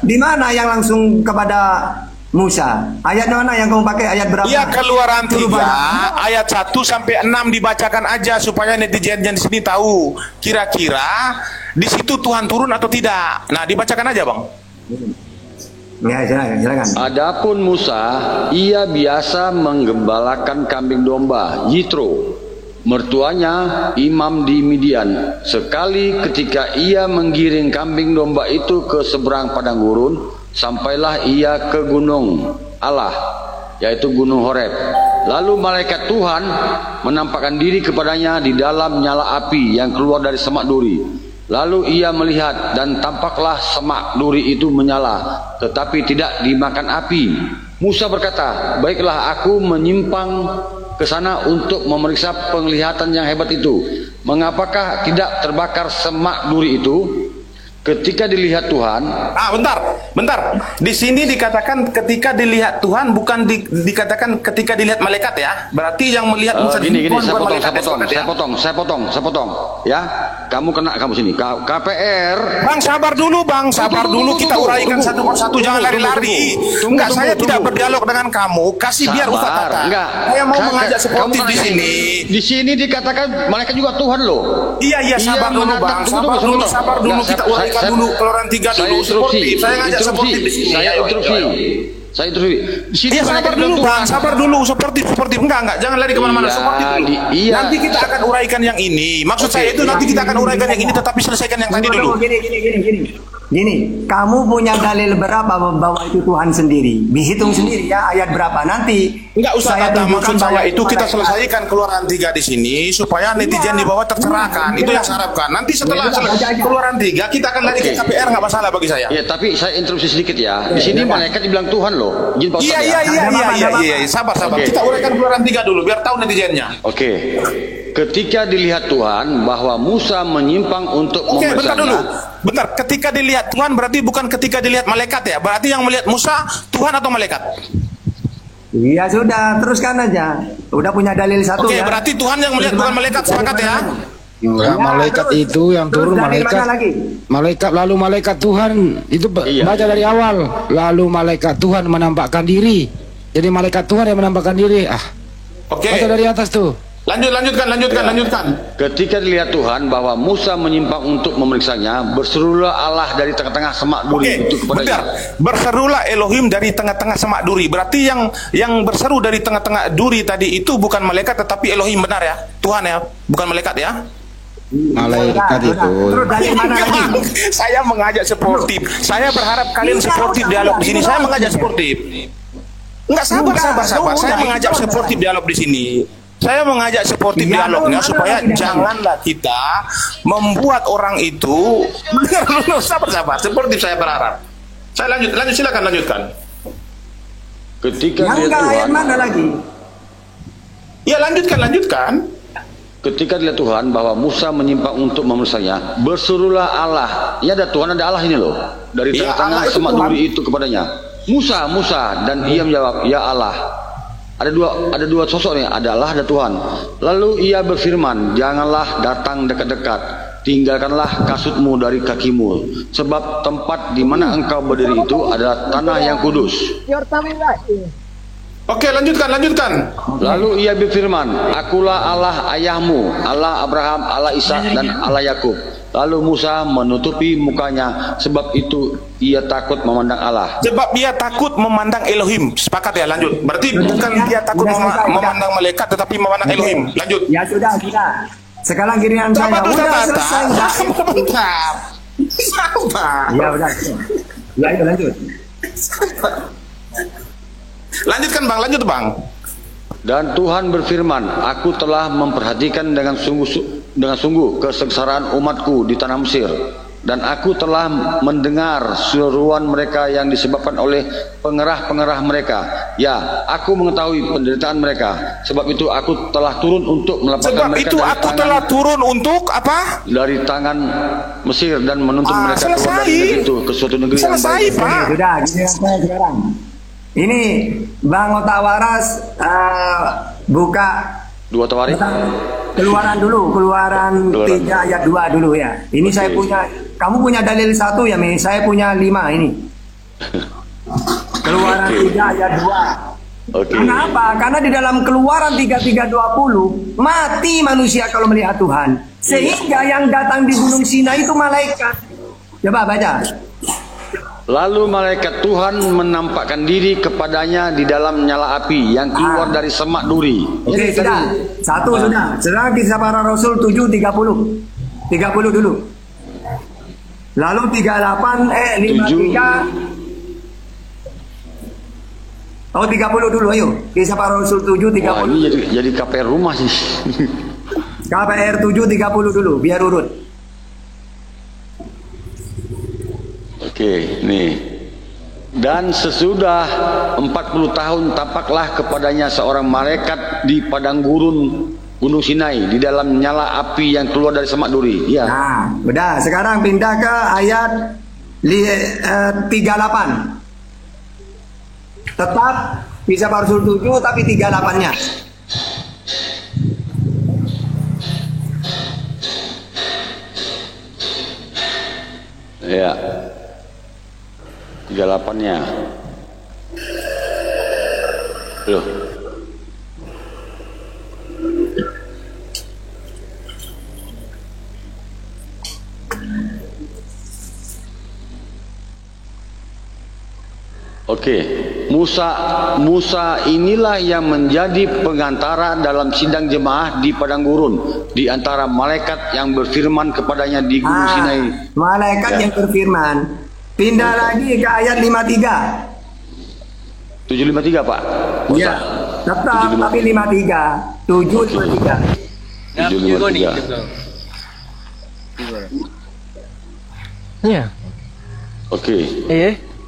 Di mana yang langsung kepada Musa? Ayat mana yang kamu pakai? Ayat berapa? Iya, Keluaran 3 ayat 1 sampai 6 dibacakan aja supaya netizen yang di sini tahu kira-kira di situ Tuhan turun atau tidak. Nah, dibacakan aja, Bang. Ya, silakan. Adapun Musa, ia biasa menggembalakan kambing domba, Yitro, mertuanya imam di Midian. Sekali ketika ia menggiring kambing domba itu ke seberang padang gurun, sampailah ia ke gunung Allah, yaitu gunung Horeb. Lalu malaikat Tuhan menampakkan diri kepadanya di dalam nyala api yang keluar dari semak duri. Lalu ia melihat dan tampaklah semak duri itu menyala, tetapi tidak dimakan api. Musa berkata, baiklah aku menyimpang ke sana untuk memeriksa penglihatan yang hebat itu. Mengapakah tidak terbakar semak duri itu? Ketika dilihat Tuhan. Bentar. Di sini dikatakan ketika dilihat Tuhan, bukan dikatakan ketika dilihat malaikat ya. Berarti yang melihat Musa gini, saya potong. Ya, kamu sini. KPR. Bang, sabar dulu, kita uraikan satu persatu, jangan lari-lari. Enggak, saya tidak berdialog dengan kamu. Kasih biar Ustaz kata. Saya mau mengajak sportif di sini. Di sini dikatakan malaikat juga Tuhan loh. Iya, sabar dulu, Bang. Sabar dulu, kita uraikan dulu Keluaran 3 dulu. Sportif. Saya ngajak sportif di sini. Saya interupsi. Di sini sabar dulu, sportif. Enggak, jangan lari kemana-mana. Sportif dulu. Nanti kita akan uraikan yang ini. Maksud saya itu nanti kita akan uraikan yang ini, tetapi selesaikan yang tadi dulu. Gini, kamu punya dalil berapa bahwa itu Tuhan sendiri? Dihitung sendiri ya, ayat berapa nanti? Enggak usah kata, maksud saya itu kita selesaikan Keluaran 3 di sini supaya netizen di bawah tercerahkan. Itu yang saya harapkan. Nanti setelah Keluaran 3 kita akan lari ke KPR, nggak masalah bagi saya. Ya, tapi saya interupsi sedikit ya. Di sini malaikat dibilang Tuhan loh. Iya. Sabar. Kita uraikan Keluaran 3 dulu biar tahu netizennya. Oke. Ketika dilihat Tuhan bahwa Musa menyimpang untuk memeriksanya. Bentar. Ketika dilihat Tuhan berarti bukan ketika dilihat malaikat ya. Berarti yang melihat Musa Tuhan atau malaikat? Iya sudah, teruskan aja. Udah punya dalil satu ya. Oke, berarti Tuhan yang melihat bukan malaikat, sepakat ya? Enggak, malaikat itu yang turun malaikat lalu malaikat Tuhan itu baca dari awal. Lalu malaikat Tuhan menampakkan diri. Jadi malaikat Tuhan yang menampakkan diri. Baca dari atas tuh. Lanjutkan. Ketika dilihat Tuhan bahwa Musa menyimpang untuk memeriksanya, berserulah Allah dari tengah-tengah semak duri itu kepadanya. Berserulah Elohim dari tengah-tengah semak duri. Berarti yang berseru dari tengah-tengah duri tadi itu bukan malaikat tetapi Elohim, benar ya? Tuhan ya, bukan malaikat ya? Malaikat itu. Saya mengajak sportif. Saya berharap kalian sportif dialog di sini. Saya mengajak sportif. Enggak, sabar. Saya mengajak sportif dialog di sini. Saya mengajak sportif dialognya supaya janganlah kita membuat orang itu sabar. Sportif saya berharap. Saya silakan lanjutkan. Ketika dia Tuhan, mana lagi? Ya lanjutkan. Ketika dilihat Tuhan bahwa Musa menyimpang untuk memeriksanya, berserulah Allah. Ini ada Tuhan, ada Allah ini loh. Dari tengah-tengah semak duri itu kepadanya. Musa, dan ia menjawab, ya Allah. Ada dua sosok nih, ada Allah, ada Tuhan. Lalu ia berfirman, janganlah datang dekat-dekat, tinggalkanlah kasutmu dari kakimu, sebab tempat di mana engkau berdiri itu adalah tanah yang kudus. Oke, lanjutkan. Lalu ia berfirman, akulah Allah ayahmu, Allah Abraham, Allah Ishak dan Allah Yakub. Lalu Musa menutupi mukanya, sebab itu ia takut memandang Allah. Sebab dia takut memandang Elohim. Sepakat ya, lanjut. Berarti bukan dia takut memandang malaikat, tetapi memandang Elohim. Lanjut. Ya sudah. Sekarang giliran saya. Bentar. Sabar. Ya udah. Ya itu lanjut. Lanjutkan bang, lanjut bang. Dan Tuhan berfirman, aku telah memperhatikan dengan sungguh kesengsaraan umatku di tanah Mesir, dan aku telah mendengar seruan mereka yang disebabkan oleh pengerah-pengerah mereka. Ya, aku mengetahui penderitaan mereka. Sebab itu aku telah turun untuk melepaskan mereka dari tangan Mesir dan menuntun mereka keluar dari negeri itu ke suatu negeri yang baik. Sudah, gini sekarang. Ini Bang Otak Waras buka Dua Tawarik. Keluaran dulu, Keluaran 3 ayat 2 dulu ya. Ini saya punya, kamu punya dalil 1 ya, Mi? Saya punya 5 ini. Keluaran 3 ayat 2. Kenapa? Karena di dalam Keluaran 33:20 mati manusia kalau melihat Tuhan. Sehingga yang datang di Gunung Sinai itu malaikat. Coba baca. Lalu malaikat Tuhan menampakkan diri kepadanya di dalam nyala api yang keluar dari semak duri. Oke, sudah. 1 sudah. Sekarang Kisah Para Rasul 7:30. 30 dulu. Lalu 53. Oh, 30 dulu, ayo. Kisah Para Rasul 7:30. Wah, ini jadi KPR rumah sih. KPR 7:30 dulu, biar urut. Oke, nih. Dan sesudah 40 tahun tampaklah kepadanya seorang malaikat di padang gurun Gunung Sinai di dalam nyala api yang keluar dari semak duri. Ya. Nah, udah. Sekarang pindah ke ayat 38. Tetap bisa Rasul 7 tapi 38-nya. Ya. 38-nya. Loh. Oke, Musa inilah yang menjadi pengantara dalam sidang jemaah di padang gurun di antara malaikat yang berfirman kepadanya di Gunung Sinai. Malaikat yang berfirman. Pindah lagi ke ayat 53. 753, Pak. Iya. Tetap tapi 53. 753. 753. Ya. Oke.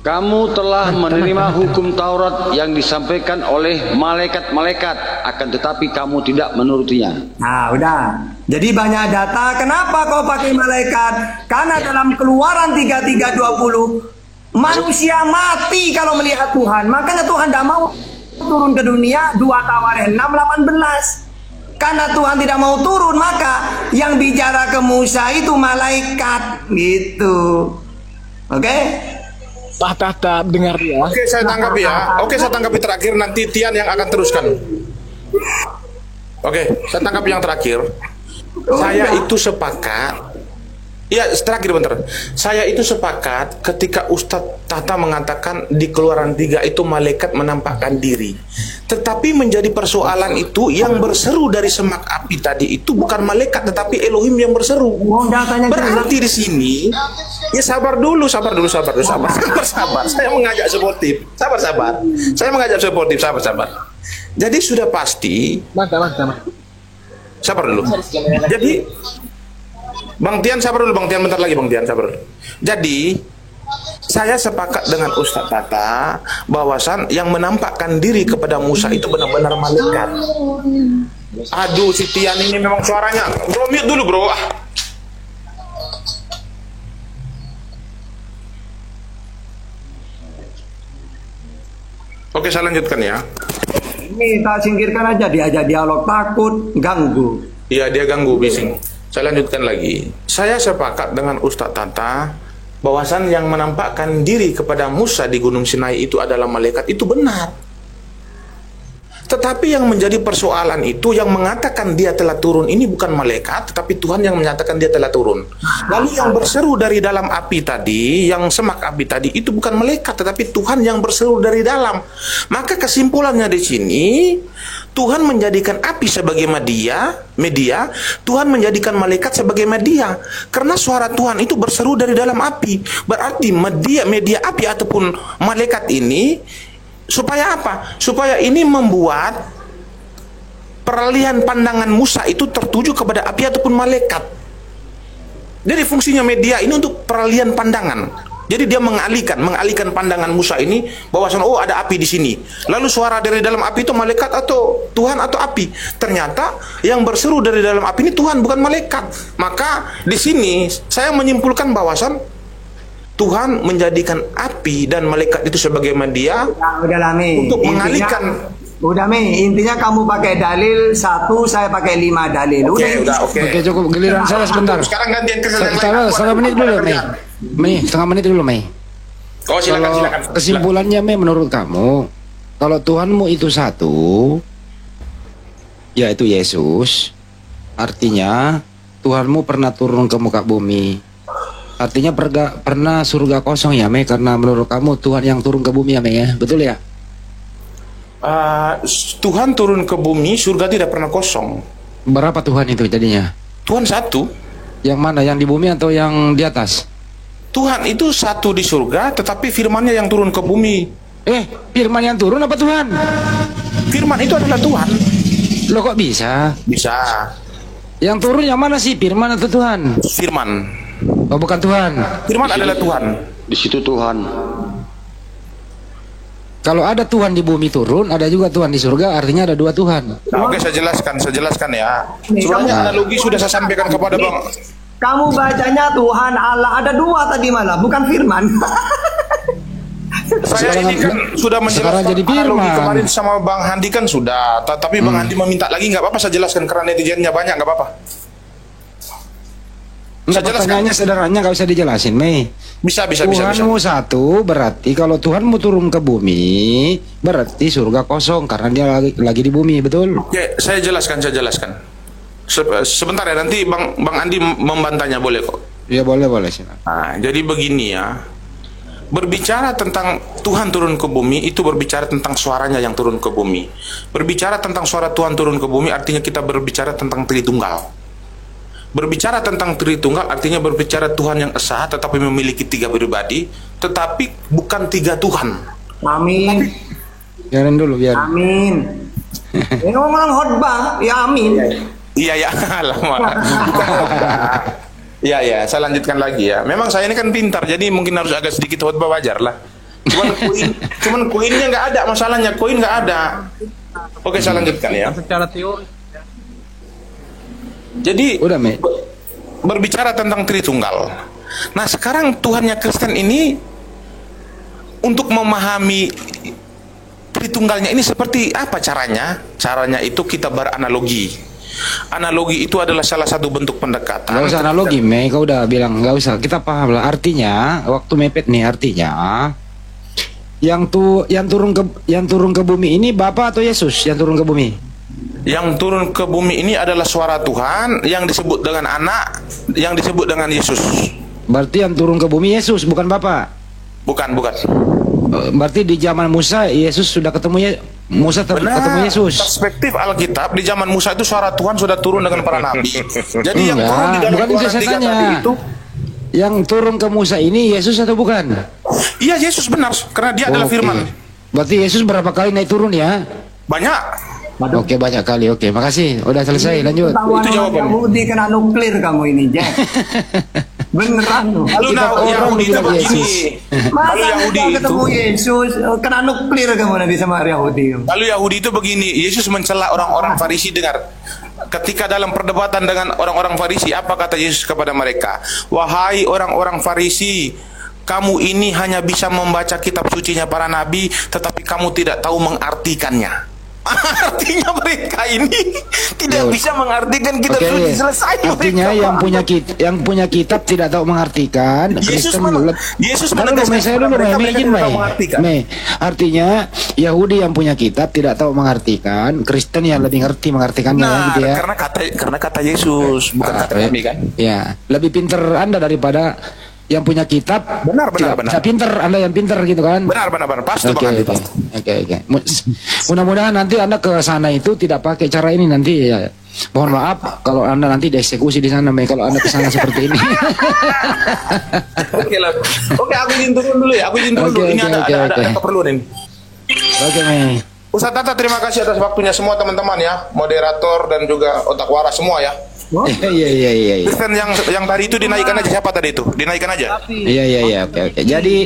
Kamu telah menerima hukum Taurat yang disampaikan oleh malaikat-malaikat, akan tetapi kamu tidak menurutinya. Nah, udah. Jadi banyak data. Kenapa kau pakai malaikat? Karena dalam Keluaran 33:20 manusia mati kalau melihat Tuhan. Makanya Tuhan tidak mau turun ke dunia. 2 Tawarik 6:18. Karena Tuhan tidak mau turun, maka yang bicara ke Musa itu malaikat gitu. Oke? Tahta dengar ya. Oke, saya tanggapi ya. Oke, saya tanggapi terakhir, nanti Tian yang akan teruskan. Oke, saya tanggapi yang terakhir. Saya itu sepakat. Ya, terakhir bentar. Saya itu sepakat ketika Ustadz Tahta mengatakan di Keluaran 3 itu malaikat menampakkan diri. Tetapi menjadi persoalan itu yang berseru dari semak api tadi itu bukan malaikat tetapi Elohim yang berseru. Berarti di sini ya sabar dulu. Saya mengajak sportif. Saya mengajak sportif. Sabar. Jadi sudah pasti. Sabar dulu. Jadi Bang Tian sabar dulu, Bang Tian bentar lagi, Bang Tian sabar dulu. Jadi saya sepakat dengan Ustadz Tata bahwasan yang menampakkan diri kepada Musa itu benar-benar malaikat. Aduh, si Tian ini memang suaranya. Bro, mute dulu, bro. Oke, saya lanjutkan ya. Ini kita singkirkan aja, diajak dialog, takut, ganggu. Iya, dia ganggu, bising. Saya lanjutkan lagi. Saya sepakat dengan Ustadz Tata bahwasan yang menampakkan diri kepada Musa di Gunung Sinai itu adalah malaikat, itu benar. Tetapi yang menjadi persoalan itu, yang mengatakan dia telah turun ini bukan malaikat, tetapi Tuhan yang menyatakan dia telah turun. Lalu yang berseru dari dalam api tadi, yang semak api tadi, itu bukan malaikat, tetapi Tuhan yang berseru dari dalam. Maka kesimpulannya di sini, Tuhan menjadikan api sebagai media, Tuhan menjadikan malaikat sebagai media. Karena suara Tuhan itu berseru dari dalam api. Berarti media api ataupun malaikat ini, supaya apa? Supaya ini membuat peralihan pandangan Musa itu tertuju kepada api ataupun malaikat. Jadi fungsinya media ini untuk peralihan pandangan. Jadi dia mengalihkan pandangan Musa ini bahwasanya oh ada api di sini. Lalu suara dari dalam api itu malaikat atau Tuhan atau api. Ternyata yang berseru dari dalam api ini Tuhan bukan malaikat. Maka di sini saya menyimpulkan bahwasan Tuhan menjadikan api dan malaikat itu sebagai media untuk mengalihkan. Udah Mi, intinya kamu pakai dalil 1, saya pakai 5 dalil. Oke, cukup giliran saya sebentar. Sekarang gantian ke setengah menit dulu, Mei. Setengah menit dulu, Mei. Oh, silakan. Kesimpulannya, Mei, menurut kamu, kalau Tuhanmu itu satu, yaitu Yesus, artinya Tuhanmu pernah turun ke muka bumi. Artinya pernah surga kosong ya, Mei, karena menurut kamu Tuhan yang turun ke bumi ya, Mei, ya? Betul ya? Tuhan turun ke bumi, surga tidak pernah kosong. Berapa Tuhan itu jadinya? Tuhan satu. Yang mana? Yang di bumi atau yang di atas? Tuhan itu satu di surga, tetapi firman-Nya yang turun ke bumi. Firman yang turun apa Tuhan? Firman itu adalah Tuhan. Loh kok bisa? Bisa. Yang turun yang mana sih? Firman atau Tuhan? Firman. Oh, bukan Tuhan. Firman adalah Tuhan. Di situ Tuhan. Kalau ada Tuhan di bumi turun, ada juga Tuhan di surga, artinya ada dua Tuhan. Nah, oke, saya jelaskan ya. Sebenarnya analogi sudah saya sampaikan kepada Bang. Kamu bacanya Tuhan Allah ada dua tadi malah, bukan firman. Saya ini kan sudah menjelaskan jadi analogi firman. kemarin sama Bang Handi kan sudah. Tapi Bang Handi meminta lagi, nggak apa-apa saya jelaskan karena netizennya banyak, nggak apa-apa. Pertanyaannya sederhana, nggak usah dijelasin, Mei. Bisa. Tuhanmu satu, berarti kalau Tuhanmu turun ke bumi, berarti surga kosong karena dia lagi di bumi, betul? Oke, saya jelaskan. Sebentar ya, nanti Bang Andi membantahnya, boleh kok? Ya boleh. Nah, jadi begini ya. Berbicara tentang Tuhan turun ke bumi, itu berbicara tentang suaranya yang turun ke bumi. Berbicara tentang suara Tuhan turun ke bumi, artinya kita berbicara tentang Tritunggal. Berbicara tentang Tritunggal artinya berbicara Tuhan yang esa tetapi memiliki 3 pribadi, tetapi bukan 3 Tuhan. Amin. Biarin dulu, biar. Amin. Ini ngomong khotbah, ya amin. Iya, lama. Iya, saya lanjutkan lagi ya. Memang saya ini kan pintar, jadi mungkin harus agak sedikit khotbah, wajar lah. Cuman koinnya nggak ada, masalahnya koin nggak ada. Oke, saya lanjutkan ya. Secara teori. Jadi berbicara tentang Tritunggal. Nah, sekarang Tuhannya Kristen ini untuk memahami Tritunggalnya ini seperti apa caranya? Caranya itu kita beranalogi. Analogi itu adalah salah satu bentuk pendekatan. Gak usah analogi, Mei, kau udah bilang gak usah. Kita paham lah artinya. Waktu mepet nih artinya. Yang turun ke bumi ini Bapa atau Yesus yang turun ke bumi? Yang turun ke bumi ini adalah suara Tuhan yang disebut dengan anak, yang disebut dengan Yesus. Berarti yang turun ke bumi Yesus, bukan Bapa? Bukan. Berarti di zaman Musa Yesus sudah ketemu ketemu Yesus. Perspektif Alkitab di zaman Musa itu suara Tuhan sudah turun dengan para nabi. Jadi yang turun di dalam Quran 3 tadi itu, yang turun ke Musa ini Yesus atau bukan? Iya, Yesus benar karena dia adalah firman. Berarti Yesus berapa kali naik turun ya? Banyak. Oke, banyak kali. Oke, makasih. Udah selesai, lanjut. Itu jawabannya. Yahudi kena nuklir kamu ini, Jack. Beneran loh. Lalu Yahudi itu begini. Lalu Yahudi itu ketemu Yesus kena nuklir kamu nanti sama Yahudi. Lalu Yahudi itu begini, Yesus mencela orang-orang Farisi. Dengar, ketika dalam perdebatan dengan orang-orang Farisi, apa kata Yesus kepada mereka? Wahai orang-orang Farisi, kamu ini hanya bisa membaca kitab sucinya para nabi, tetapi kamu tidak tahu mengartikannya. Artinya mereka ini tidak bisa mengartikan kitab Oke. suci, selesai. Artinya mereka, yang Pak. punya kitab tidak tahu mengartikan. Yesus Kristen Yesus Taruh menegaskan saya kepada dulu, mereka, Mei, mereka izin, tidak Mei. tahu mengartikan. Mei. Artinya Yahudi yang punya kitab tidak tahu mengartikan, Kristen yang lebih ngerti mengartikannya, Nah, gitu ya. karena kata Yesus, bukan kata kami kan. Ya, lebih pinter Anda daripada yang punya kitab. Benar. Bisa pinter, Anda yang pinter gitu kan. Benar. Pasti Oke, Bang Andi, oke. pasti. Oke. Mudah-mudahan nanti Anda ke sana itu tidak pakai cara ini nanti ya. Mohon maaf kalau Anda nanti dieksekusi di sana, Mei, kalau Anda ke sana seperti ini. Oke lah. Oke, aku izin turun dulu ya. Ini ada keperluan ini. Oke, Mei. Ustaz Tata, terima kasih atas waktunya semua teman-teman ya, moderator dan juga otak waras semua ya. Iya. Kristen yang tadi itu dinaikkan aja, siapa tadi itu? Dinaikkan aja. Iya. Oke. Jadi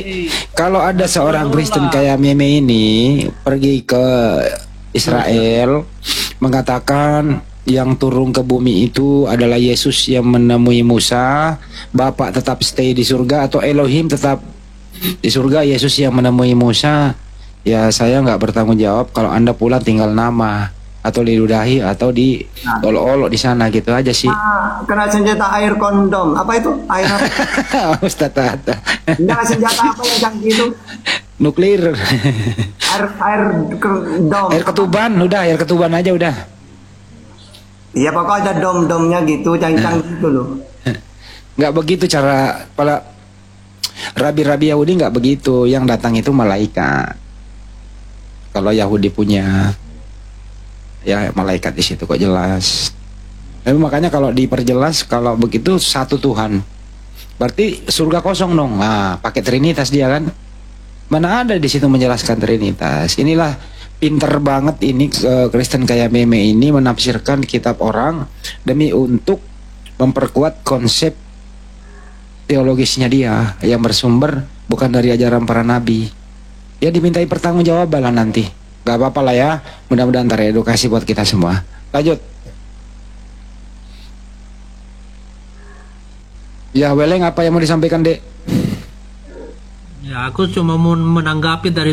kalau ada seorang Kristen kayak Meme ini pergi ke Israel mengatakan yang turun ke bumi itu adalah Yesus yang menemui Musa, Bapak tetap stay di surga, atau Elohim tetap di surga, Yesus yang menemui Musa, ya saya nggak bertanggung jawab kalau Anda pulang tinggal nama atau diludahi atau di olok-olok di sana, gitu aja sih. Kena senjata air kondom. Apa itu? Air apa? Ustaz Tata. Enggak, senjata apa yang canggih itu? Nuklir. Air dom. Air ketuban, udah air ketuban aja udah. Iya, pokoknya ada dom-domnya gitu, canggih gitu loh. Nggak begitu cara para rabi-rabi Yahudi, nggak begitu. Yang datang itu malaikat. Kalau Yahudi punya ya malaikat di situ kok jelas. Tapi makanya kalau diperjelas kalau begitu satu Tuhan, berarti surga kosong dong. Nah, pakai Trinitas dia kan. Mana ada di situ menjelaskan Trinitas. Inilah pinter banget ini Kristen kayak Meme ini menafsirkan kitab orang demi untuk memperkuat konsep teologisnya dia yang bersumber bukan dari ajaran para nabi. Ya dimintai pertanggungjawaban lah nanti. Gak apa-apa lah ya. Mudah-mudahan teredukasi buat kita semua. Lanjut. Ya, Weleng, apa yang mau disampaikan, Dek? Ya, aku cuma mau menanggapi dari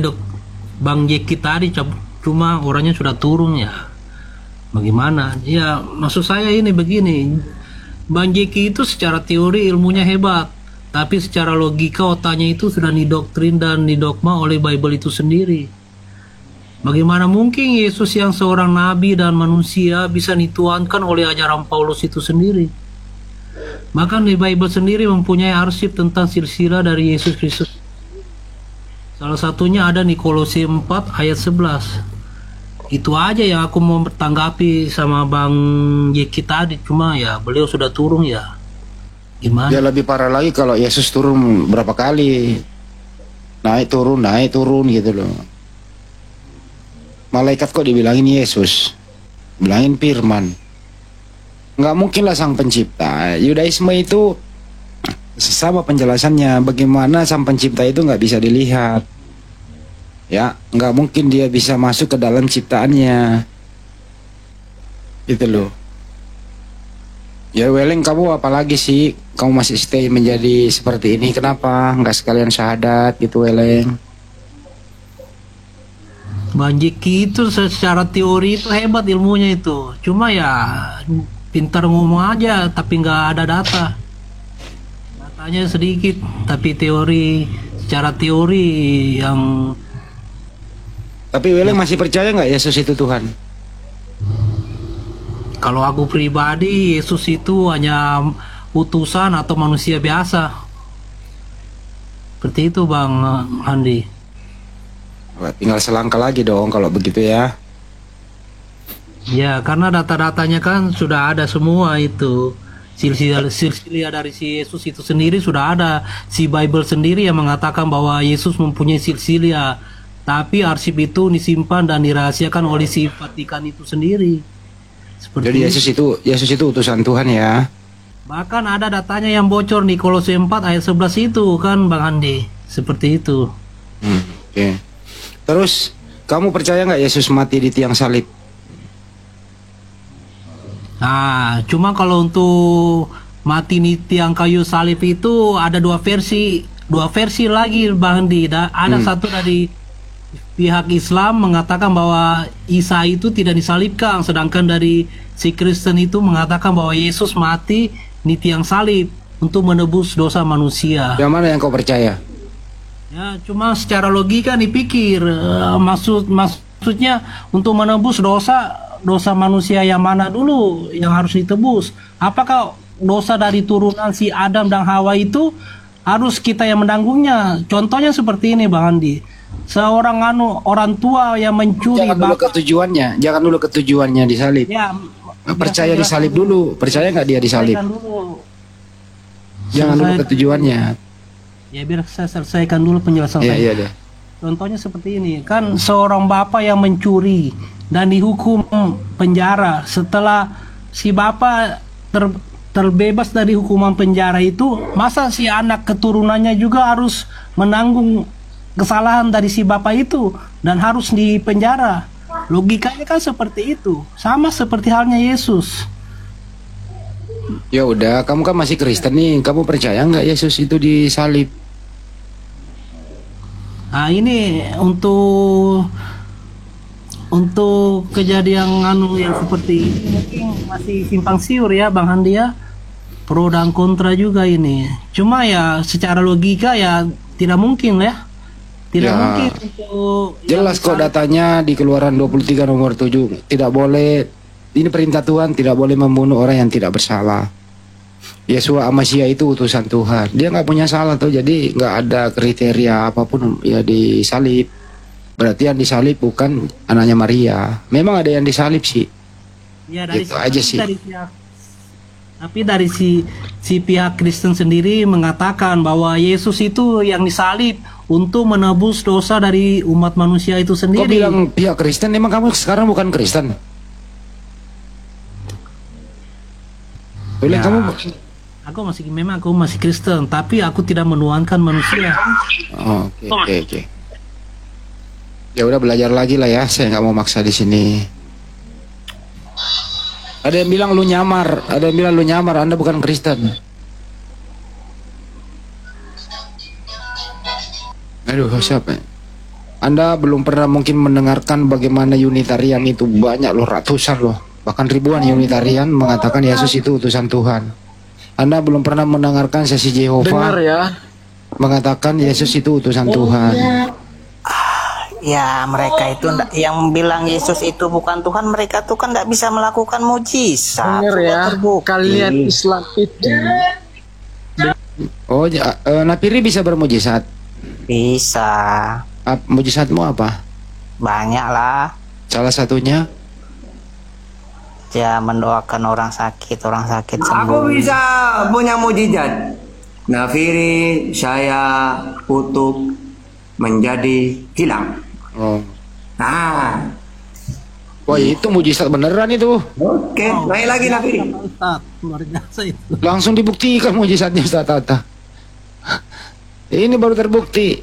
Bang Jeki tadi, cuma orangnya sudah turun ya. Bagaimana? Ya, maksud saya ini begini. Bang Jeki itu secara teori ilmunya hebat, tapi secara logika otaknya itu sudah didoktrin dan didogma oleh Bible itu sendiri. Bagaimana mungkin Yesus yang seorang nabi dan manusia bisa dituankan oleh ajaran Paulus itu sendiri? Bahkan di Bible sendiri mempunyai arsip tentang silsilah dari Yesus Kristus. Salah satunya ada di Kolose 4 ayat 11. Itu aja yang aku mau bertanggapi sama Bang Yeki tadi. Cuma ya beliau sudah turun ya. Gimana? Ya lebih parah lagi kalau Yesus turun berapa kali. Naik turun gitu loh. Malaikat kok dibilangin Yesus, bilangin firman. Nggak mungkin lah sang pencipta. Yudaisme itu sama penjelasannya. Bagaimana sang pencipta itu nggak bisa dilihat. Ya, nggak mungkin dia bisa masuk ke dalam ciptaannya. Gitu loh. Ya Weleng, kamu apalagi sih? Kamu masih stay menjadi seperti ini. Kenapa? Nggak sekalian syahadat gitu, Weleng? Bang Jeki itu secara teori itu hebat ilmunya itu. Cuma ya pintar ngomong aja tapi nggak ada data. Datanya sedikit tapi secara teori yang. Tapi Weleng masih percaya nggak Yesus itu Tuhan? Kalau aku pribadi Yesus itu hanya utusan atau manusia biasa. Seperti itu Bang Andi. Tinggal selangkah lagi dong kalau begitu ya. Ya, karena data-datanya kan sudah ada semua itu. Silsilah dari si Yesus itu sendiri sudah ada. Si Bible sendiri yang mengatakan bahwa Yesus mempunyai silsilah. Tapi arsip itu disimpan dan dirahasiakan oleh si Vatikan itu sendiri. Jadi Yesus itu utusan Tuhan ya. Bahkan ada datanya yang bocor di Kolose 4 ayat 11 itu kan Bang Andi. Seperti itu. Oke. Terus kamu percaya nggak Yesus mati di tiang salib? Nah, cuma kalau untuk mati di tiang kayu salib itu ada dua versi lagi Bang Andi. Ada satu dari pihak Islam mengatakan bahwa Isa itu tidak disalibkan, sedangkan dari si Kristen itu mengatakan bahwa Yesus mati di tiang salib untuk menebus dosa manusia. Yang mana yang kau percaya? Ya, cuma secara logika dipikir, maksudnya untuk menebus dosa manusia yang mana dulu yang harus ditebus? Apakah dosa dari turunan si Adam dan Hawa itu harus kita yang menanggungnya? Contohnya seperti ini, Bang Andi. Seorang orang tua yang mencuri, jangan dulu ketujuannya disalib. Ya, percaya disalib dulu. Percaya nggak dia disalib? Jangan dulu ketujuannya. Ya, biar saya selesaikan dulu penjelasan saya. Iya. Contohnya seperti ini, kan seorang bapak yang mencuri dan dihukum penjara. Setelah si bapak terbebas dari hukuman penjara itu, masa si anak keturunannya juga harus menanggung kesalahan dari si bapak itu dan harus dipenjara? Logikanya kan seperti itu. Sama seperti halnya Yesus. Ya udah, kamu kan masih Kristen nih. Kamu percaya nggak Yesus itu disalib? Nah, ini untuk kejadian yang seperti ini mungkin masih simpang siur ya, Bang Handi ya. Pro dan kontra juga ini. Cuma ya secara logika ya tidak mungkin ya. Tidak mungkin untuk jelas kok datanya di Keluaran 23 nomor 7. Tidak boleh, ini perintah Tuhan, tidak boleh membunuh orang yang tidak bersalah. Yesua Amasya itu utusan Tuhan. Dia nggak punya salah tuh, jadi nggak ada kriteria apapun ya disalib. Berarti yang disalib bukan anaknya Maria. Memang ada yang disalib sih. Ya, dari gitu aja sih. Tapi dari si pihak Kristen sendiri mengatakan bahwa Yesus itu yang disalib untuk menebus dosa dari umat manusia itu sendiri. Kok bilang pihak Kristen? Emang kamu sekarang bukan Kristen? Boleh Ya, kamu? memang aku masih Kristen, tapi aku tidak menuhankan manusia. Oh, oke. Ya udah, belajar lagi lah ya. Saya nggak mau maksa di sini. Ada yang bilang lu nyamar, Anda bukan Kristen. Aduh, siapa? Anda belum pernah mungkin mendengarkan bagaimana Unitarian itu banyak loh, ratusan loh, bahkan ribuan Unitarian mengatakan Yesus itu utusan Tuhan. Anda belum pernah mendengarkan sesi Jehovah mengatakan Yesus itu utusan Tuhan. Ya, mereka itu yang bilang Yesus itu bukan Tuhan, mereka tuh kan tidak bisa melakukan mujizat. Bener ya, kalian Islam itu. Oh, Napiri bisa bermujizat? Bisa. Mujizatmu apa? Banyak lah. Salah satunya? Ya, mendoakan orang sakit sembuh. Aku bisa punya mujizat. Nafiri saya kutuk menjadi hilang. Oh. Nah. Wah, itu mujizat beneran itu. Oke, naik lagi Nafiri. Luar biasa itu. Langsung dibuktikan mujizatnya Ustaz Tata. Ini baru terbukti.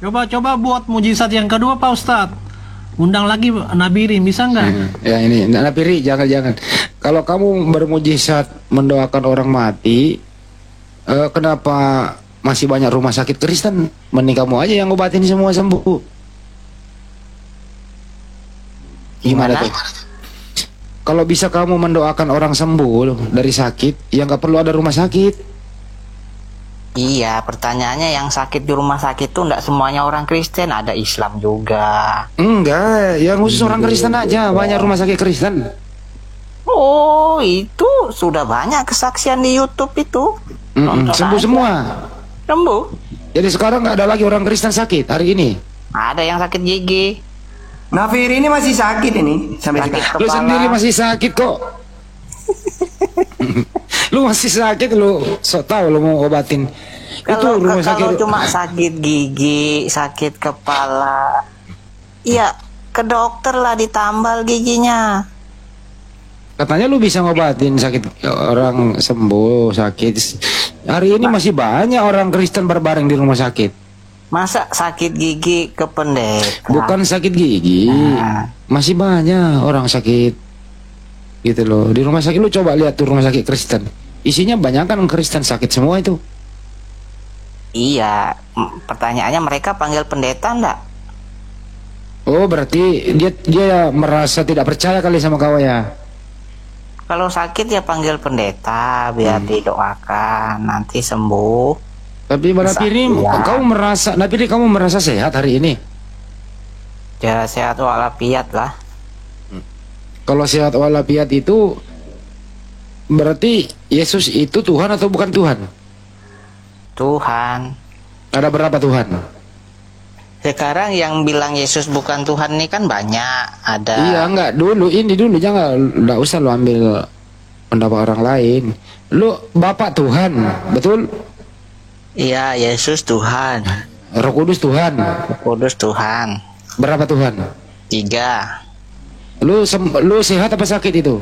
Coba buat mujizat yang kedua Pak Ustadz. Undang lagi Nabirin, bisa nggak? Ya ini Napiri, jangan. Kalau kamu bermujizat mendoakan orang mati, kenapa masih banyak rumah sakit Kristen? Mending kamu aja yang obatin semua sembuh. Gimana tuh? Kalau bisa kamu mendoakan orang sembuh dari sakit, ya nggak perlu ada rumah sakit. Iya, pertanyaannya yang sakit di rumah sakit tuh enggak semuanya orang Kristen, ada Islam juga. Enggak, yang khusus orang Kristen aja, banyak rumah sakit Kristen. Oh, itu sudah banyak kesaksian di YouTube itu. Sembuh semua. Sembuh. Jadi sekarang nggak ada lagi orang Kristen sakit hari ini. Ada yang sakit gigi. Nafiri ini masih sakit ini sampai sekarang. Lu sendiri masih sakit kok. Lu masih sakit, lu sok tahu lu mau obatin. Kalau itu rumah sakit. Kalau cuma sakit gigi, sakit kepala, ya ke dokter lah, ditambal giginya. Katanya lu bisa ngobatin sakit orang sembuh sakit. Hari ini masih banyak orang Kristen berbareng di rumah sakit. Masa sakit gigi ke pendeta? Bukan sakit gigi, masih banyak orang sakit. Gitu loh. Di rumah sakit lu coba lihat tuh rumah sakit Kristen. Isinya banyak kan Kristen sakit semua itu. Iya, pertanyaannya mereka panggil pendeta enggak? Oh, berarti dia merasa tidak percaya kali sama kau ya. Kalau sakit ya panggil pendeta biar didoakan nanti sembuh. Tapi Napiri, kamu merasa sehat hari ini? Ya sehat walafiat lah. Kalau sehat walafiat itu berarti Yesus itu Tuhan atau bukan Tuhan? Tuhan. Ada berapa Tuhan? Sekarang yang bilang Yesus bukan Tuhan ini kan banyak. Ada. Iya enggak, dulu jangan, enggak usah lu ambil pendapat orang lain. Lu Bapak Tuhan, betul? Iya, Yesus Tuhan. Roh Kudus Tuhan. Roh Kudus Tuhan. Berapa Tuhan? 3. Lu sehat apa sakit itu?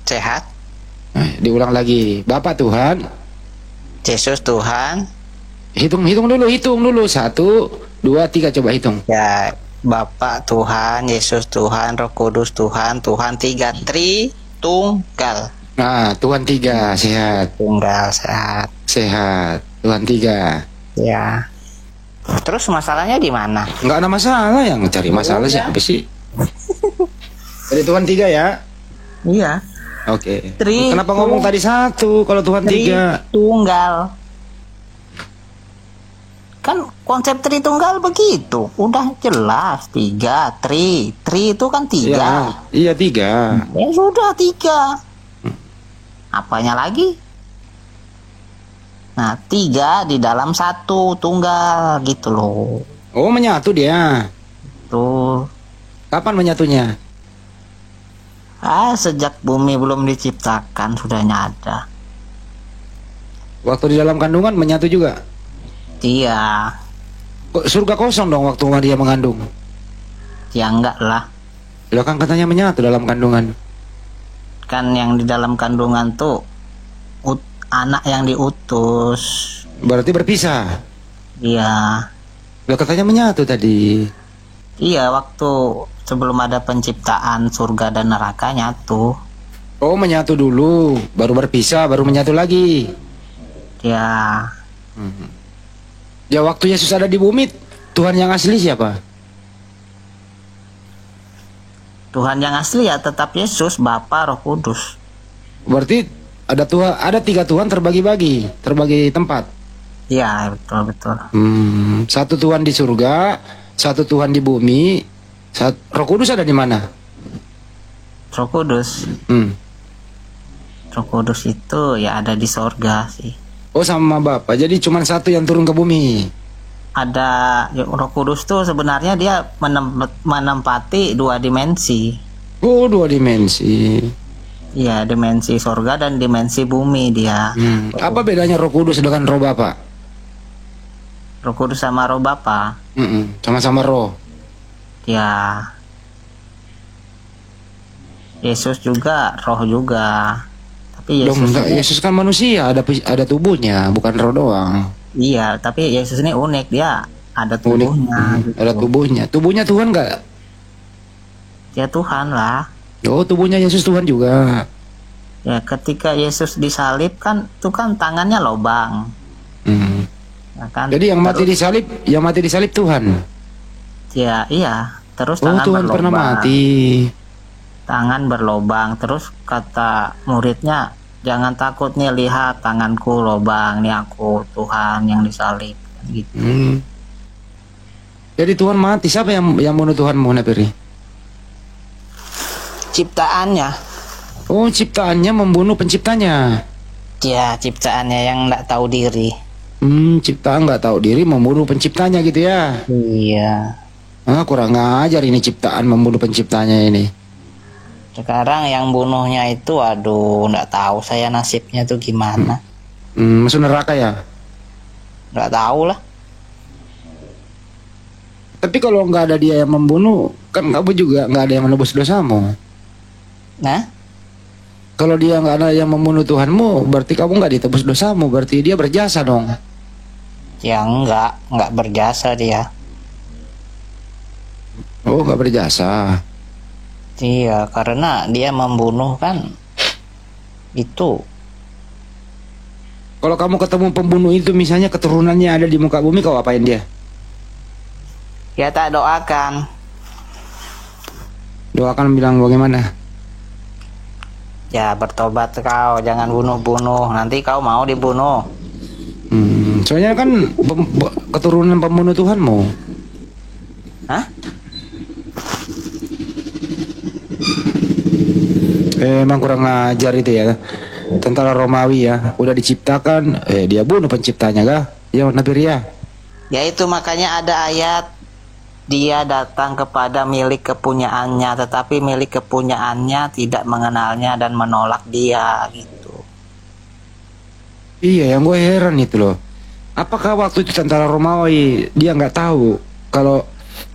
Sehat. Diulang lagi. Bapak Tuhan, Yesus Tuhan. Hitung dulu. 1, 2, 3 coba hitung. Ya, Bapak Tuhan, Yesus Tuhan, Roh Kudus Tuhan, Tuhan 3, Tritunggal. Nah, Tuhan 3 sehat. Tunggal sehat. Sehat. Tuhan 3. Ya. Terus masalahnya di mana? Enggak ada masalah, yang cari masalah siapa sih? Jadi Tuhan 3 ya? Iya. Oke. Kenapa ngomong tadi 1 kalau Tuhan 3? Tunggal. Kan konsep Tritunggal begitu. Udah jelas 3, Tri itu kan 3. Iya 3. Ya sudah 3. Apanya lagi? Nah 3 di dalam 1 tunggal gitu loh. Oh, menyatu dia. Tuh. Kapan menyatunya? Sejak bumi belum diciptakan sudah nyata. Waktu di dalam kandungan menyatu juga? Iya. Kok surga kosong dong waktu dia mengandung? Ya enggak lah. Lo kan katanya menyatu dalam kandungan. Kan yang di dalam kandungan tuh anak yang diutus. Berarti berpisah? Iya. Lo katanya menyatu tadi. Iya, waktu sebelum ada penciptaan surga dan neraka nyatu. Oh, menyatu dulu, baru berpisah, baru menyatu lagi. Ya. Ya waktu Yesus ada di bumi, Tuhan yang asli siapa? Tuhan yang asli ya tetap Yesus, Bapa, Roh Kudus. Berarti ada 3 Tuhan terbagi tempat. Iya, betul. 1 Tuhan di surga, 1 Tuhan di bumi. Roh Kudus ada di mana? Roh Kudus. Roh Kudus itu ya ada di sorga sih. Oh, sama Bapa. Jadi cuma 1 yang turun ke bumi. Ada Roh Kudus tuh sebenarnya dia menempati 2 dimensi. Oh, 2 dimensi. Iya, dimensi sorga dan dimensi bumi dia. Apa bedanya Roh Kudus dengan Roh Bapa? Roh Kudus sama Roh Bapa. Sama-sama Roh. Ya. Yesus juga Roh juga. Tapi Yesus kan manusia, ada tubuhnya, bukan roh doang. Iya, tapi Yesus ini unik, dia ada tubuhnya. Gitu. Ada tubuhnya. Tubuhnya Tuhan nggak? Ya Tuhan lah. Oh, tubuhnya Yesus Tuhan juga. Ya, ketika Yesus disalib kan, itu kan tangannya lobang. Ya kan? Jadi yang mati disalib Tuhan. Ya, iya. Terus tangan Tuhan berlobang. Pernah mati. Tangan berlobang. Terus kata muridnya, jangan takut nih, lihat tanganku lobang, nih aku Tuhan yang disalib. Gitu. Jadi Tuhan mati. Siapa yang bunuh Tuhan Napiri? Ciptaannya. Oh, ciptaannya membunuh penciptanya. Ya, ciptaannya yang nggak tahu diri. Ciptaan nggak tahu diri membunuh penciptanya gitu ya? Iya. Kurang ajar ini ciptaan membunuh penciptanya ini. Sekarang yang bunuhnya itu, aduh, nggak tahu saya nasibnya tuh gimana. Masuk neraka ya? Nggak tahu lah. Tapi kalau nggak ada dia yang membunuh, kan kamu juga nggak ada yang menebus dosamu. Nah? Kalau dia nggak ada yang membunuh Tuhanmu, berarti kamu nggak ditebus dosamu, berarti dia berjasa dong. Ya nggak berjasa dia. Oh, nggak berjasa. Iya, karena dia membunuh kan itu. Kalau kamu ketemu pembunuh itu, misalnya keturunannya ada di muka bumi, kau apain dia? Ya tak doakan. Doakan bilang bagaimana? Ya bertobat kau, jangan bunuh-bunuh. Nanti kau mau dibunuh. Soalnya kan keturunan pembunuh Tuhanmu. Hah? Emang kurang ajar itu ya. Tentara Romawi ya, udah diciptakan, dia bunuh penciptanya kah? Ya Nabi Ria. Ya itu makanya ada ayat, dia datang kepada milik kepunyaannya, tetapi milik kepunyaannya tidak mengenalnya dan menolak dia gitu. Iya, yang gue heran itu loh. Apakah waktu itu tentara Romawi dia nggak tahu kalau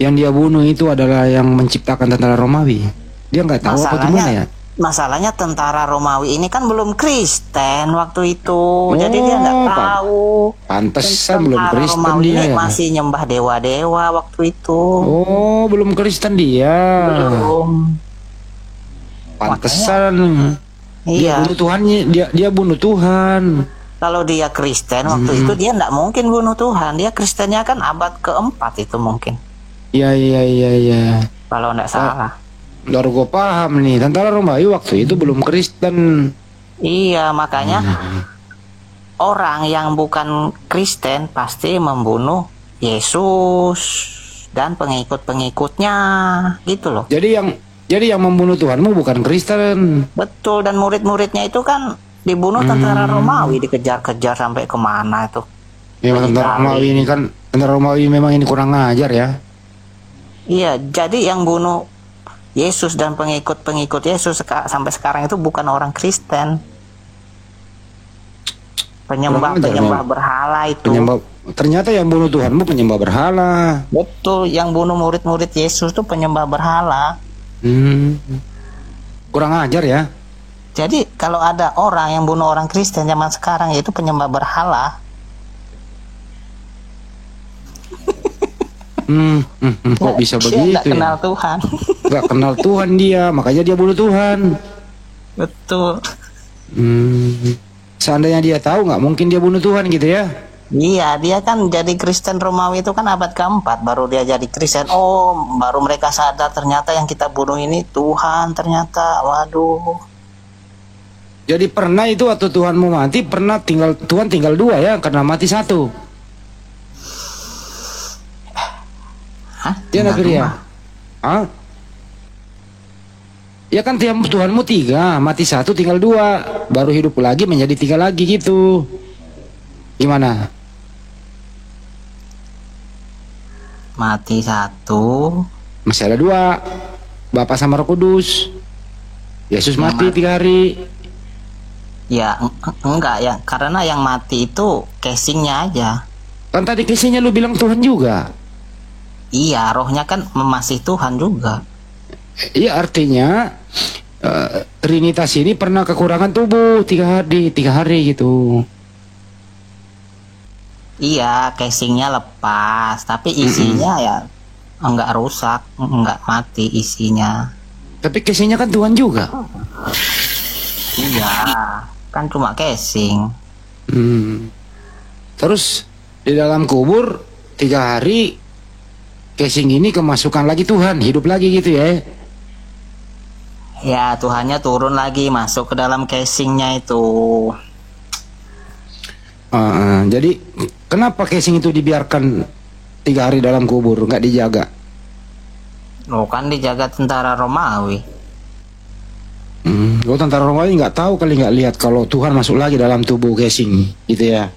yang dia bunuh itu adalah yang menciptakan tentara Romawi? Dia nggak tahu apa gimana ya? Masalahnya tentara Romawi ini kan belum Kristen waktu itu, jadi dia nggak tahu. Pantesan belum Tentara Kristen Romawi dia ini ya. masih nyembah dewa-dewa waktu itu. Oh, belum Kristen dia. Belum. Pantesan. Dia Iya. bunuh Tuhannya, dia bunuh Tuhan. Kalau dia Kristen waktu itu dia nggak mungkin bunuh Tuhan. Dia Kristennya kan abad keempat itu mungkin. Iya. Kalau nggak salah. Baru gue paham nih, tentara Romawi waktu itu belum Kristen. Iya, makanya orang yang bukan Kristen pasti membunuh Yesus dan pengikut-pengikutnya, gitu loh. Jadi yang membunuh Tuhanmu bukan Kristen. Betul, dan murid-muridnya itu kan dibunuh tentara Romawi, dikejar-kejar sampai kemana itu. Ya, tentara Romawi ini kan, tentara Romawi memang ini kurang ngajar ya. Iya, jadi yang bunuh Yesus dan pengikut-pengikut Yesus sampai sekarang itu bukan orang Kristen. Penyembah berhala itu. Ternyata yang bunuh Tuhanmu penyembah berhala. Betul, yang bunuh murid-murid Yesus itu penyembah berhala. Kurang ajar ya. Jadi kalau ada orang yang bunuh orang Kristen zaman sekarang yaitu penyembah berhala. Kok bisa begitu Dia nggak kenal ya? Tuhan. Nggak kenal Tuhan dia, makanya dia bunuh Tuhan. Betul. Seandainya dia tahu, nggak mungkin dia bunuh Tuhan gitu ya? Iya, dia kan jadi Kristen Romawi itu kan abad keempat baru dia jadi Kristen. Oh, baru mereka sadar ternyata yang kita bunuh ini Tuhan ternyata. Waduh. Jadi pernah itu waktu Tuhanmu mati, pernah Tuhan tinggal 2 ya, karena mati 1. Hah? Ya Nabi Ria? Hah? Ya kan Tuhanmu 3, mati 1 tinggal 2, baru hidup lagi menjadi 3 lagi gitu. Gimana? Mati 1. Masih ada 2, Bapa sama Roh Kudus. Yesus mati 3 hari. Ya enggak ya, karena yang mati itu casingnya aja. Kan tadi casingnya lu bilang Tuhan juga. Iya, rohnya kan masih Tuhan juga. Iya, artinya Trinitas ini pernah kekurangan tubuh 3 hari gitu. Iya, casingnya lepas, tapi isinya ya enggak rusak, enggak mati isinya. Tapi casingnya kan Tuhan juga. Iya, kan cuma casing. Terus di dalam kubur 3 hari casing ini kemasukan lagi Tuhan, hidup lagi gitu ya. Ya, Tuhannya turun lagi masuk ke dalam casingnya itu. Jadi kenapa casing itu dibiarkan 3 hari dalam kubur, nggak dijaga? Oh, kan dijaga tentara Romawi. Tentara Romawi nggak tahu kali, nggak lihat kalau Tuhan masuk lagi dalam tubuh casing gitu ya.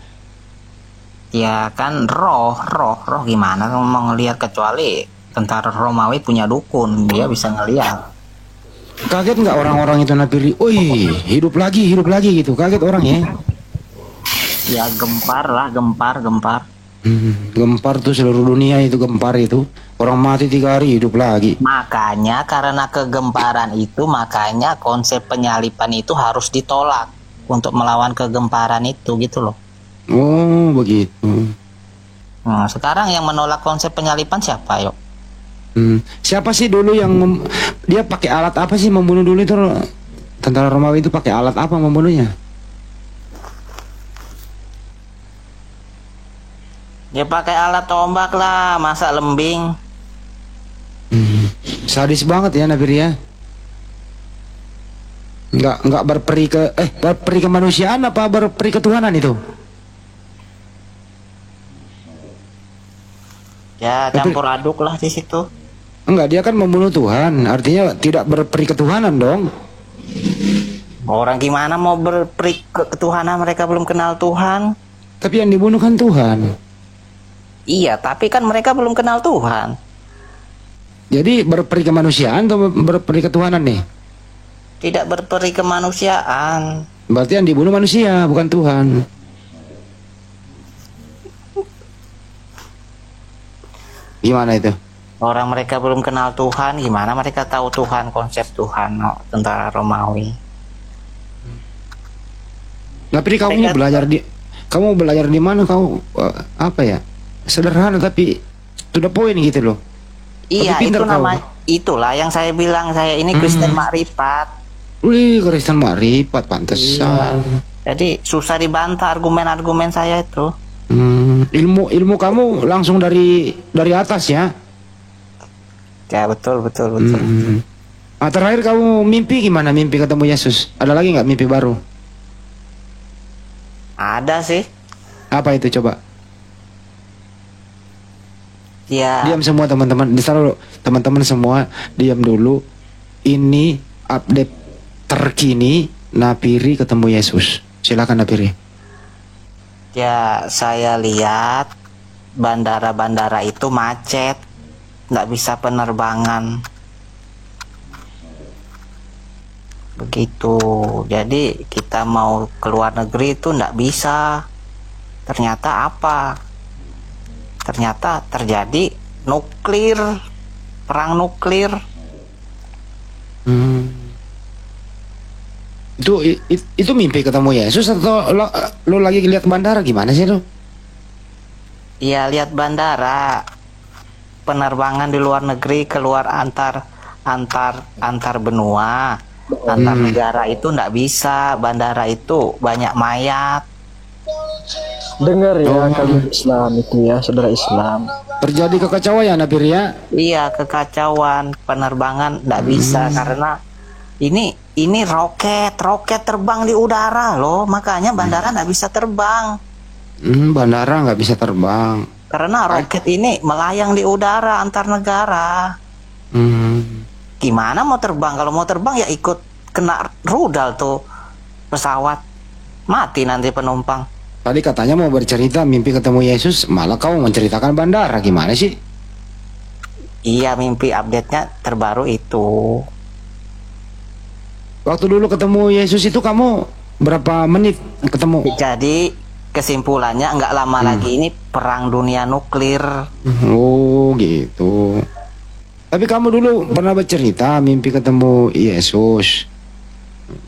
Ya kan roh gimana mau ngelihat, kecuali tentara Romawi punya dukun, dia bisa ngelihat. Kaget nggak orang-orang itu Nabi? Wih, hidup lagi gitu. Kaget orang ya. Ya gempar lah, gempar. Gempar tuh seluruh dunia itu gempar itu. Orang mati 3 hari hidup lagi. Makanya karena kegemparan itu, makanya konsep penyalipan itu harus ditolak untuk melawan kegemparan itu gitu loh. Oh begitu. Nah, sekarang yang menolak konsep penyalipan siapa yuk? Siapa sih dulu yang dia pakai alat apa sih membunuh dulu itu? Tentara Romawi itu pakai alat apa membunuhnya? Dia pakai alat tombak lah, masa lembing. Sadis banget ya Nabiri ya. Nggak berperi kemanusiaan apa berperi ketuhanan itu? Ya campur aduk lah di situ. Enggak, dia kan membunuh Tuhan, artinya tidak berperi ketuhanan dong. Orang gimana mau berperi ketuhanan, mereka belum kenal Tuhan. Tapi yang dibunuh kan Tuhan. Iya, tapi kan mereka belum kenal Tuhan. Jadi berperi kemanusiaan atau berperi ketuhanan nih? Tidak berperi kemanusiaan. Berarti yang dibunuh manusia, bukan Tuhan. Gimana itu? Orang mereka belum kenal Tuhan, gimana mereka tahu Tuhan, konsep Tuhan, tentara Romawi. Tapi kamu belajar di mana kau apa ya? Sederhana tapi to the point gitu loh. Iya, itu namanya, itulah yang saya bilang, saya ini Kristen makrifat. Wih, Kristen makrifat, pantesan. Iya. Jadi susah dibantah argumen-argumen saya itu. Ilmu kamu langsung dari atas ya? Ya betul. Terakhir kamu mimpi gimana? Mimpi ketemu Yesus? Ada lagi nggak mimpi baru? Ada sih. Apa itu coba? Ya. Diam semua teman-teman. Teman-teman semua diam dulu. Ini update terkini Napiri ketemu Yesus. Silakan Napiri. Ya, saya lihat bandara-bandara itu macet, nggak bisa penerbangan. Begitu. Jadi kita mau keluar negeri itu nggak bisa. Ternyata apa? Ternyata terjadi nuklir, perang nuklir. Itu mimpi ketemu Yesus atau lo lagi lihat bandara gimana sih lo? Iya, lihat bandara, penerbangan di luar negeri, keluar antar benua, antar negara itu nggak bisa. Bandara itu banyak mayat. Dengar ya, kalian Islam itu ya, saudara Islam. Terjadi kekacauan ya Nabir ya? Iya, kekacauan, penerbangan nggak bisa karena ini roket terbang di udara loh, makanya bandara nggak bisa terbang. Bandara nggak bisa terbang karena roket ini melayang di udara antar negara. Gimana mau terbang? Kalau mau terbang ya ikut kena rudal tuh pesawat, mati nanti penumpang. Tadi katanya mau bercerita mimpi ketemu Yesus, malah kau menceritakan bandara, gimana sih? Iya, mimpi update-nya terbaru itu. Waktu dulu ketemu Yesus itu kamu berapa menit ketemu? Jadi kesimpulannya nggak lama lagi ini perang dunia nuklir. Oh gitu. Tapi kamu dulu pernah bercerita mimpi ketemu Yesus.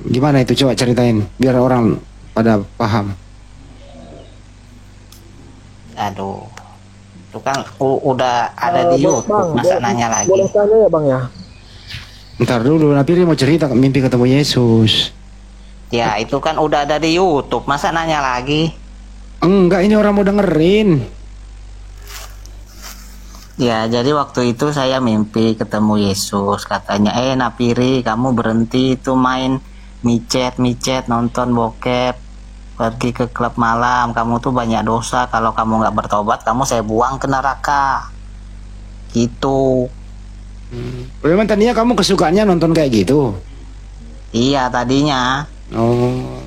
Gimana itu, coba ceritain biar orang pada paham. Aduh, itu kan udah ada di YouTube, masa nanya lagi? Boleh tanya ya Bang ya? Ntar dulu, Napiri mau cerita mimpi ketemu Yesus. Ya itu kan udah ada di YouTube, masa nanya lagi? Enggak, ini orang mau dengerin. Ya, jadi waktu itu saya mimpi ketemu Yesus. Katanya, Napiri, kamu berhenti itu main micet, nonton bokep, pergi ke klub malam. Kamu tuh banyak dosa. Kalau kamu nggak bertobat, kamu saya buang ke neraka. Gitu. Memang tadinya kamu kesukaannya nonton kayak gitu? Iya, tadinya. Oh.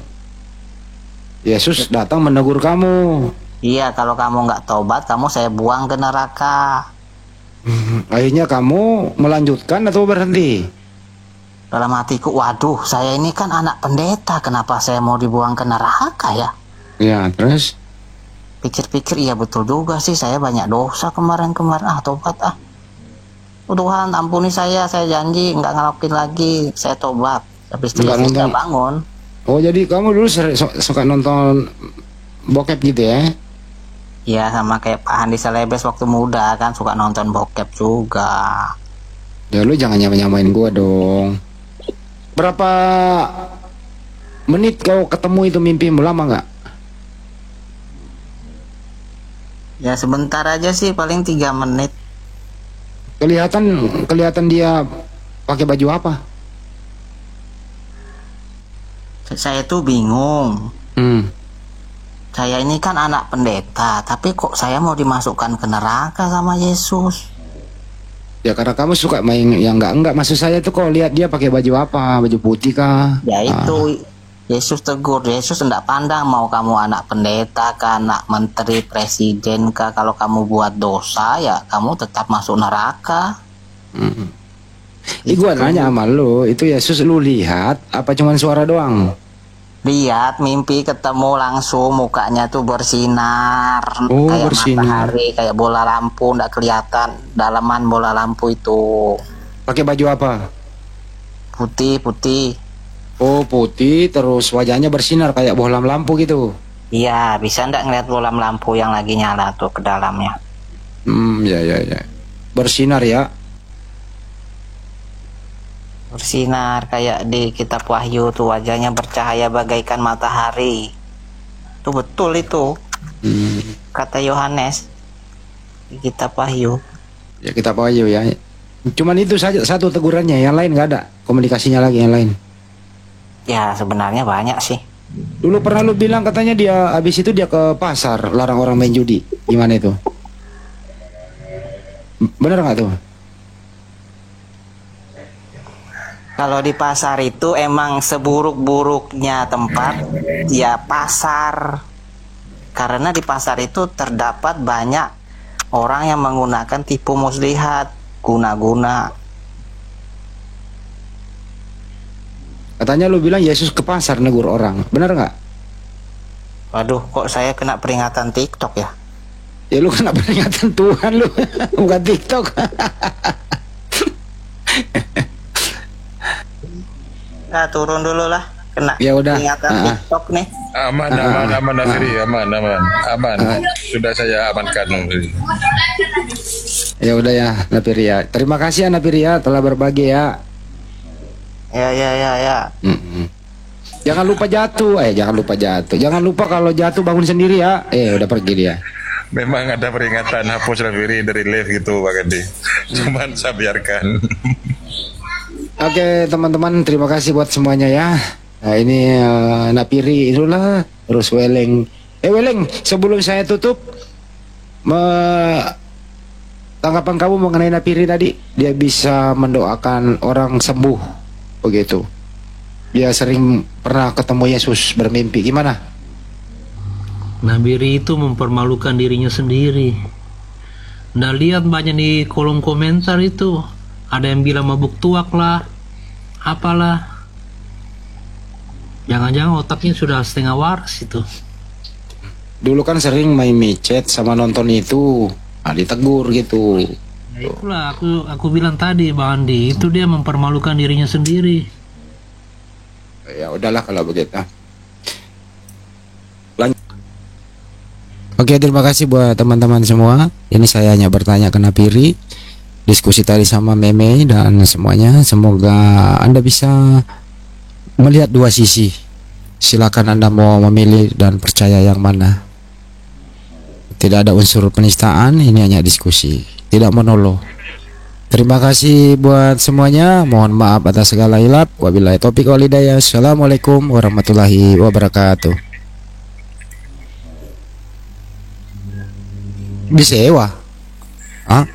Yesus datang menegur kamu. Iya, kalau kamu nggak tobat, kamu saya buang ke neraka. Akhirnya kamu melanjutkan atau berhenti? Dalam hatiku, waduh, saya ini kan anak pendeta, kenapa saya mau dibuang ke neraka ya? Ya, terus? Pikir-pikir, iya betul juga sih, saya banyak dosa kemarin-kemarin. Tobat Tuhan, ampuni saya janji nggak ngelakuin lagi, saya tobat. Tapi setelah saya bangun. Oh, jadi kamu dulu suka nonton bokep gitu ya? Iya, sama kayak Pak Handi Selebes waktu muda kan suka nonton bokep juga. Ya lu jangan nyamain gua dong. Berapa menit kau ketemu itu mimpimu, lama nggak? Ya sebentar aja sih, paling 3 menit. Kelihatan dia pakai baju apa? Saya tuh bingung. Saya ini kan anak pendeta, tapi kok saya mau dimasukkan ke neraka sama Yesus? Ya karena kamu suka main yang enggak. Maksud saya tuh kok lihat dia pakai baju apa? Baju putih kah? Ya itu Yesus tegur. Yesus tidak pandang mau kamu anak pendeta kah, anak menteri, presiden kah. Kalau kamu buat dosa ya kamu tetap masuk neraka. Gua nanya sama lu, itu Yesus lu lihat apa cuman suara doang? Lihat, mimpi ketemu langsung, mukanya tuh bersinar, kayak bersinar. matahari, kayak bola lampu, nggak kelihatan dalaman bola lampu itu. Pakai baju apa? Putih. Oh putih, terus wajahnya bersinar kayak bohlam lampu gitu. Iya, bisa nggak ngeliat bola lampu yang lagi nyala tuh ke dalamnya? Ya. Bersinar ya. Bersinar kayak di kitab Wahyu tuh, wajahnya bercahaya bagaikan matahari. Itu betul itu. Kata Yohanes di kitab Wahyu. Ya kitab Wahyu ya. Cuman itu saja satu tegurannya, yang lain nggak ada komunikasinya lagi yang lain. Ya sebenarnya banyak sih. Dulu pernah lu bilang katanya dia habis itu dia ke pasar larang orang main judi. Gimana itu? Bener nggak tuh? Kalau di pasar itu emang seburuk-buruknya tempat ya pasar. Karena di pasar itu terdapat banyak orang yang menggunakan tipu muslihat, guna-guna. Katanya lu bilang Yesus ke pasar negur orang. Bener nggak? Waduh, kok saya kena peringatan TikTok ya? Ya lu kena peringatan Tuhan lu, bukan TikTok. Nah, turun dulu lah, kena ya udah. peringatan TikTok nih. Aman Nafiri, aman. Sudah saya amankan. Ya udah ya Napiria. Terima kasih ya Napiria telah berbagi ya. Ya. Jangan lupa jatuh, Jangan lupa kalau jatuh bangun sendiri ya. Udah pergi dia. Memang ada peringatan hapus Nafiri dari live gitu Pak Gede. Cuman saya biarkan. Oke teman-teman, terima kasih buat semuanya ya. Nah ini Napiri itulah, terus Weleng. Weleng, sebelum saya tutup, tanggapan kamu mengenai Napiri tadi, dia bisa mendoakan orang sembuh, begitu. Dia sering pernah ketemu Yesus bermimpi, gimana? Napiri itu mempermalukan dirinya sendiri. Nah lihat banyak di kolom komentar itu, ada yang bilang mabuk tuak lah, apalah. Jangan-jangan otaknya sudah setengah waras itu. Dulu kan sering main micet sama nonton itu, ditegur gitu. Nah, itulah aku bilang tadi Bang Andi, itu dia mempermalukan dirinya sendiri. Ya udahlah kalau begitu. Oke, terima kasih buat teman-teman semua. Ini saya hanya bertanya ke Napiri, diskusi tadi sama Meme dan semuanya. Semoga Anda bisa melihat dua sisi. Silakan Anda mau memilih dan percaya yang mana. Tidak ada unsur penistaan, ini hanya diskusi, tidak monolog. Terima kasih buat semuanya. Mohon maaf atas segala hilap. Wabillahi taufiq wal hidayah. Assalamualaikum warahmatullahi wabarakatuh. Disewa? Hah?